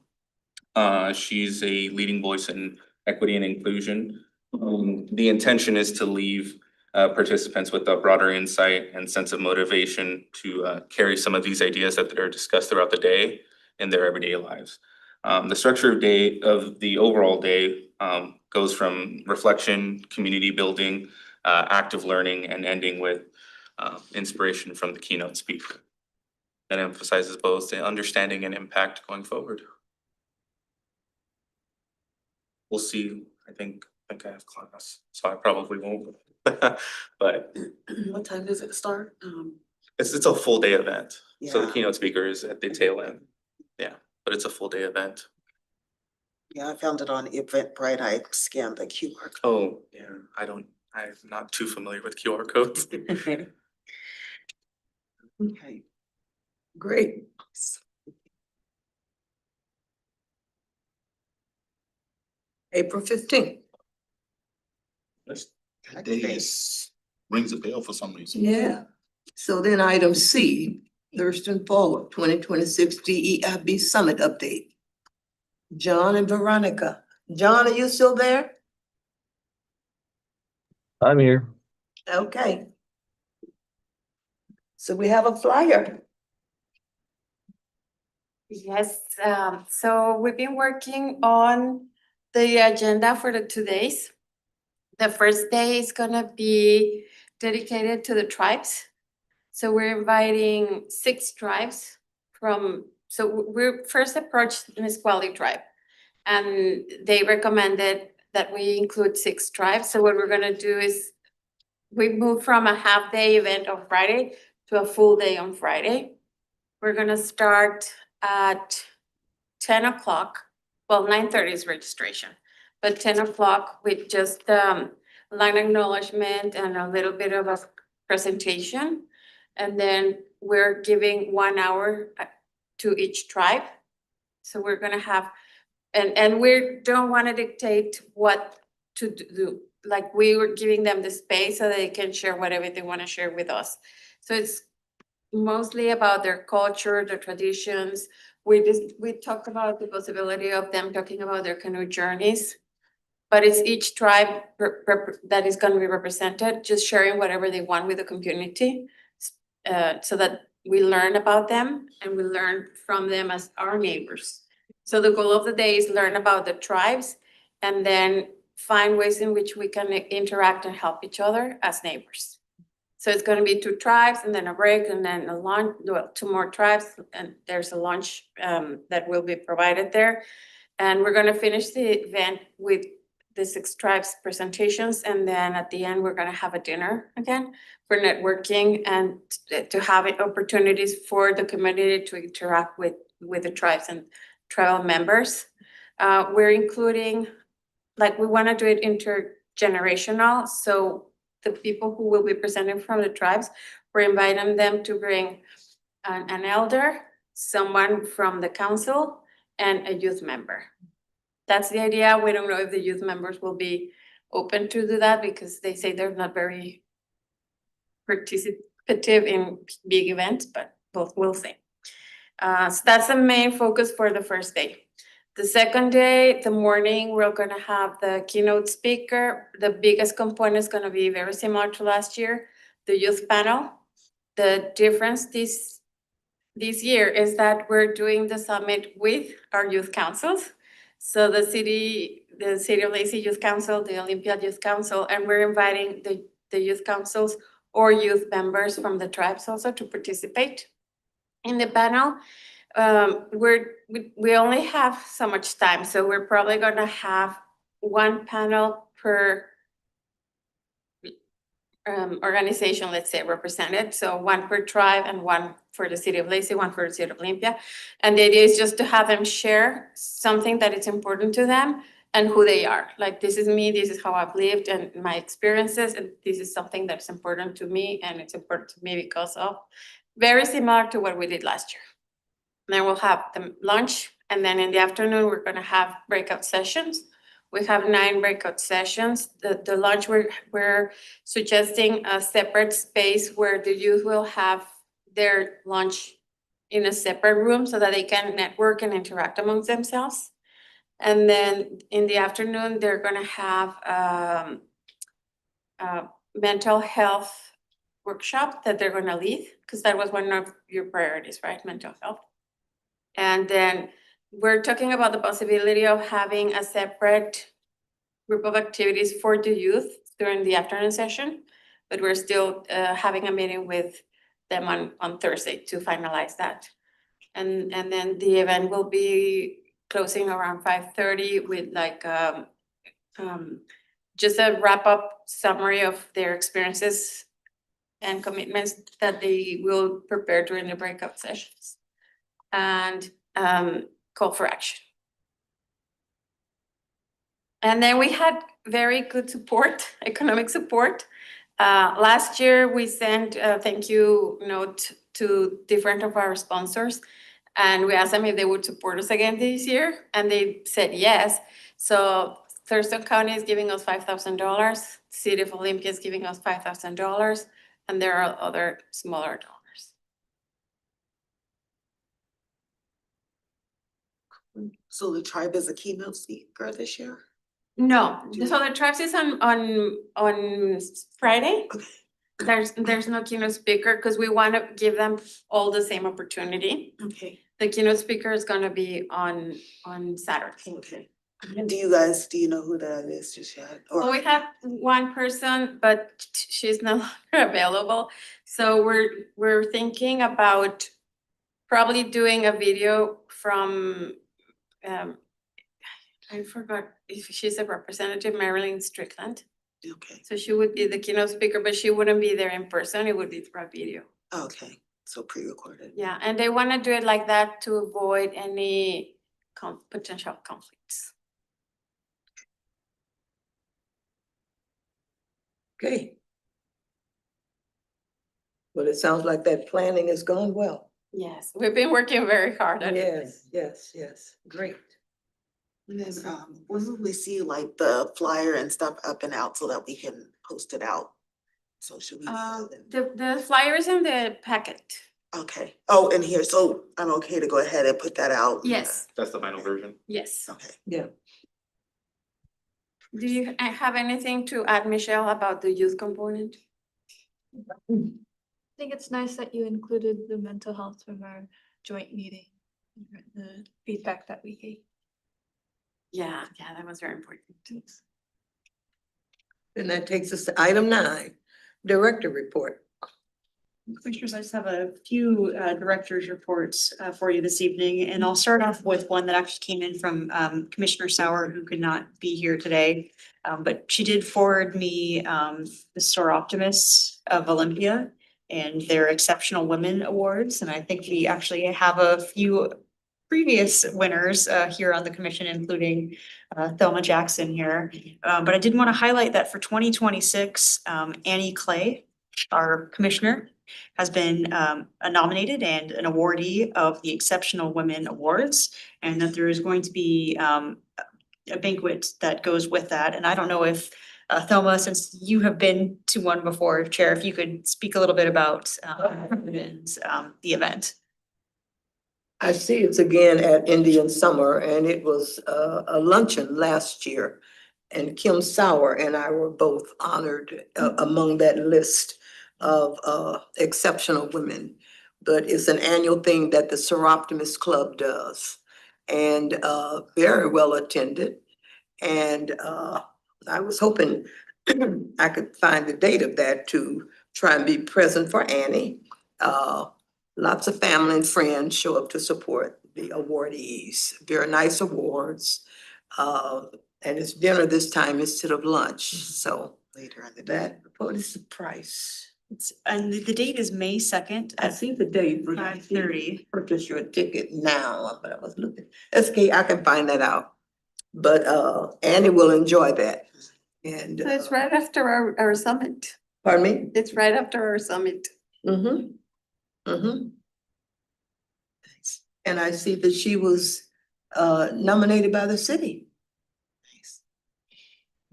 She's a leading voice in equity and inclusion. The intention is to leave participants with a broader insight and sense of motivation to carry some of these ideas that are discussed throughout the day in their everyday lives. The structure of the overall day goes from reflection, community building, active learning, and ending with inspiration from the keynote speaker that emphasizes both the understanding and impact going forward. We'll see. I think I have class, so I probably won't. But What time does it start? it's a full day event. So the Yeah. keynote speaker is at the tail end. Yeah, but it's a full day event. Yeah, I found it on Eventbrite. I scanned the QR code. Oh, yeah, I'm not too familiar with QR codes. Okay, great. April 15th. That day is, rings a bell for some reason. Yeah. So then item C, Thurston Fall 2026 DEIB Summit Update. John and Veronica. John, are you still there? I'm here. Okay. So we have a flyer. Yes, so we've been working on the agenda for the 2 days. The first day is gonna be dedicated to the tribes. So we're inviting 6 tribes so we first approached the Nisqually tribe. And they recommended that we include 6 tribes. So what we're gonna do is we moved from a half-day event on Friday to a full day on Friday. We're gonna start at 10 o'clock. Well, 9:30 is registration, but 10 o'clock with just line acknowledgement and a little bit of a presentation. And then we're giving 1 hour to each tribe. So we're gonna have, and we don't wanna dictate what to do. Like, we were giving them the space so they can share whatever they wanna share with us. So it's mostly about their culture, their traditions. We talked about the possibility of them talking about their canoe journeys. But it's each tribe that is gonna be represented, just sharing whatever they want with the community. So that we learn about them and we learn from them as our neighbors. So the goal of the day is learn about the tribes and then find ways in which we can interact and help each other as neighbors. So it's gonna be 2 tribes and then a break and then a lunch, well, 2 more tribes, and there's a lunch that will be provided there. And we're gonna finish the event with the 6 tribes presentations, and then at the end, we're gonna have a dinner again for networking and to have opportunities for the community to interact with the tribes and tribal members. We're including, like, we wanna do it intergenerational, so the people who will be presenting from the tribes, we're inviting them to bring an elder, someone from the council, and a youth member. That's the idea. We don't know if the youth members will be open to do that because they say they're not very participative in big events, but we'll see. So that's the main focus for the first day. The second day, the morning, we're gonna have the keynote speaker. The biggest component is gonna be very similar to last year, the youth panel. The difference this year is that we're doing the summit with our youth councils. So the city of Lacey Youth Council, the Olympia Youth Council, and we're inviting the youth councils or youth members from the tribes also to participate in the panel. We only have so much time, so we're probably gonna have 1 panel per organization, let's say, represented. So 1 per tribe and 1 for the city of Lacey, 1 for the city of Olympia. And the idea is just to have them share something that is important to them and who they are. Like, this is me, this is how I've lived and my experiences, and this is something that's important to me, and it's important to me because of, very similar to what we did last year. Then we'll have the lunch, and then in the afternoon, we're gonna have breakout sessions. We have 9 breakout sessions. The lunch, we're suggesting a separate space where the youth will have their lunch in a separate room so that they can network and interact amongst themselves. And then in the afternoon, they're gonna have mental health workshop that they're gonna lead, because that was one of your priorities, right? Mental health. And then we're talking about the possibility of having a separate group of activities for the youth during the afternoon session, but we're still having a meeting with them on Thursday to finalize that. And then the event will be closing around 5:30 with like just a wrap-up summary of their experiences and commitments that they will prepare during the breakout sessions. And call for action. And then we had very good support, economic support. Last year, we sent a thank you note to different of our sponsors. And we asked them if they would support us again this year, and they said yes. So Thurston County is giving us $5,000, City of Olympia is giving us $5,000, and there are other smaller donors. So the tribe is a keynote speaker this year? No, so the tracks is on Friday. There's no keynote speaker because we want to give them all the same opportunity. Okay. The keynote speaker is gonna be on Saturday. Okay. And do you know who that is just yet? Well, we have one person, but she's no longer available. So we're thinking about probably doing a video from I forgot if she's a representative, Marilyn Strickland. Okay. So she would be the keynote speaker, but she wouldn't be there in person. It would be through a video. Okay, so pre-recorded. Yeah, and they want to do it like that to avoid any potential conflicts. Okay. Well, it sounds like that planning has gone well. Yes, we've been working very hard at it. Yes, great. And then, when will we see like the flyer and stuff up and out so that we can post it out? Social media. The flyer is in the packet. Okay. Oh, and here, so I'm okay to go ahead and put that out? Yes, That's the final version? yes. Okay. Yeah. Do you have anything to add, Michelle, about the youth component? I think it's nice that you included the mental health from our joint meeting, the feedback that we gave. Yeah, that was very important. And that takes us to item 9, director report. Commissioners, I just have a few directors' reports for you this evening, and I'll start off with one that actually came in from Commissioner Sauer, who could not be here today. But she did forward me the Store Optimists of Olympia and their Exceptional Women Awards, and I think we actually have a few previous winners here on the commission, including Thelma Jackson here. But I did want to highlight that for 2026, Annie Clay, our commissioner, has been nominated and an awardee of the Exceptional Women Awards, and that there is going to be a banquet that goes with that. And I don't know if Thelma, since you have been to one before, Chair, if you could speak a little bit about the event. I see it's again at Indian Summer, and it was a luncheon last year. And Kim Sauer and I were both honored among that list of exceptional women. But it's an annual thing that the Seroptimist Club does, and very well attended. And I was hoping I could find the date of that to try and be present for Annie. Lots of family and friends show up to support the awardees. Very nice awards. And it's dinner this time instead of lunch, so Later on the day. what is the price? And the date is May 2nd I at see the date, but I 5:30. purchase your ticket now, but I was looking. Okay, I can find that out. But Annie will enjoy that. And It's right after our summit. pardon me? It's right after our summit. Mm-hmm. Mm-hmm. And I see that she was nominated by the city.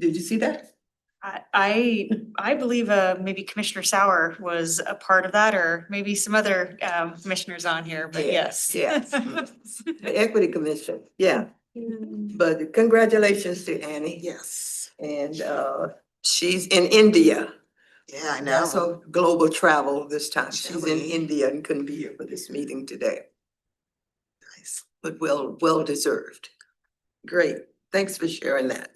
Did you see that? I believe maybe Commissioner Sauer was a part of that, or maybe some other commissioners on here, but yes. Yes. The Equity Commission, yeah. But congratulations to Annie. Yes. And she's in India. Yeah, I That's know. her global travel this time. She's in Really? India and couldn't be here for this meeting today. Nice, but well deserved. Great. Thanks for sharing that.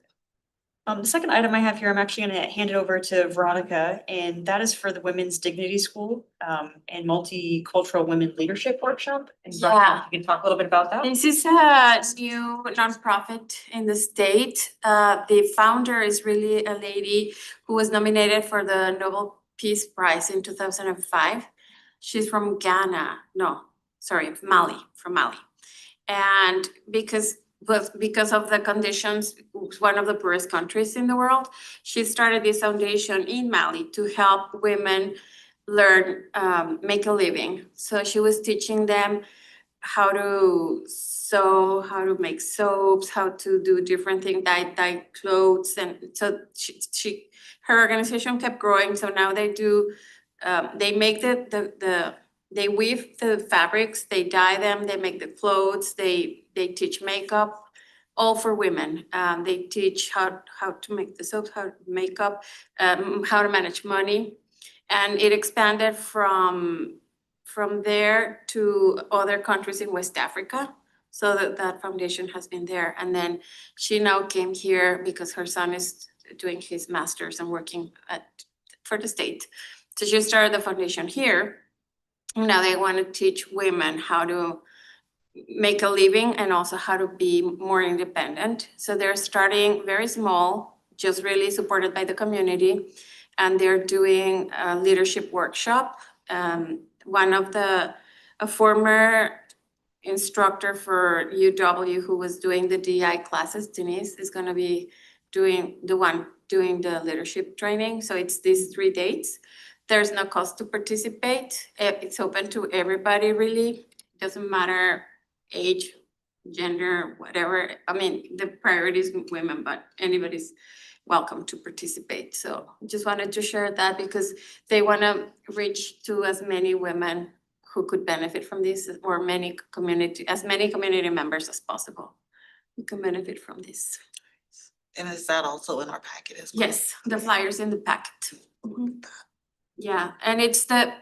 The second item I have here, I'm actually gonna hand it over to Veronica, and that is for the Women's Dignity School and Multicultural Women Leadership Workshop. And Veronica, if you can talk a little bit about that. This is a new nonprofit in the state. The founder is really a lady who was nominated for the Nobel Peace Prize in 2005. She's from Ghana, no, sorry, Mali, from Mali. And because but because of the conditions, it's one of the poorest countries in the world. She started this foundation in Mali to help women learn, make a living. So she was teaching them how to sew, how to make soaps, how to do different things, dye clothes. And so her organization kept growing. So now they do, they make they weave the fabrics, they dye them, they make the clothes, they teach makeup, all for women. They teach how to make the soaps, how to make up, how to manage money. And it expanded from there to other countries in West Africa. So that foundation has been there. And then she now came here because her son is doing his master's and working for the state. So she started the foundation here. Now they want to teach women how to make a living and also how to be more independent. So they're starting very small, just really supported by the community. And they're doing a leadership workshop. A former instructor for UW who was doing the DI classes, Denise, is gonna be doing the leadership training. So it's these 3 dates. There's no cost to participate. It's open to everybody, really. Doesn't matter age, gender, whatever. I mean, the priority is women, but anybody's welcome to participate. So just wanted to share that because they want to reach to as many women who could benefit from this, or as many community members as possible who can benefit from this. And is that also in our packet as well? Yes, the flyers in the packet. Yeah, and it's the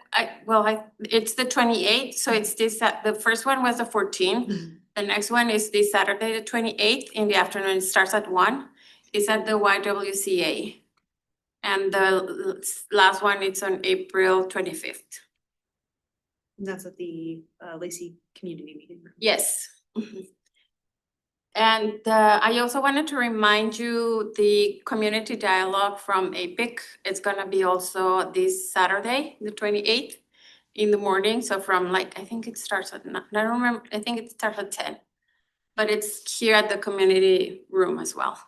28th, so it's this, the first one was the 14th. The next one is this Saturday, the 28th, in the afternoon. It starts at 1. It's at the YWCA. And the last one, it's on April 25th. And that's at the Lacey Community Meeting Room. Yes. And I also wanted to remind you the community dialogue from APIC. It's gonna be also this Saturday, the 28th in the morning. So from I think it starts at, I don't remember, I think it starts at 10. But it's here at the community room as well.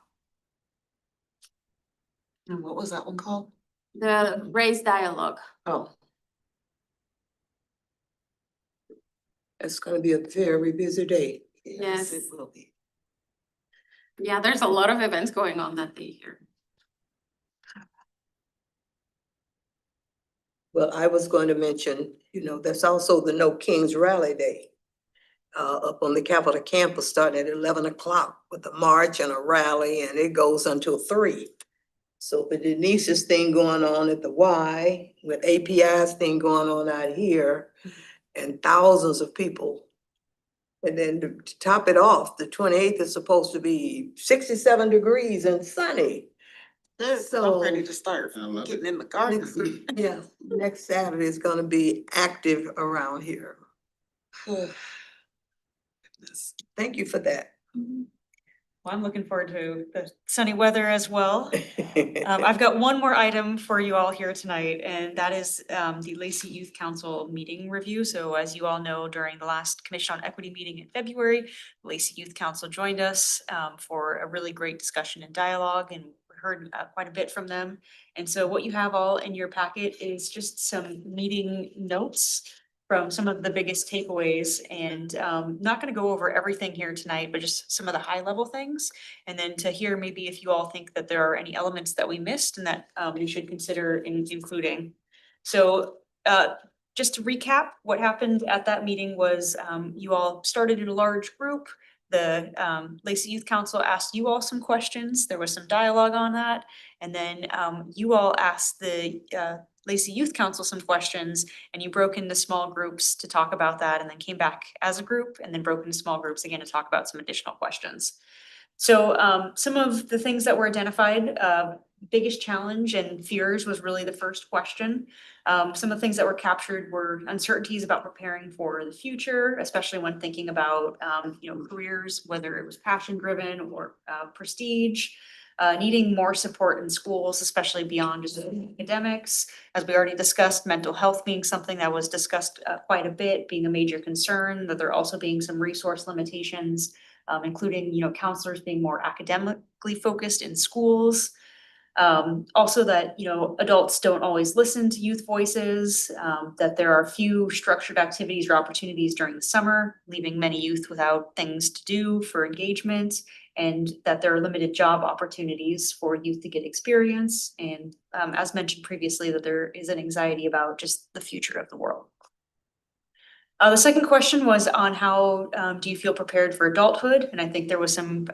And what was that one called? The race dialogue. Oh. It's gonna be a very busy day. Yes. It will be. Yeah, there's a lot of events going on that day here. Well, I was going to mention, there's also the No Kings Rally Day. Up on the Capitol campus, starting at 11 o'clock with a march and a rally, and it goes until 3. So the Denise's thing going on at the Y, with API's thing going on out here, and thousands of people. And then to top it off, the 28th is supposed to be 67 degrees and sunny. I'm ready to start getting in the garden. Yeah, next Saturday is gonna be active around here. Thank you for that. Well, I'm looking forward to the sunny weather as well. I've got one more item for you all here tonight, and that is the Lacey Youth Council meeting review. So as you all know, during the last Commission on Equity meeting in February, Lacey Youth Council joined us for a really great discussion and dialogue, and heard quite a bit from them. And so what you have all in your packet is just some meeting notes from some of the biggest takeaways, and not gonna go over everything here tonight, but just some of the high level things. And then to hear maybe if you all think that there are any elements that we missed and that we should consider including. So just to recap, what happened at that meeting was you all started in a large group. The Lacey Youth Council asked you all some questions. There was some dialogue on that. And then you all asked the Lacey Youth Council some questions, and you broke into small groups to talk about that, and then came back as a group and then broke into small groups again to talk about some additional questions. So some of the things that were identified, biggest challenge and fears was really the first question. Some of the things that were captured were uncertainties about preparing for the future, especially when thinking about careers, whether it was passion driven or prestige. Needing more support in schools, especially beyond just academics. As we already discussed, mental health being something that was discussed quite a bit, being a major concern, that there also being some resource limitations including, counselors being more academically focused in schools. Also that, adults don't always listen to youth voices, that there are few structured activities or opportunities during the summer, leaving many youth without things to do for engagement, and that there are limited job opportunities for youth to get experience. And as mentioned previously, that there is an anxiety about just the future of the world. The second question was on how do you feel prepared for adulthood? And I think there was some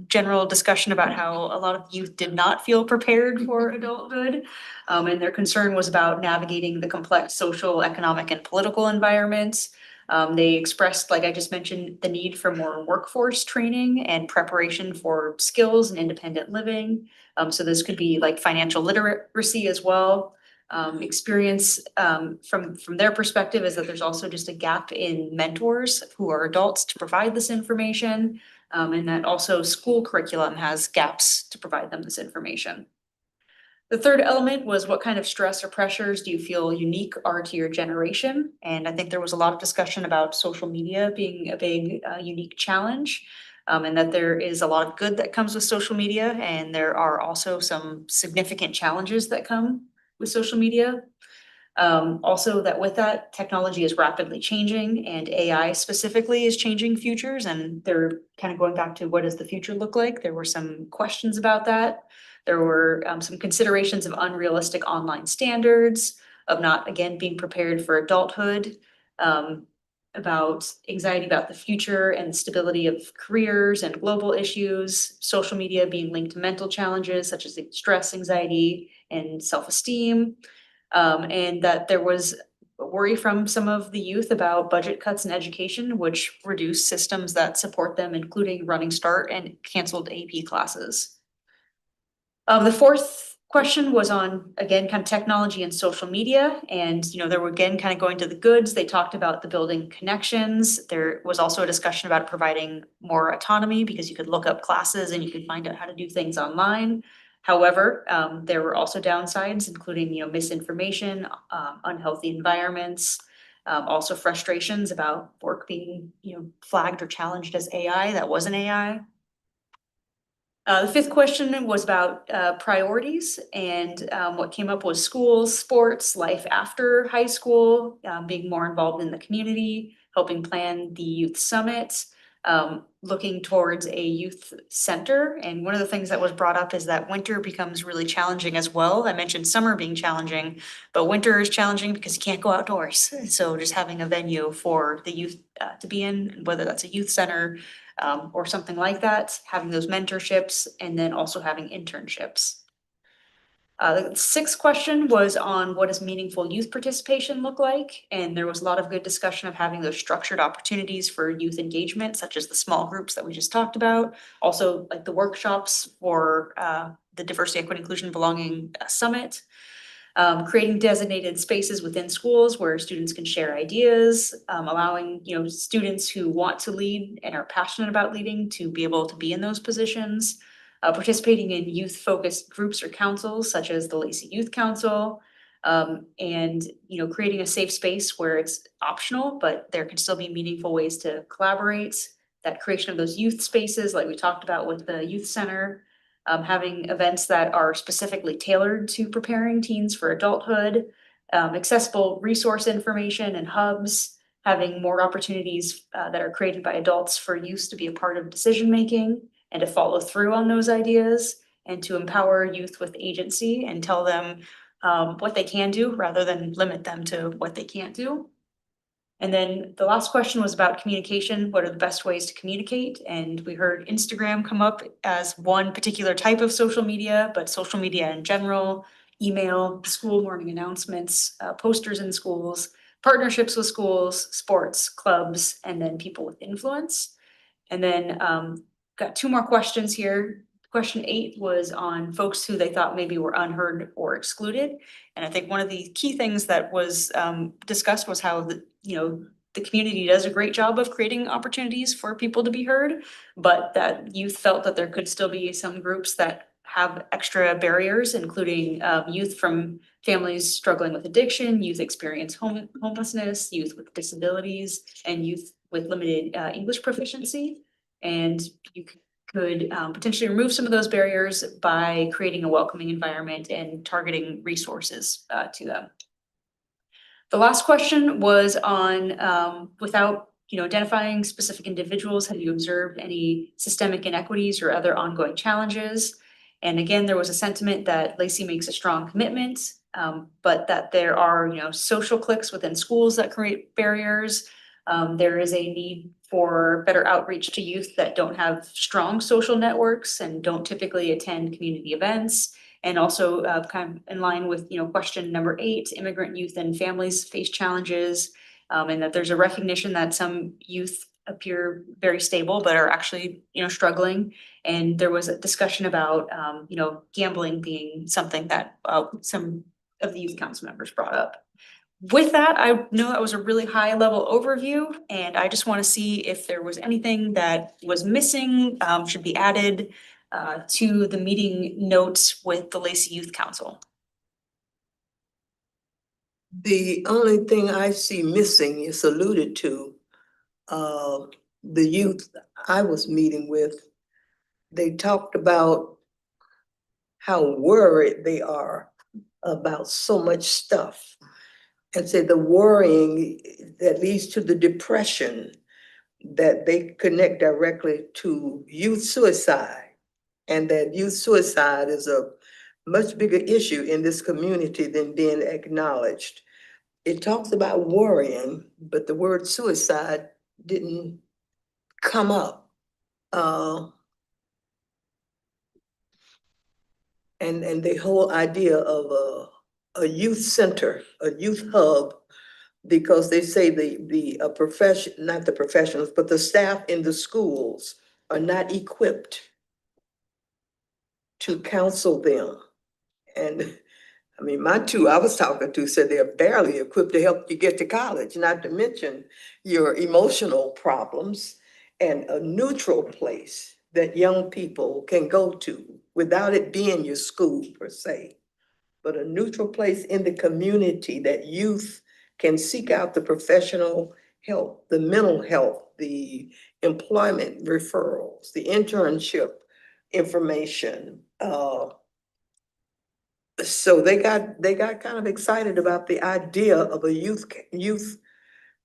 general discussion about how a lot of youth did not feel prepared for adulthood. And their concern was about navigating the complex social, economic, and political environments. They expressed, like I just mentioned, the need for more workforce training and preparation for skills and independent living. So this could be like financial literacy as well. Experience from their perspective is that there's also just a gap in mentors who are adults to provide this information, and that also school curriculum has gaps to provide them this information. The third element was what kind of stress or pressures do you feel unique are to your generation? And I think there was a lot of discussion about social media being a big unique challenge. And that there is a lot of good that comes with social media, and there are also some significant challenges that come with social media. Also that with that, technology is rapidly changing, and AI specifically is changing futures, and they're kind of going back to what does the future look like? There were some questions about that. There were some considerations of unrealistic online standards, of not, again, being prepared for adulthood, about anxiety about the future and stability of careers and global issues, social media being linked to mental challenges such as stress, anxiety, and self-esteem, and that there was worry from some of the youth about budget cuts in education, which reduce systems that support them, including Running Start and canceled AP classes. The fourth question was on, again, kind of technology and social media. And, they were again kind of going to the goods. They talked about the building connections. There was also a discussion about providing more autonomy because you could look up classes and you could find out how to do things online. However, there were also downsides, including, misinformation, unhealthy environments, also frustrations about work being, flagged or challenged as AI that wasn't AI. The fifth question was about priorities, and what came up was schools, sports, life after high school, being more involved in the community, helping plan the youth summit, looking towards a youth center. And one of the things that was brought up is that winter becomes really challenging as well. I mentioned summer being challenging, but winter is challenging because you can't go outdoors. So just having a venue for the youth to be in, whether that's a youth center, or something like that, having those mentorships, and then also having internships. The sixth question was on what does meaningful youth participation look like? And there was a lot of good discussion of having those structured opportunities for youth engagement, such as the small groups that we just talked about. Also like the workshops for the Diversity, Equity, Inclusion, Belonging Summit. Creating designated spaces within schools where students can share ideas, allowing, students who want to lead and are passionate about leading to be able to be in those positions, participating in youth-focused groups or councils such as the Lacey Youth Council, and, creating a safe space where it's optional, but there can still be meaningful ways to collaborate. That creation of those youth spaces, like we talked about with the youth center, having events that are specifically tailored to preparing teens for adulthood, accessible resource information and hubs, having more opportunities that are created by adults for youth to be a part of decision-making and to follow through on those ideas, and to empower youth with agency and tell them what they can do rather than limit them to what they can't do. And then the last question was about communication. What are the best ways to communicate? And we heard Instagram come up as one particular type of social media, but social media in general, email, school morning announcements, posters in schools, partnerships with schools, sports, clubs, and then people with influence. And then got two more questions here. Question 8 was on folks who they thought maybe were unheard or excluded. And I think one of the key things that was discussed was how the community does a great job of creating opportunities for people to be heard, but that youth felt that there could still be some groups that have extra barriers, including youth from families struggling with addiction, youth experience homelessness, youth with disabilities, and youth with limited English proficiency. And you could potentially remove some of those barriers by creating a welcoming environment and targeting resources to them. The last question was on, without identifying specific individuals, have you observed any systemic inequities or other ongoing challenges? And again, there was a sentiment that Lacey makes a strong commitment, but that there are, social cliques within schools that create barriers. There is a need for better outreach to youth that don't have strong social networks and don't typically attend community events. And also kind of in line with, question number 8, immigrant youth and families face challenges. And that there's a recognition that some youth appear very stable, but are actually, struggling. And there was a discussion about, gambling being something that some of the youth council members brought up. With that, I know that was a really high level overview, and I just want to see if there was anything that was missing, should be added to the meeting notes with the Lacey Youth Council. The only thing I see missing is alluded to, the youth I was meeting with. They talked about how worried they are about so much stuff. And said the worrying that leads to the depression, that they connect directly to youth suicide. And that youth suicide is a much bigger issue in this community than being acknowledged. It talks about worrying, but the word suicide didn't come up. And the whole idea of a youth center, a youth hub, because they say the profession, not the professionals, but the staff in the schools are not equipped to counsel them. And I mean, my 2 I was talking to said they're barely equipped to help you get to college, not to mention your emotional problems, and a neutral place that young people can go to without it being your school per se, but a neutral place in the community that youth can seek out the professional help, the mental health, the employment referrals, the internship information. So they got kind of excited about the idea of a youth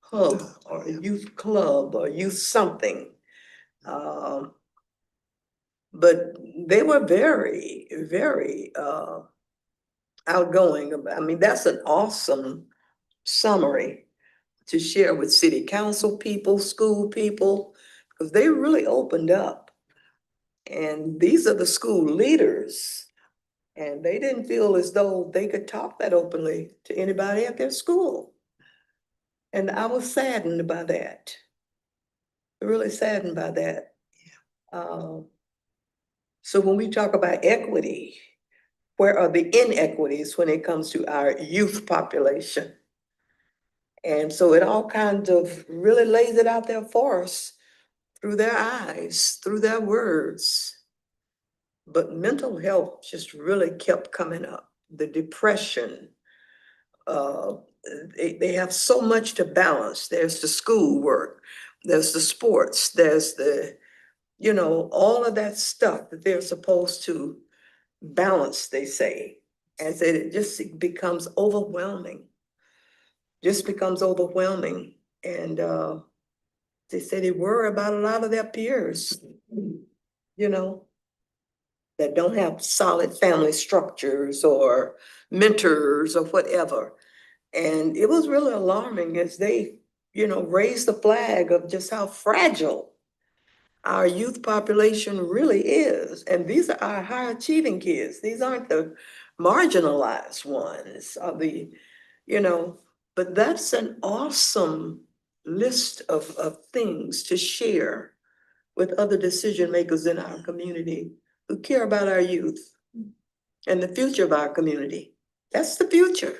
hub or a youth club or youth something. But they were very, very outgoing. I mean, that's an awesome summary to share with city council people, school people, because they really opened up. And these are the school leaders. And they didn't feel as though they could talk that openly to anybody at their school. And I was saddened by that. Really saddened by that. So when we talk about equity, where are the inequities when it comes to our youth population? And so it all kinds of really lays it out there for us through their eyes, through their words. But mental health just really kept coming up. The depression, they have so much to balance. There's the schoolwork, there's the sports, there's the, all of that stuff that they're supposed to balance, they say. And so it just becomes overwhelming. Just becomes overwhelming. And they say they worry about a lot of their peers, that don't have solid family structures or mentors or whatever. And it was really alarming as they, raised the flag of just how fragile our youth population really is. And these are our high achieving kids. These aren't the marginalized ones or the, but that's an awesome list of things to share with other decision makers in our community who care about our youth and the future of our community. That's the future.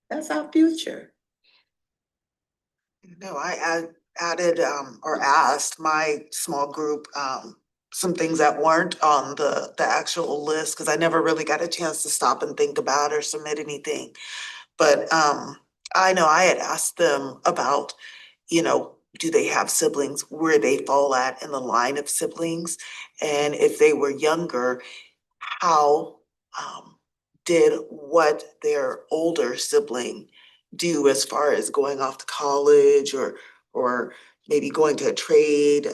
That's our future. No, I added or asked my small group some things that weren't on the actual list, because I never really got a chance to stop and think about or submit anything. But I know I had asked them about, do they have siblings, where they fall at in the line of siblings? And if they were younger, how did what their older sibling do as far as going off to college or maybe going to a trade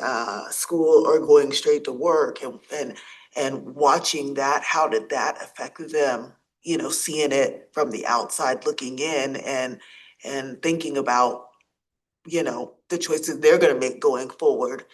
school or going straight to work and watching that, how did that affect them? You know, seeing it from the outside looking in and thinking about, you know, the choices they're gonna make going forward.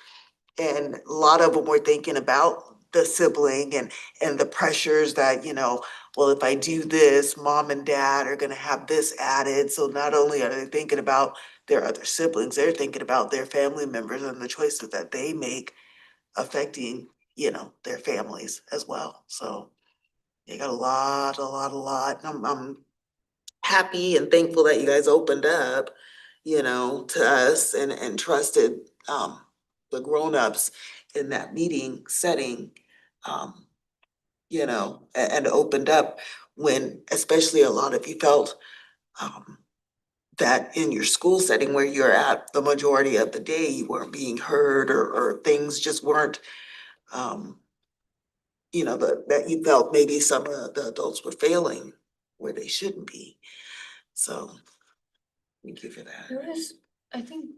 And a lot of them were thinking about the sibling and the pressures that, you know, well, if I do this, mom and dad are gonna have this added. So not only are they thinking about their other siblings, they're thinking about their family members and the choices that they make affecting, you know, their families as well. So you got a lot. I'm happy and thankful that you guys opened up, you know, to us and trusted the grown-ups in that meeting setting, um, you know, and opened up when especially a lot of you felt that in your school setting where you're at the majority of the day, you weren't being heard or things just weren't you know, that you felt maybe some of the adults were failing where they shouldn't be. So thank you for that. There was, I think,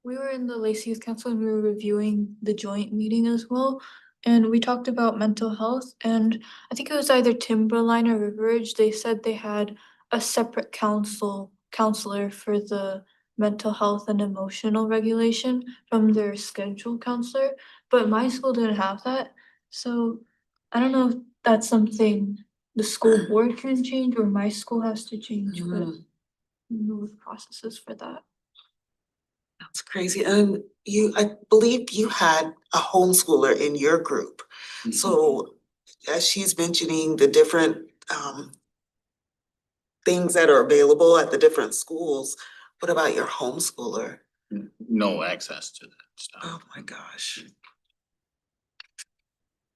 we were in the Lacey Youth Council and we were reviewing the joint meeting as well. And we talked about mental health and I think it was either Timberline or River Ridge. They said they had a separate counselor for the mental health and emotional regulation from their scheduled counselor. But my school didn't have that. So I don't know if that's something the school board can change or my school has to change, but know the processes for that. That's crazy. And you, I believe you had a homeschooler in your group. So as she's mentioning the different things that are available at the different schools, what about your homeschooler? No access to that stuff. Oh my gosh.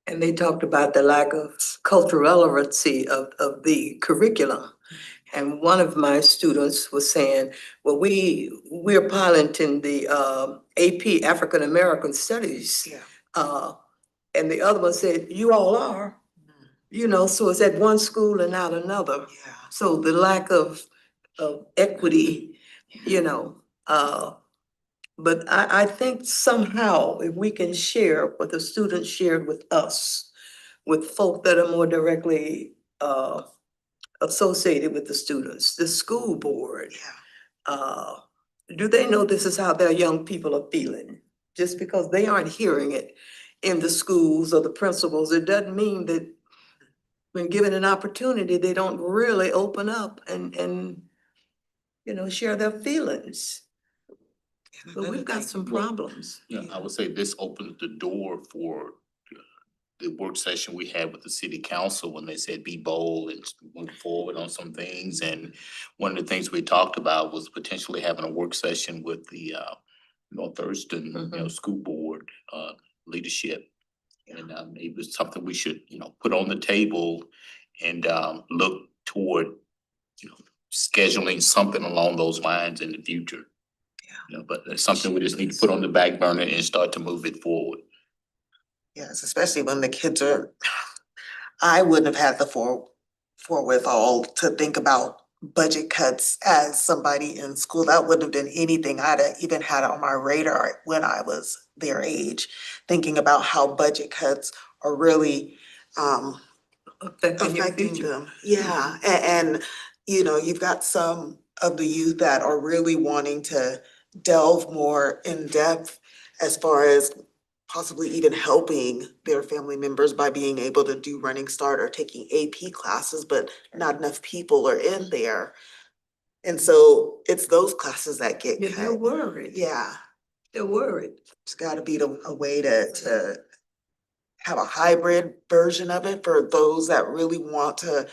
And they talked about the lack of cultural relevancy of the curriculum. And one of my students was saying, well, we're piloting the AP African American Studies. Yeah. And the other one said, you all are, you know, so it's at one school and not another. Yeah. So the lack of equity, you know, but I think somehow if we can share what the students shared with us, with folk that are more directly associated with the students, the school board. Do they know this is how their young people are feeling? Just because they aren't hearing it in the schools or the principals, it doesn't mean that when given an opportunity, they don't really open up and you know, share their feelings. But we've got some problems. Yeah, I would say this opens the door for the work session we had with the city council when they said be bold and move forward on some things. And one of the things we talked about was potentially having a work session with the North Thurston, you know, school board leadership. And it was something we should, you know, put on the table and look toward, you know, scheduling something along those lines in the future. You know, but it's something we just need to put on the back burner and start to move it forward. Yes, especially when the kids are, I wouldn't have had the forewithal to think about budget cuts as somebody in school. That wouldn't have been anything I'd have even had on my radar when I was their age, thinking about how budget cuts are really affecting them. Yeah, and you know, you've got some of the youth that are really wanting to delve more in depth as far as possibly even helping their family members by being able to do Running Start or taking AP classes, but not enough people are in there. And so it's those classes that get Yeah, they're cut. worried. Yeah, They're worried. there's gotta be a way to have a hybrid version of it for those that really want to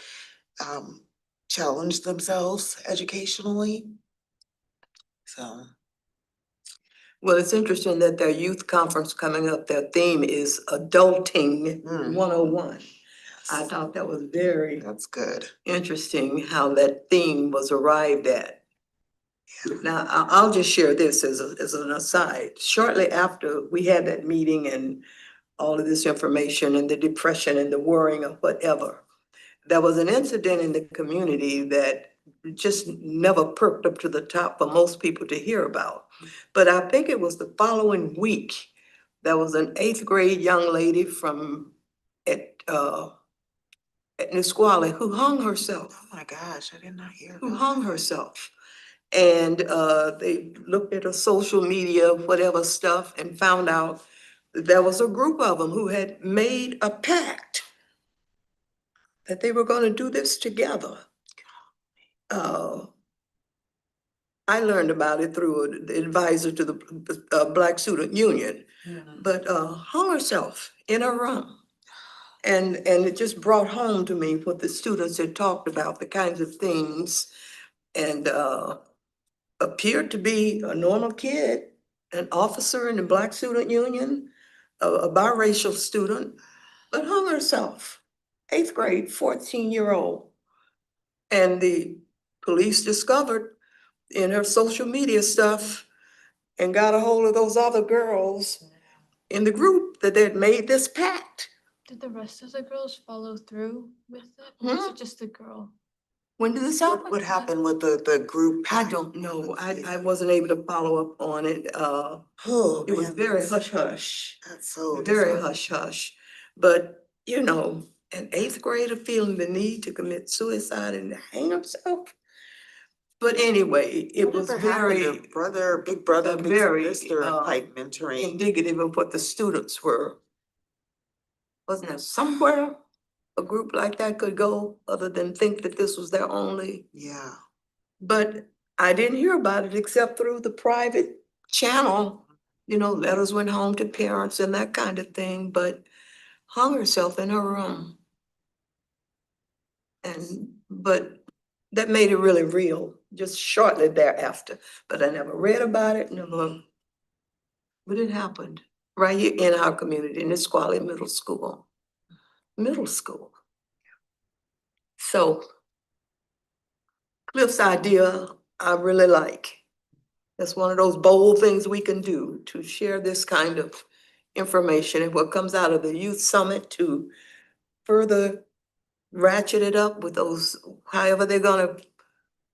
challenge themselves educationally. So. Well, it's interesting that their youth conference coming up, their theme is Adulting 101. I thought that was very That's good. interesting how that theme was arrived at. Now, I'll just share this as an aside. Shortly after we had that meeting and all of this information and the depression and the worrying of whatever, there was an incident in the community that just never perked up to the top for most people to hear about. But I think it was the following week, there was an 8th grade young lady from at Nisqually who hung herself. Oh my gosh, I did not hear Who about hung that. herself. And they looked at her social media, whatever stuff, and found out that there was a group of them who had made a pact that they were gonna do this together. I learned about it through the advisor to the Black Student Union, but hung herself in her room. And it just brought home to me what the students had talked about, the kinds of things, and appeared to be a normal kid, an officer in the Black Student Union, a biracial student, but hung herself, 8th grade, 14-year-old. And the police discovered in her social media stuff and got a hold of those other girls in the group that they'd made this pact. Did the rest of the girls follow through with it? Or was Hmm? it just the girl? When did this happen? What happened with the group? I don't know. I wasn't able to follow up on it. Oh, It was man, very hush hush, that's so very disheartening. hush hush. But, you know, an 8th grader feeling the need to commit suicide and to hang himself. But anyway, it was Whatever happened very, to big brother, big very sister type mentoring? indicative of what the students were. Wasn't there somewhere a group like that could go other than think that this was their only? Yeah. But I didn't hear about it except through the private channel. You know, letters went home to parents and that kind of thing, but hung herself in her room. But that made it really real, just shortly thereafter. But I never read about it, never. But it happened right here in our community, in Nisqually Middle School. Middle school. So Cliff's idea, I really like. That's one of those bold things we can do, to share this kind of information and what comes out of the youth summit to further ratchet it up with those, however they're gonna,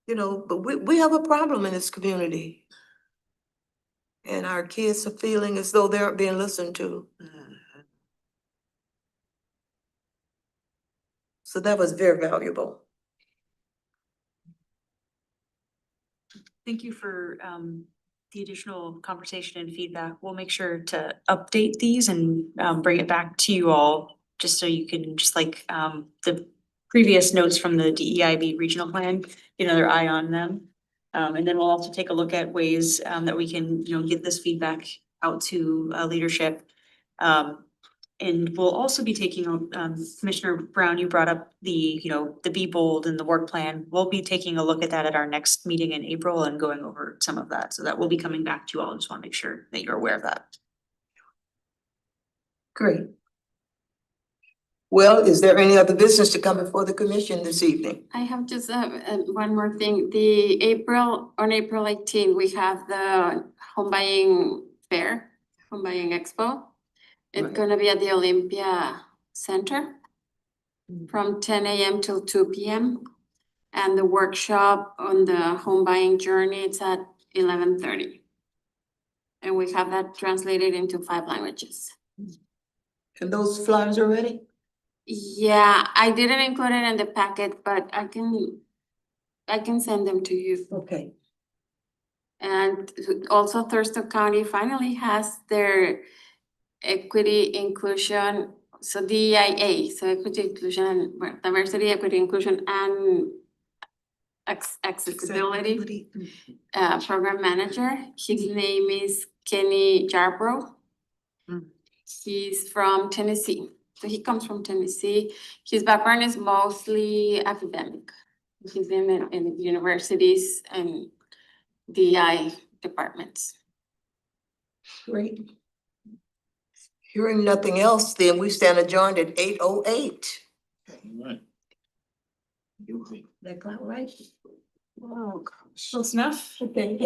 but we have a problem in this community. And our kids are feeling as though they're being listened to. So that was very valuable. Thank you for the additional conversation and feedback. We'll make sure to update these and bring it back to you all, just so you can, just like the previous notes from the DEIB regional plan, get another eye on them. And then we'll also take a look at ways that we can, get this feedback out to leadership. And we'll also be taking, Commissioner Brown, you brought up the, the Be Bold and the work plan. We'll be taking a look at that at our next meeting in April and going over some of that. So that will be coming back to you all. I just want to make sure that you're aware of that. Great. Well, is there any other business to come before the commission this evening? I have just one more thing. On April 18, we have the home buying fair, home buying expo. It's Right. gonna be at the Olympia Center from 10 a.m. till 2 p.m. And the workshop on the home buying journey, it's at 11:30. And we have that translated into 5 languages. And those flyers are ready? Yeah, I didn't include it in the packet, but I can send them to you. Okay. And also Thurston County finally has their equity inclusion, so DEIA, so equity inclusion, diversity, equity inclusion and accessibility program manager. His name is Kenny Jarbrough. He's from Tennessee. So he comes from Tennessee. His background is mostly academic. He's in universities and DI departments. Great. Hearing nothing else, then we stand adjourned at 8:08. All right. That clock right? Oh, gosh. Close enough? Okay.